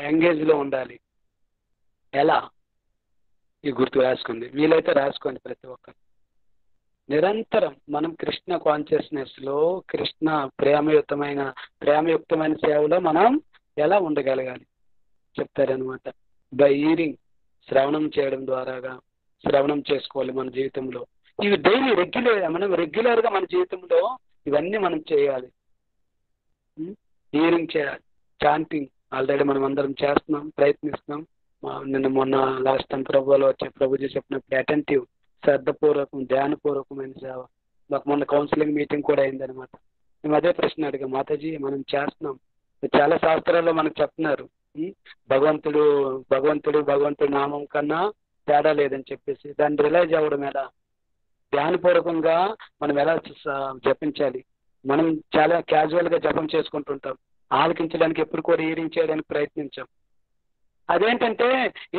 Speaker 1: ఎంగేజ్లో ఉండాలి. ఎలా ఈ గుర్తు రాసుకోండి, వీలైతే రాసుకోండి ప్రతి ఒక్కరు. నిరంతరం మనం కృష్ణ కాన్షియస్నెస్లో, కృష్ణ ప్రేమయుక్తమైన సేవలో మనం ఎలా ఉండగలగాలి చెప్తారనమాట. బై ఈరింగ్, శ్రవణం చేయడం ద్వారాగా శ్రవణం చేసుకోవాలి మన జీవితంలో. ఇవి డైలీ మనం రెగ్యులర్గా మన జీవితంలో ఇవన్నీ మనం చేయాలి. ఈరింగ్ చేయాలి, చాంటింగ్ ఆల్రెడీ మనం అందరం చేస్తున్నాం, ప్రయత్నిస్తున్నాం. మొన్న లాస్ట్ టైం ప్రభుజీ చెప్పినప్పుడు అటెంటివ్, శ్రద్ధపూర్వకం, ధ్యానపూర్వకమైన సేవ. మాకు మొన్న కౌన్సిలింగ్ మీటింగ్ కూడా అయిందనమాట. మేము అదే ప్రశ్న అడిగాం, మాతాజీ మనం చేస్తున్నాం, చాలా శాస్త్రాల్లో మనకు చెప్తున్నారు భగవంతుడు నామం కన్నా తేడా లేదని చెప్పేసి. దాన్ని రిలైజ్ అవ్వడం ఎలా, ధ్యానపూర్వకంగా మనం ఎలా జపించాలి. మనం చాలా క్యాజువల్గా జపం చేసుకుంటుంటాం, ఆలకించడానికి ఎప్పుడు కూడా ఈరింగ్ చేయడానికి ప్రయత్నించాం. అదేంటంటే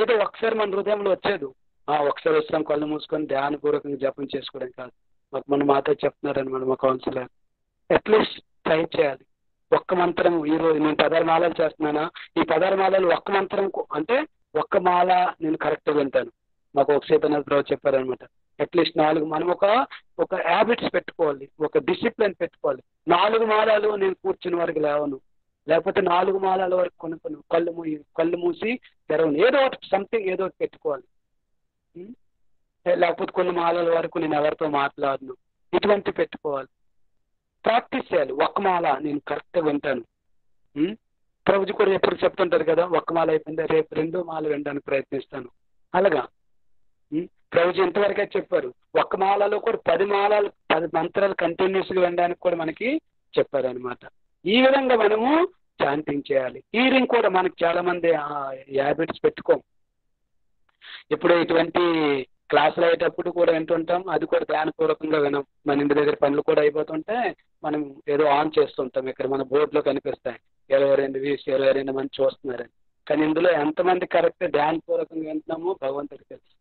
Speaker 1: ఏదో ఒకసారి మన హృదయంలో వచ్చేది, ఒకసారి వస్తాం కళ్ళు మూసుకొని ధ్యానపూర్వకంగా జపం చేసుకోవడం కాదు. మన మాతో చెప్తున్నారనమాట మా కౌన్సిలర్. అట్లీస్ట్ ట్రై చేయాలి. ఒక్క మంత్రం, ఈరోజు నేను 16 మాలలు చేస్తున్నానా, ఈ 16 మాలలు ఒక్క మంత్రం అంటే ఒక్క మాల నేను కరెక్ట్గా వింటాను. మాకు ఒక చైతన్య ప్రభు చెప్పారనమాట. అట్లీస్ట్ 4 మనం ఒక హ్యాబిట్స్ పెట్టుకోవాలి, ఒక డిసిప్లిన్ పెట్టుకోవాలి. 4 మాలలు నేను కూర్చుని వరకు లేవను, లేకపోతే 4 మాలల వరకు కొనుక్కొని కళ్ళు మూసి తెరవను, ఏదో ఒకటి సంథింగ్ ఏదో ఒకటి పెట్టుకోవాలి. లేకపోతే కొన్ని మాలల వరకు నేను ఎవరితో మాట్లాడను, ఇటువంటి పెట్టుకోవాలి. ప్రాక్టీస్ చేయాలి. ఒక్క మాల నేను కరెక్ట్గా వింటాను. ప్రభుజీ కూడా ఎప్పుడు చెప్తుంటారు కదా, ఒక్క మాల అయిపోయింది రేపు 2వ మాల వినడానికి ప్రయత్నిస్తాను. అలాగా ప్రభుజీ ఎంతవరకే చెప్పారు. ఒక్క మాలలో కూడా 10 మంత్రాలు కంటిన్యూస్గా వినడానికి కూడా మనకి చెప్పారనమాట. ఈ విధంగా మనము చాంటింగ్ చేయాలి. ఈరింగ్ కూడా మనకి చాలా మంది హ్యాబిట్స్ పెట్టుకోం. ఇప్పుడు ఇటువంటి క్లాసులు అయ్యేటప్పుడు కూడా వింటుంటాం, అది కూడా ధ్యానపూర్వకంగా వినం. మన ఇంటి దగ్గర పనులు కూడా అయిపోతుంటే మనం ఏదో ఆన్ చేస్తుంటాం. ఇక్కడ మన బోర్డులో కనిపిస్తాయి 22 వ్యూస్, 22 మంది చూస్తున్నారని. కానీ ఇందులో ఎంతమంది కరెక్ట్ ధ్యానపూర్వకంగా వింటున్నామో భగవంతుడికి తెలుసు.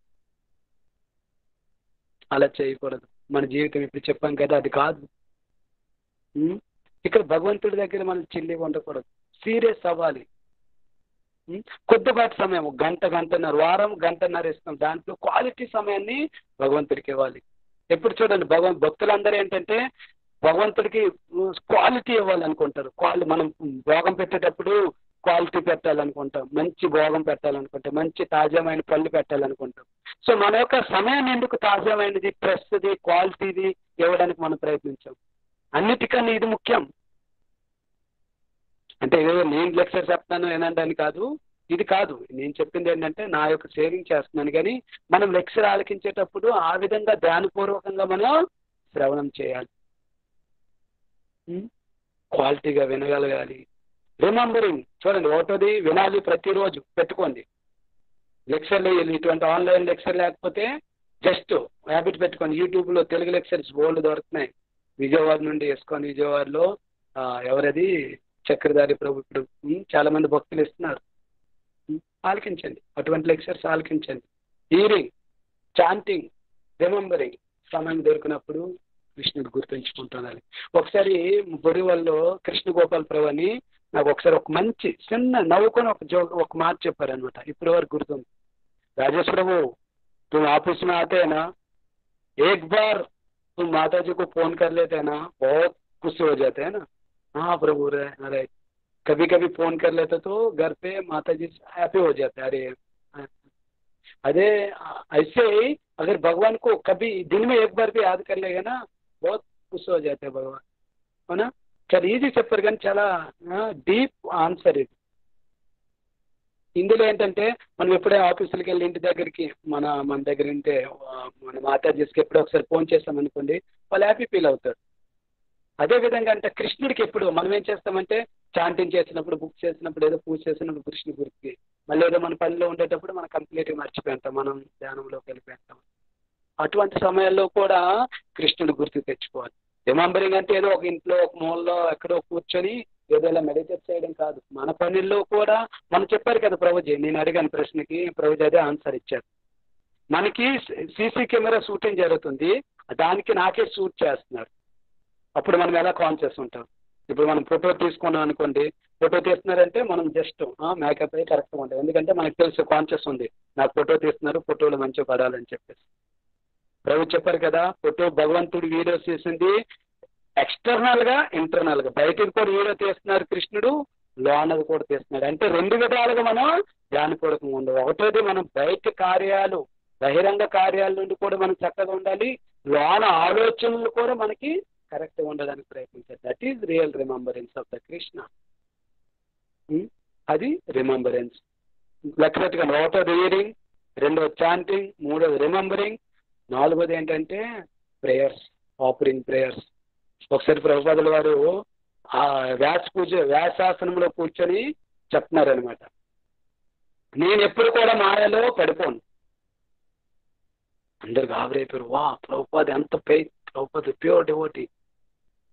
Speaker 1: అలా చేయకూడదు. మన జీవితం ఇప్పుడు చెప్పాం కదా, అది కాదు. ఇక్కడ భగవంతుడి దగ్గర మనం చిల్లి ఉండకూడదు, సీరియస్ అవ్వాలి. కొద్దిపాటి సమయం, గంటన్నర, వారం గంటన్నర ఇస్తాం, దాంట్లో క్వాలిటీ సమయాన్ని భగవంతుడికి ఇవ్వాలి. ఎప్పుడు చూడండి భక్తులందరూ ఏంటంటే భగవంతుడికి క్వాలిటీ ఇవ్వాలనుకుంటారు. మనం భోగం పెట్టేటప్పుడు క్వాలిటీ పెట్టాలనుకుంటాం, మంచి భోగం పెట్టాలనుకుంటాం, మంచి తాజామైన పళ్ళు పెట్టాలనుకుంటాం. సో మన యొక్క సమయాన్ని ఎందుకు తాజామైనది, ఫ్రెష్ది, క్వాలిటీది ఇవ్వడానికి మనం ప్రయత్నించాం. అన్నిటికన్నా ఇది ముఖ్యం. అంటే ఏదో నేను లెక్చర్ చెప్తాను ఏనంటాను కాదు, ఇది కాదు. నేను చెప్పింది ఏంటంటే నా యొక్క సేవింగ్ చేస్తున్నాను. కానీ మనం లెక్చర్ ఆలకించేటప్పుడు ఆ విధంగా ధ్యానపూర్వకంగా మనం శ్రవణం చేయాలి, క్వాలిటీగా వినగలగాలి. రిమెంబరింగ్ చూడండి, ఒకటోది వినాలి, ప్రతిరోజు పెట్టుకోండి. లెక్చర్లు ఇటువంటి ఆన్లైన్ లెక్చర్ లేకపోతే జస్ట్ హ్యాబిట్ పెట్టుకోండి. యూట్యూబ్లో తెలుగు లెక్చర్స్ బోల్డ్ దొరుకుతున్నాయి. విజయవాడ నుండి వేసుకొని, విజయవాడలో ఎవరది చక్రధారి ప్రభు ఇప్పుడు చాలా మంది భక్తులు ఇస్తున్నారు. ఆలకించండి, అటువంటి లెక్చర్స్ ఆలకించండి. హీరింగ్, చాంటింగ్, రిమెంబరింగ్, సమయం దొరికినప్పుడు కృష్ణుడు గుర్తుంచుకుంటున్నారు. ఒకసారి బొరివల్లో కృష్ణ గోపాల్ ప్రభు అని నాకు ఒకసారి ఒక మంచి చిన్న నవ్వుకొని ఒక మాట చెప్పారనమాట. ఇప్పటి వరకు గుర్తుంది. राजेश प्रभु तुम ऑफिस में आते हैं ना, एक बार तुम माता जी को फोन कर लेते हैं ना, बहुत गुस्से हो जाते हैं ना. हाँ प्रभु रे, अरे कभी कभी फोन कर लेते तो घर पे माता जी हैप्पी हो जाते. अरे ऐसे ही अगर भगवान को कभी दिन में एक बार भी याद कर लेगा ना, बहुत खुश हो जाते हैं भगवान, है ना. చాలా ఈజీ చెప్పారు కానీ చాలా డీప్ ఆన్సర్ ఇది. ఇందులో ఏంటంటే మనం ఎప్పుడే ఆఫీసులకి వెళ్ళి ఇంటి దగ్గరికి మన దగ్గర ఉంటే మన మాతాజీస్కి ఎప్పుడో ఒకసారి ఫోన్ చేస్తామనుకోండి, వాళ్ళు హ్యాపీ ఫీల్ అవుతారు. అదేవిధంగా అంటే కృష్ణుడికి ఎప్పుడు మనం ఏం చేస్తామంటే చాంటింగ్ చేసినప్పుడు, బుక్ చేసినప్పుడు, ఏదో పూజ చేసినప్పుడు కృష్ణుడి గురించి, మళ్ళీ ఏదో మన పనిలో ఉండేటప్పుడు మనం కంప్లీట్గా మర్చిపోయింటాం, మనం ధ్యానంలోకి వెళ్ళిపోయింటాం. అటువంటి సమయాల్లో కూడా కృష్ణుడి గుర్తు తెచ్చుకోవాలి. రిమెంబరింగ్ అంటే ఏదో ఒక ఇంట్లో ఒక మూలలో ఎక్కడో కూర్చొని ఏదో ఇలా మెడిటేట్ చేయడం కాదు. మన పనుల్లో కూడా మనం చెప్పారు కదా ప్రభుజీ, నేను అడిగాను ప్రశ్నకి ప్రభుజీ అదే ఆన్సర్ ఇచ్చారు. మనకి సీసీ కెమెరా షూటింగ్ జరుగుతుంది, దానికి నాకే షూట్ చేస్తున్నారు. అప్పుడు మనం ఎలా కాన్షియస్ ఉంటాం? ఇప్పుడు మనం ఫోటో తీసుకున్నాం అనుకోండి, ఫోటో తీస్తున్నారంటే మనం జస్ట్ మేకప్ అయ్యి కరెక్ట్గా ఉంటాం. ఎందుకంటే మనకు తెలుసు, కాన్షియస్ ఉంది, నాకు ఫోటో తీస్తున్నారు, ఫోటోలు మంచిగా పడాలని చెప్పేసి. ప్రభు చెప్పారు కదా, ఫోటో భగవంతుడు వీడియో చేసింది ఎక్స్టర్నల్గా ఇంటర్నల్గా. బయటకు కూడా వీడియో తీస్తున్నారు కృష్ణుడు, లోనది కూడా తీస్తున్నాడు. అంటే రెండు విధాలుగా మనం ధ్యానపూర్వకంగా ఉండవు. ఒకటోది మనం బయట కార్యాలు, బహిరంగ కార్యాల నుండి కూడా మనం చక్కగా ఉండాలి, లోన ఆలోచనలు కూడా మనకి కరెక్ట్గా ఉండడానికి ప్రయత్నించాలి. That is real remembrance of the Krishna. అది రిమెంబరెన్స్. లెక్కగా ఒకటోది రీడింగ్, రెండోది చాంటింగ్, మూడోది రిమెంబరింగ్, నాలుగోది ఏంటంటే ప్రేయర్స్, ఆఫరింగ్ ప్రేయర్స్. ఒకసారి ప్రభుపాదుల వారు ఆ వ్యాసాసనంలో కూర్చొని చెప్తున్నారనమాట, నేను ఎప్పుడు కూడా మాయలో పడిపోను. అందరు గాబరైపోయారు, వా ప్రభుపాద ఎంత ఫెయిత్, ప్రభుపాద ప్యూర్ డివోటీ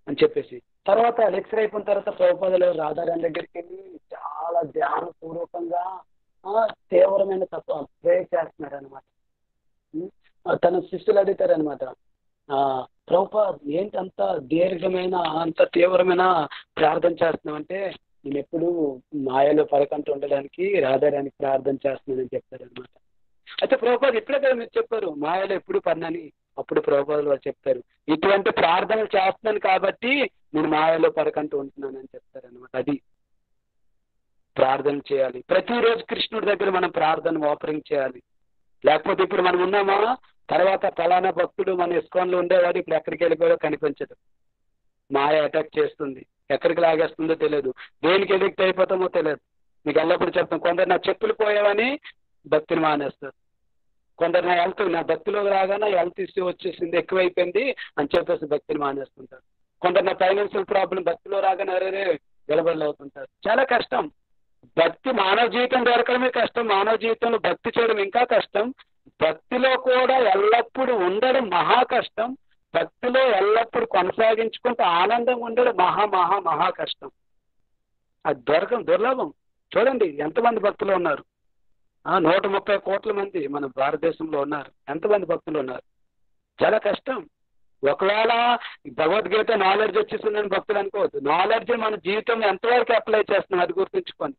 Speaker 1: అని చెప్పేసి. తర్వాత లెక్చర్ అయిపోయిన తర్వాత ప్రభుపాదులు రాధారాణి దగ్గరికి వెళ్ళి చాలా ధ్యానపూర్వకంగా తీవ్రమైన తత్వ ప్రే చేస్తున్నారు అనమాట. తన శిష్యులు అడుగుతారనమాట, ప్రభుపాద్ ఏంటి అంత దీర్ఘమైన అంత తీవ్రమైన ప్రార్థన చేస్తున్నామంటే, నేను ఎప్పుడు మాయలో పడకుండా ఉండడానికి రాధారానికి ప్రార్థన చేస్తున్నానని చెప్తారనమాట. అయితే ప్రభుపాద్ ఇప్పుడే కదా మీరు చెప్పారు మాయలో ఎప్పుడు పడినని. అప్పుడు ప్రభుపాదులు వారు చెప్తారు, ఇటువంటి ప్రార్థనలు చేస్తున్నాను కాబట్టి నేను మాయలో పడకుండా ఉంటున్నానని చెప్తారనమాట. అది ప్రార్థన చేయాలి ప్రతిరోజు కృష్ణుడి దగ్గర మనం ప్రార్థన ఆఫరింగ్ చేయాలి. లేకపోతే ఇప్పుడు మనం ఉన్నామా, తర్వాత ఫలానా భక్తుడు మన ఇస్కాన్లో ఉండేవాడు ఇప్పుడు ఎక్కడికి వెళ్ళిపోయాడో కనిపించదు, మాయ అటాక్ చేస్తుంది, ఎక్కడికి లాగేస్తుందో తెలియదు, దేనికి ఎడిక్ట్ అయిపోతామో తెలియదు. మీకు ఎల్లప్పుడు చెప్తాం, కొందరు నా చెప్పులు పోయావని భక్తిని మానేస్తారు, కొందరు నా భక్తిలో రాగానే హెల్త్ ఇష్యూ వచ్చేసింది, ఎక్కువైపోయింది అని చెప్పేసి భక్తిని మానేస్తుంటారు. కొందరు నా ఫైనాన్షియల్ ప్రాబ్లం భక్తిలో రాగానే అరే గడబడలు అవుతుంటారు. చాలా కష్టం. భక్తి మానవ జీవితం దొరకడమే కష్టం, మానవ జీవితంలో భక్తి చేయడం ఇంకా కష్టం, భక్తిలో కూడా ఎల్లప్పుడూ ఉండడం మహా కష్టం, భక్తిలో ఎల్లప్పుడూ కొనసాగించుకుంటూ ఆనందంగా ఉండడం మహా మహా మహా కష్టం. అది దుర్లభం. చూడండి ఎంతమంది భక్తులు ఉన్నారు, 130 కోట్ల మంది మన భారతదేశంలో ఉన్నారు. ఎంతమంది భక్తులు ఉన్నారు? చాలా కష్టం. ఒకవేళ భగవద్గీత నాలెడ్జ్ వచ్చేసిందని భక్తులు అనుకోవద్దు. నాలెడ్జ్ మన జీవితంలో ఎంతవరకు అప్లై చేస్తున్నాం అది గుర్తుంచుకోండి.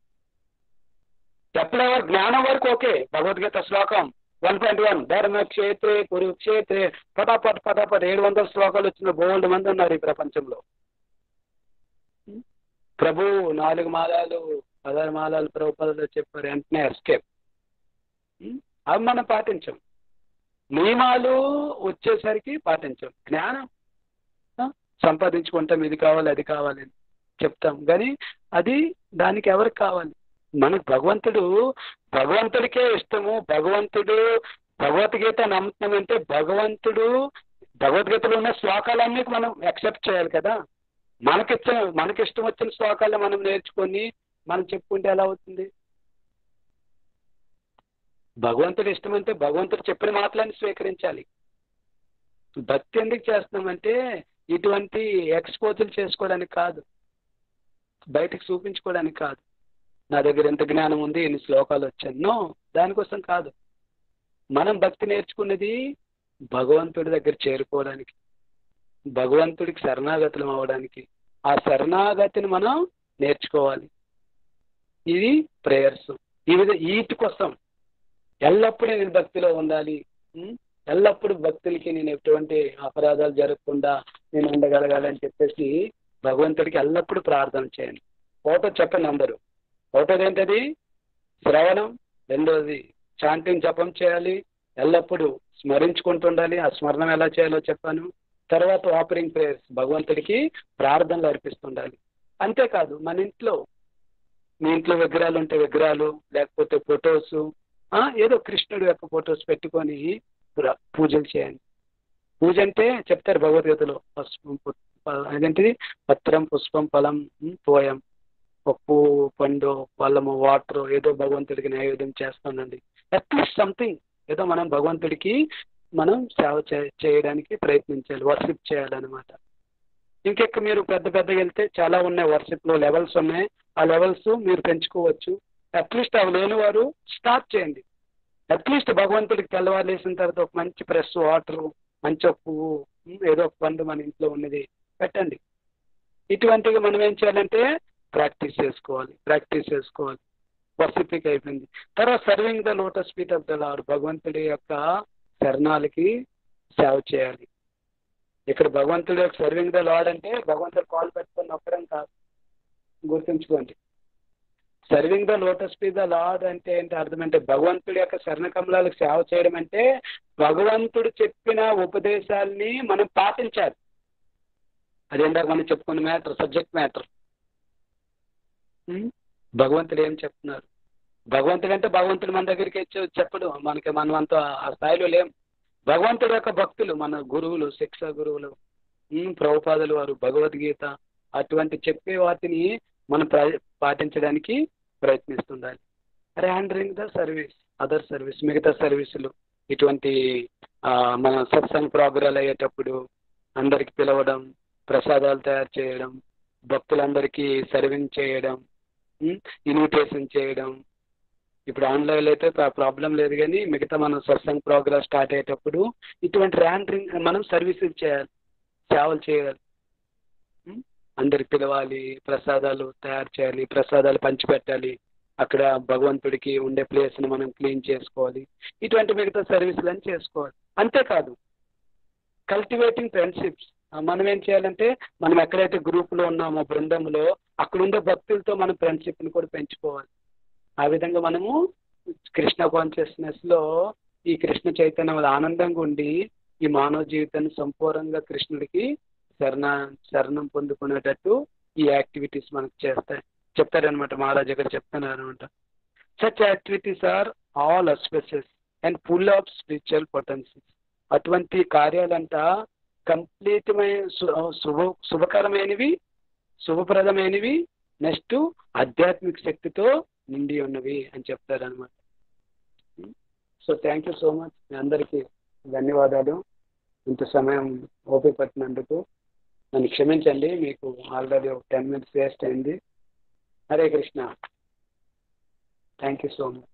Speaker 1: అప్లై జ్ఞానం వరకు ఓకే. భగవద్గీత శ్లోకం 1.1 ధర్మక్షేత్రే కురుక్షేత్రే పటాపట్ 700 శ్లోకాలు వచ్చిన బోల్డ్ మంది ఉన్నారు ఈ ప్రపంచంలో. ప్రభు 4 మాలాలు 16 మాలాలు ప్రభుపాదులు చెప్పారు, వెంటనే ఎస్కేప్. అవి మనం పాటించాం. నియమాలు వచ్చేసరికి పాటించాం. జ్ఞానం సంపాదించుకుంటాం, ఇది కావాలి అది కావాలని చెప్తాం, కానీ అది దానికి ఎవరికి కావాలి? మనకు భగవంతుడికే ఇష్టము. భగవంతుడు భగవద్గీత నమ్ముతున్నామంటే భగవంతుడు భగవద్గీతలో ఉన్న శ్లోకాలన్నీ మనం యాక్సెప్ట్ చేయాలి కదా. మనకిష్టం వచ్చిన శ్లోకాలు మనం నేర్చుకొని మనం చెప్పుకుంటే ఎలా అవుతుంది? భగవంతుడు ఇష్టమంటే భగవంతుడు చెప్పిన మాటలన్నీ స్వీకరించాలి. భక్తి ఎందుకు చేస్తున్నామంటే ఇటువంటి ఎక్స్పోజులు చేసుకోవడానికి కాదు, బయటకు చూపించుకోవడానికి కాదు, నా దగ్గర ఎంత జ్ఞానం ఉంది ఎన్ని శ్లోకాలు వచ్చాను, నో, దానికోసం కాదు. మనం భక్తి నేర్చుకున్నది భగవంతుడి దగ్గర చేరుకోవడానికి, భగవంతుడికి శరణాగతులం అవ్వడానికి. ఆ శరణాగతిని మనం నేర్చుకోవాలి. ఇది ప్రేయర్స్. వీటి కోసం ఎల్లప్పుడూ నేను భక్తిలో ఉండాలి, ఎల్లప్పుడూ భక్తులకి నేను ఎటువంటి అపరాధాలు జరగకుండా నేను ఉండగలగాలని చెప్పేసి భగవంతుడికి ఎల్లప్పుడూ ప్రార్థన చేయండి. ఒకటో చెప్పండి అందరూ. ఒకటోది ఏంటది? శ్రవణం. రెండోది చాంటింగ్, జపం చేయాలి, ఎల్లప్పుడూ స్మరించుకుంటుండాలి. ఆ స్మరణం ఎలా చేయాలో చెప్పాను. తర్వాత ఆఫరింగ్ ప్రేయర్స్, భగవంతుడికి ప్రార్థనలు అర్పిస్తుండాలి. అంతేకాదు మన ఇంట్లో మీ ఇంట్లో విగ్రహాలు ఉంటే విగ్రహాలు, లేకపోతే ఫొటోస్, ఏదో కృష్ణుడు యొక్క ఫొటోస్ పెట్టుకొని పూజలు చేయండి. పూజ అంటే చెప్తారు భగవద్గీతలో, అదేంటిది పత్రం పుష్పం ఫలం తోయం, పప్పు పండు పళ్ళము వాటర్ ఏదో భగవంతుడికి నైవేద్యం చేస్తానండి. అట్లీస్ట్ సంథింగ్ ఏదో మనం భగవంతుడికి మనం సేవ చేయడానికి ప్రయత్నించాలి, వర్షిప్ చేయాలన్నమాట. ఇంకెక్క మీరు పెద్ద పెద్దగా వెళ్తే చాలా ఉన్నాయి, వర్షిప్లో లెవెల్స్ ఉన్నాయి. ఆ లెవెల్స్ మీరు పెంచుకోవచ్చు. అట్లీస్ట్ అవి లేని వారు స్టార్ట్ చేయండి. అట్లీస్ట్ భగవంతుడికి తెల్లవారు లేసిన తర్వాత ఒక మంచి ఫ్రెష్ వాటరు, మంచి ఒక పువ్వు, ఏదో ఒక పండు మన ఇంట్లో ఉన్నది పెట్టండి. ఇటువంటివి మనం ఏం చేయాలంటే ప్రాక్టీస్ చేసుకోవాలి. వర్షిప్కి అయిపోయింది. తర్వాత serving the lotus feet of the lord, భగవంతుడి యొక్క శరణాలకి సేవ చేయాలి. ఇక్కడ భగవంతుడి యొక్క సర్వింగ్ ద లార్డ్ అంటే భగవంతుడు కాల్ పెట్టుకొని నొక్కడం కాదు, గుర్తుంచుకోండి. Serving the lotus feet the lord అంటే ఏంటి అర్థం అంటే భగవంతుడి యొక్క శరణ కమలాలకు సేవ చేయడం అంటే భగవంతుడు చెప్పిన ఉపదేశాలని మనం పాటించాలి. అదేందాక మనం చెప్పుకున్న మ్యాటర్, సబ్జెక్ట్ మ్యాటర్. భగవంతుడు ఏం చెప్తున్నారు? భగవంతుడు అంటే భగవంతుడు మన దగ్గరికి చెప్పడు, మనం అంత ఆ స్థాయిలో లేం. భగవంతుడి యొక్క భక్తులు, మన గురువులు, శిక్షా గురువులు, ప్రభుపాదులు వారు, భగవద్గీత అటువంటి చెప్పే వాటిని మనం పాటించడానికి ప్రయత్నిస్తుండాలి. Handling the service, other service, మిగతా సర్వీసులు, ఇటువంటి మన సత్సంగ్ ప్రోగ్రాలు అయ్యేటప్పుడు అందరికి పిలవడం, ప్రసాదాలు తయారు చేయడం, భక్తులందరికీ సర్వింగ్ చేయడం, ఇన్విటేషన్ చేయడం. ఇప్పుడు ఆన్లైన్లో అయితే ప్రాబ్లం లేదు, కానీ మిగతా మనం సత్సంగ్ ప్రోగ్రామ్ స్టార్ట్ అయ్యేటప్పుడు ఇటువంటి ర్యాండ్రింగ్ మనం సర్వీసులు చేయాలి, సేవలు చేయాలి. అందరికి పిలవాలి, ప్రసాదాలు తయారు చేయాలి, ప్రసాదాలు పంచిపెట్టాలి, అక్కడ భగవంతుడికి ఉండే ప్లేస్ని మనం క్లీన్ చేసుకోవాలి. ఇటువంటి మిగతా సర్వీసులు అని చేసుకోవాలి. అంతేకాదు కల్టివేటింగ్ ఫ్రెండ్షిప్స్, మనం ఏం చేయాలంటే మనం ఎక్కడైతే గ్రూపులో ఉన్నామో బృందంలో అక్కడ ఉండే భక్తులతో మనం ఫ్రెండ్షిప్ని కూడా పెంచుకోవాలి. ఆ విధంగా మనము కృష్ణ కాన్షియస్నెస్లో ఈ కృష్ణ చైతన్యం ఆనందంగా ఉండి ఈ మానవ జీవితాన్ని సంపూర్ణంగా కృష్ణుడికి శరణం పొందుకునేటట్టు ఈ యాక్టివిటీస్ మనకు చెప్తారనమాట. మహారాజు గారు చెప్తున్నారనమాట. Such activities are all auspicious and full of spiritual potential. అటువంటి కార్యాలంట కంప్లీట్మైన శుభకరమైనవి, శుభప్రదమైనవి, నెక్స్ట్ ఆధ్యాత్మిక శక్తితో నిండి ఉన్నవి అని చెప్తారనమాట. So thank you so much. మీ అందరికీ ధన్యవాదాలు. ఇంత సమయం ఓపిక పట్టినందుకు నన్ను క్షమించండి, మీకు ఆల్రెడీ ఒక 10 minutes వేస్ట్ అయింది. Hare Krishna. Thank you so much.